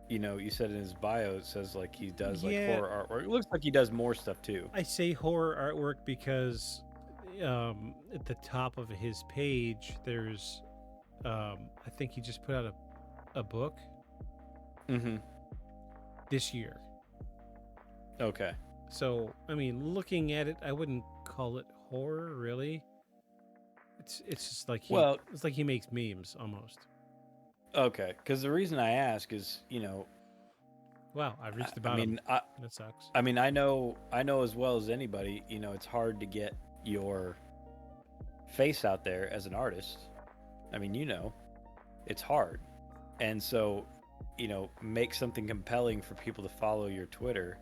You know, you said in his bio it says like he does like Yeah. horror artwork. It looks like he does more stuff too. I say horror artwork because at the top of his page, there's, I think he just put out a book Mm-hmm. this year. Okay. So, I mean, looking at it, I wouldn't call it horror, really. It's just like it's like he makes memes almost. Okay. Because the reason I ask is, you know, Wow, I reached the I bottom. mean, That sucks. I mean, I know as well as anybody, you know, it's hard to get your face out there as an artist. I mean, you know, it's hard. And so, you know, make something compelling for people to follow your Twitter,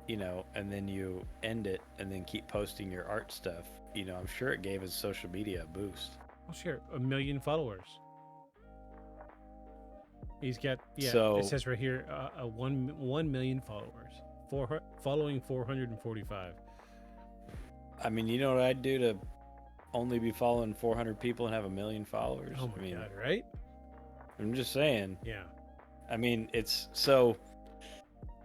you know, and then you end it and then keep posting your art stuff. You know, I'm sure it gave his social media a boost. Well, sure, 1 million followers. He's got So- it says right here, 1 million followers. Following 445. I mean, you know what I'd do to only be following 400 people and have 1 million followers? Oh my I mean, god, right? I'm just saying. Yeah. I mean, it's so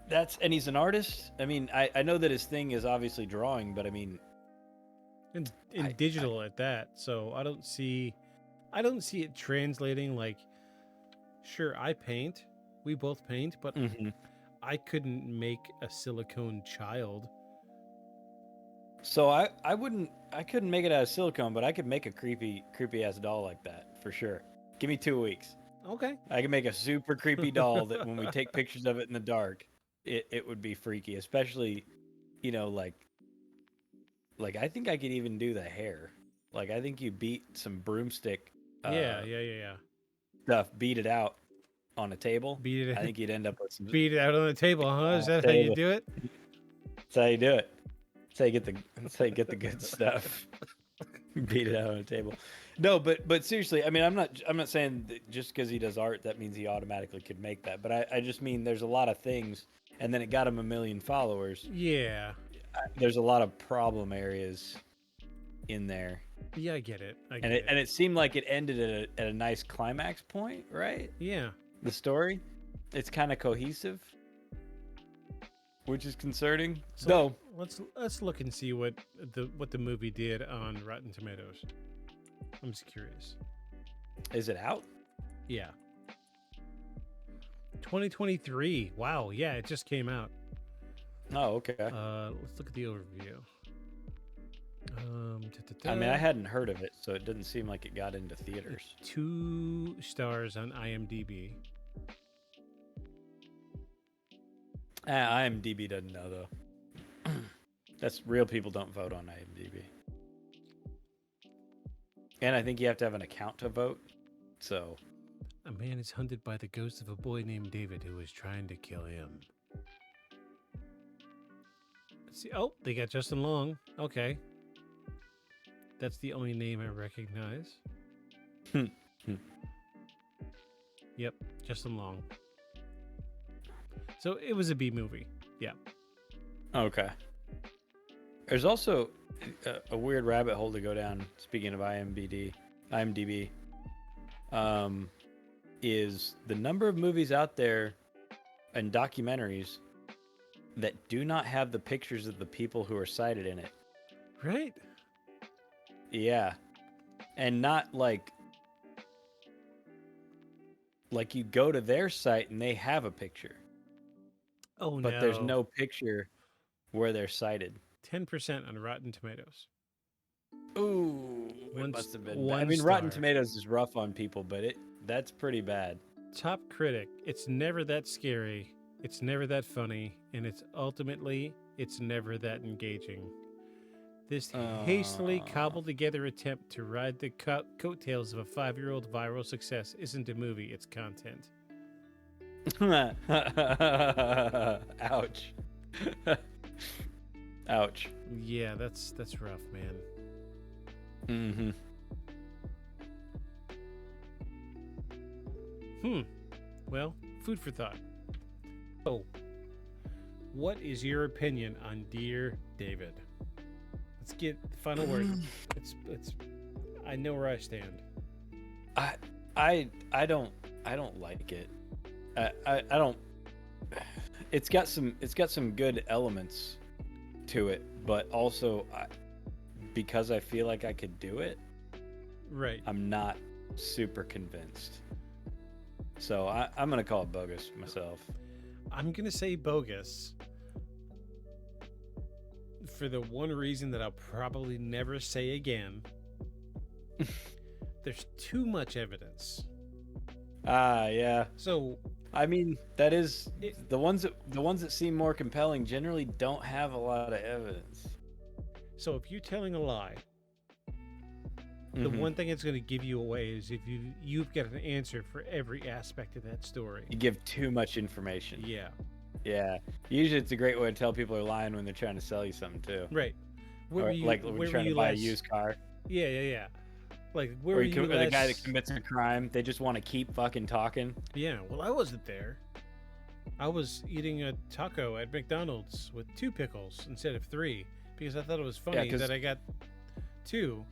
that's and he's an artist. I mean, I know that his thing is obviously drawing, but I mean, And in I- digital at that. So I don't see it translating like, sure, I paint. We both paint, but I couldn't make a silicone child. so I couldn't make it out of silicone, but I could make a creepy ass doll like that for sure. Give me 2 weeks. Okay. I can make a super creepy doll that when we take pictures of it in the dark, it would be freaky, especially, you know, like I think I could even do the hair. Like I think you beat some broomstick Yeah. stuff, beat it out on a table. Beat it I think you'd end up with some. beat it out on the table, huh? Is that how you Table. do it? That's how you do it. That's how you get the good stuff. Beat it out on a table. No, but seriously, I mean, I'm not saying that just because he does art that means he automatically could make that. But I just mean there's a lot of things, and then it got him 1 million followers. Yeah. There's a lot of problem areas in there, Yeah, I get it. and it seemed like it ended at a nice climax point, right? Yeah. The story, it's kind of cohesive, which is concerning. So let's look and see what the movie did on Rotten Tomatoes. I'm just curious. Is it out? Yeah. 2023. Wow. Yeah, it just came out. Oh, okay. Let's look at the overview. I mean, I hadn't heard of it, so it didn't seem like it got into theaters. 2 stars on IMDb. IMDb doesn't know though. That's real people don't vote on IMDb. And I think you have to have an account to vote. So A man is hunted by the ghost of a boy named David who is trying to kill him. Let's see. Oh, they got Justin Long. Okay. That's the only name I recognize. Yep, Justin Long. So it was a B movie. Yeah. okay. There's also a weird rabbit hole to go down. Speaking of IMDb, is the number of movies out there and documentaries that do not have the pictures of the people who are cited in it. Right? Yeah. And not like you go to their site and they have a picture, Oh, but there's no picture where they're cited. 10% on Rotten Tomatoes. Ooh, One it must have been. one I mean, Rotten star. Tomatoes is rough on people, but that's pretty bad. Top critic. It's never that scary. It's never that funny. And it's never that engaging. This hastily cobbled together attempt to ride the coattails of a 5-year-old viral success isn't a movie, it's content. Ouch. Ouch. Yeah, that's rough, man. Mm-hmm. Well, food for thought. Oh, what is your opinion on Dear David? Let's get the final word. It's. I know where I stand. I don't like it. I don't. It's got some good elements to it, but also because I feel like I could do it, Right. I'm not super convinced. So I'm gonna call it bogus myself. I'm gonna say bogus for the one reason that I'll probably never say again. There's too much evidence. Yeah. So I mean, that is the ones that seem more compelling generally don't have a lot of evidence. So if you're telling a lie, the Mhm. one thing it's going to give you away is if you've got an answer for every aspect of that story. You give too much information. Yeah. Yeah. Usually it's a great way to tell people are lying when they're trying to sell you something too. Right. Where Or were you, like when where you're trying were to you buy a last? used car. Yeah. Like where Or, were you or the guy that last- commits a crime, they just want to keep fucking talking. Yeah. Well, I wasn't there. I was eating a taco at McDonald's with 2 pickles instead of 3 because I thought it was funny 'cause- that I got 2.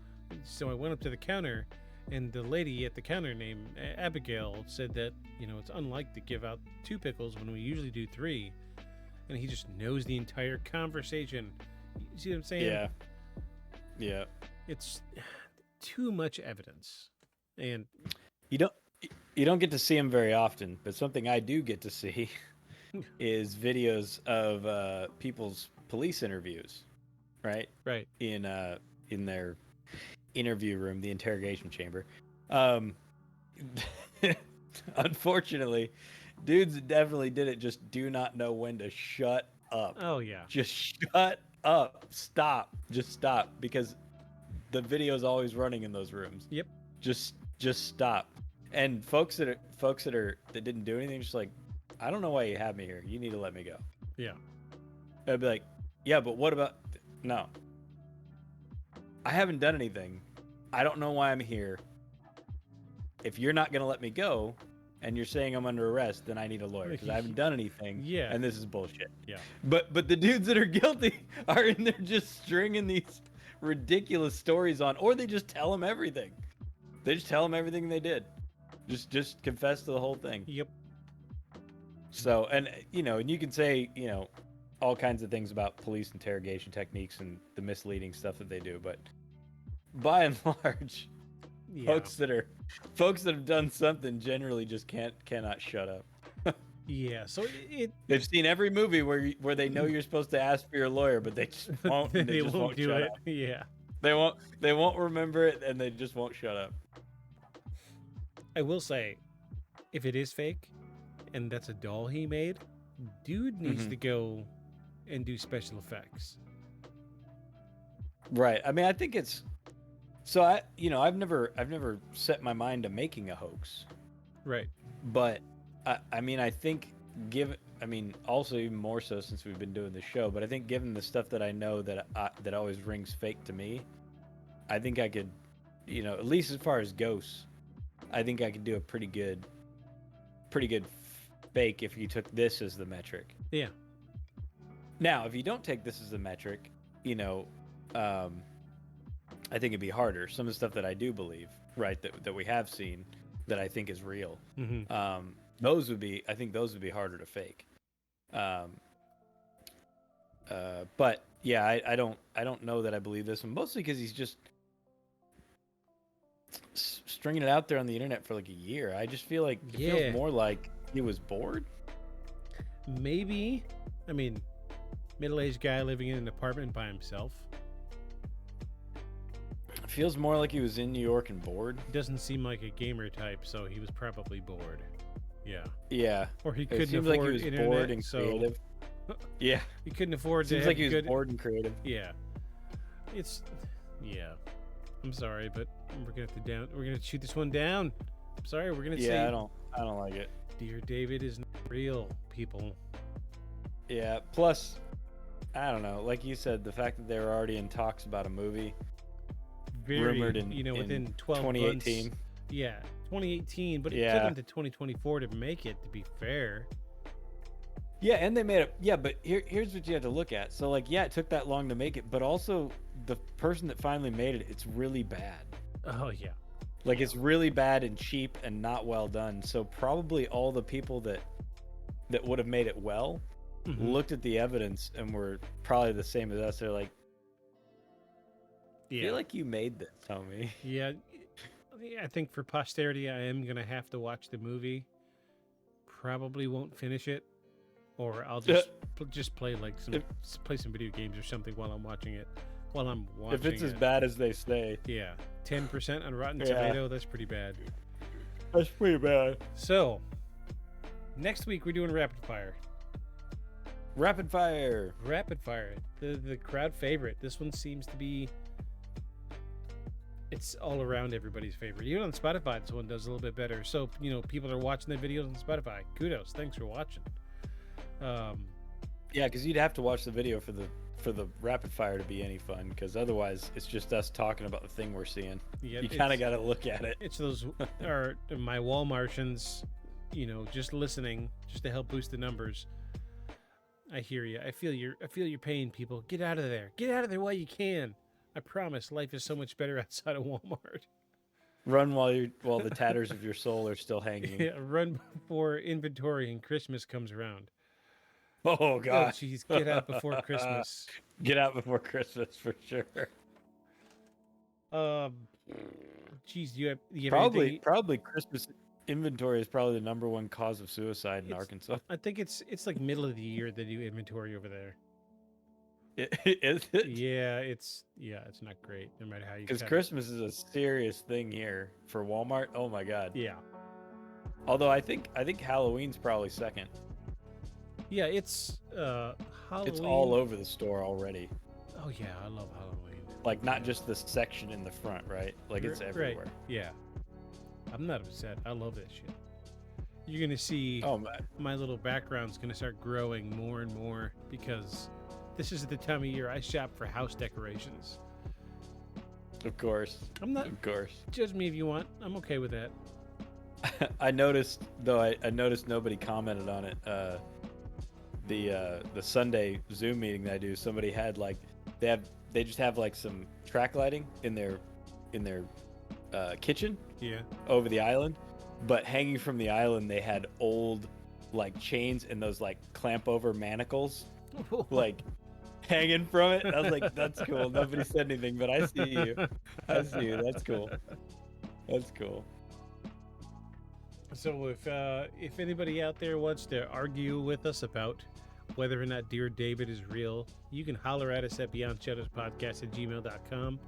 So I went up to the counter, and the lady at the counter named Abigail said that it's unlike to give out 2 pickles when we usually do 3, and he just knows the entire conversation. You see what I'm saying? Yeah. Yeah. It's too much evidence, and You don't get to see them very often, but something I do get to see is videos of people's police interviews, right? right. In their interview room, the interrogation chamber. Unfortunately, dudes that definitely did it just do not know when to shut up. Oh yeah. Just shut up. Stop. Just stop, because the video's always running in those rooms. Yep. Just stop. And folks that didn't do anything, just like, I don't know why you have me here. You need to let me go. Yeah. I'd be like, yeah, but what about? No. I haven't done anything. I don't know why I'm here. If you're not gonna let me go, and you're saying I'm under arrest, then I need a lawyer because I haven't done anything. Yeah. And this is bullshit. Yeah. But the dudes that are guilty are in there just stringing these ridiculous stories on, or they just tell them everything. They just tell them everything they did. Just confess to the whole thing. Yep. So, and you can say, all kinds of things about police interrogation techniques and the misleading stuff that they do, but by and large, Yeah. folks that have done something generally just cannot shut up. Yeah. So it They've seen every movie where they know you're supposed to ask for your lawyer, but they just won't. and they just won't do shut it. up. Yeah. They won't remember it, and they just won't shut up. I will say, if it is fake, and that's a doll he made, dude needs Mhm. to go and do special effects. Right. I mean, I think it's. So I've never set my mind to making a hoax, Right. but I mean, I think also even more so since we've been doing the show, but I think given the stuff that I know that always rings fake to me, I think I could, at least as far as ghosts, I think I could do a pretty good fake if you took this as the metric. Yeah. Now, if you don't take this as the metric, I think it'd be harder. Some of the stuff that I do believe, right, that we have seen, that I think is real. Mm-hmm. I think those would be harder to fake. But yeah, I don't know that I believe this one, mostly because he's just stringing it out there on the internet for like a year. I just feel like it Yeah. feels more like he was bored. Maybe. I mean, middle-aged guy living in an apartment by himself. It feels more like he was in New York and bored. Doesn't seem like a gamer type, so he was probably bored. Yeah. Yeah, Or he it couldn't seems afford like he was internet, bored and so creative. Yeah, he couldn't afford to seems have like he was good. bored and creative. Yeah. Yeah. I'm sorry, but we're gonna shoot this one down. I'm sorry, we're gonna say Yeah, I don't like it. Dear David is not real, people. Yeah, plus, I don't know. Like you said, the fact that they were already in talks about a movie Very, rumored in within 12 2018. months. Yeah, 2018, but it Yeah. took them to 2024 to make it. To be fair. Yeah, and they made it. Yeah, but here's what you have to look at. So, like, yeah, it took that long to make it, but also the person that finally made it, it's really bad. Oh yeah. Like, it's really bad and cheap and not well done. So probably all the people that would have made it well Mhm. looked at the evidence and were probably the same as us. They're like, I Yeah. feel like you made this, homie. Yeah. I think for posterity, I am gonna have to watch the movie. Probably won't finish it, or I'll just play like play some video games or something while I'm watching it. While I'm watching If it's it. as bad as they say, Yeah, 10% on Rotten Yeah. Tomato. That's pretty bad. that's pretty bad. So, next week we're doing rapid fire. Rapid fire. Rapid fire, the crowd favorite. This one seems to be. It's all around everybody's favorite. Even on Spotify, this one does a little bit better. So people are watching the videos on Spotify. Kudos, thanks for watching. Yeah, because you'd have to watch the video for the rapid fire to be any fun. Because otherwise, it's just us talking about the thing we're seeing. Yeah, You kind of got to look at it. It's those are my Walmartians, just listening, just to help boost the numbers. I hear you. I feel your pain, people. Get out of there. Get out of there while you can. I promise, life is so much better outside of Walmart. Run while the tatters of your soul are still hanging. Yeah, run before inventory and Christmas comes around. Oh Oh, God! jeez, get out before Christmas. Get out before Christmas for sure. Geez, do you have Probably anything? probably Christmas inventory is probably the number one cause of suicide in Arkansas. I think it's like middle of the year they do inventory over there. Is it? Yeah, it's not great no matter how you. Because cut it. Christmas is a serious thing here for Walmart. Oh my God! Yeah, Although I think Halloween's probably second. yeah, it's Halloween. It's all over the store already. Oh yeah, I love Halloween. Like not just the section in the front, right? Like it's Right, everywhere. Yeah, I'm not upset. I love that shit. You're gonna see Oh man. my little background's gonna start growing more and more because this is the time of year I shop for house decorations. Of course. I'm not. Of course. Judge me if you want. I'm okay with that. I noticed though. I noticed nobody commented on it. The Sunday Zoom meeting that I do, somebody had like they just have like some track lighting in their kitchen Yeah. over the island, but hanging from the island they had old like chains and those like clamp over manacles like hanging from it. I was like, that's cool. Nobody said anything, but I see you. I see you. That's cool. That's cool. So if anybody out there wants to argue with us about whether or not Dear David is real, you can holler at us at BeyondShadowsPodcast@gmail.com.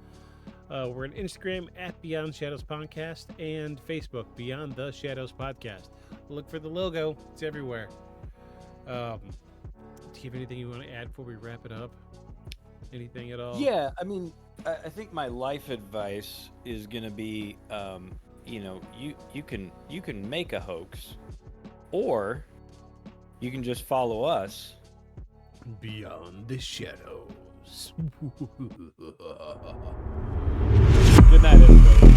We're on Instagram at Beyond Shadows Podcast and Facebook Beyond the Shadows Podcast. Look for the logo; it's everywhere. Do you have anything you want to add before we wrap it up? Anything at all? Yeah, I mean, I think my life advice is gonna be, you can make a hoax, or you can just follow us. Beyond the Shadows. Good night, everybody.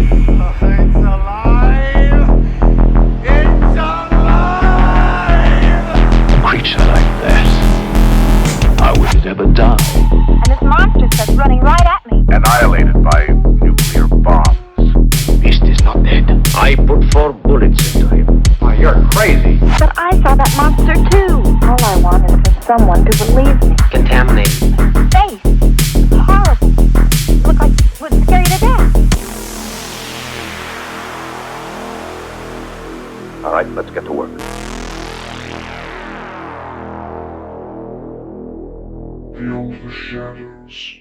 It's alive! It's alive! A creature like that, how would it ever die? And this monster starts running right at me. Annihilated by nuclear bombs. Beast is not dead. I put 4 bullets into him. Oh, you're crazy. But I saw that monster too. All I want is for someone to believe me. Contaminated. Face. Horrible. Look like it would scare you to death. All right, let's get to work. Beyond the shadows.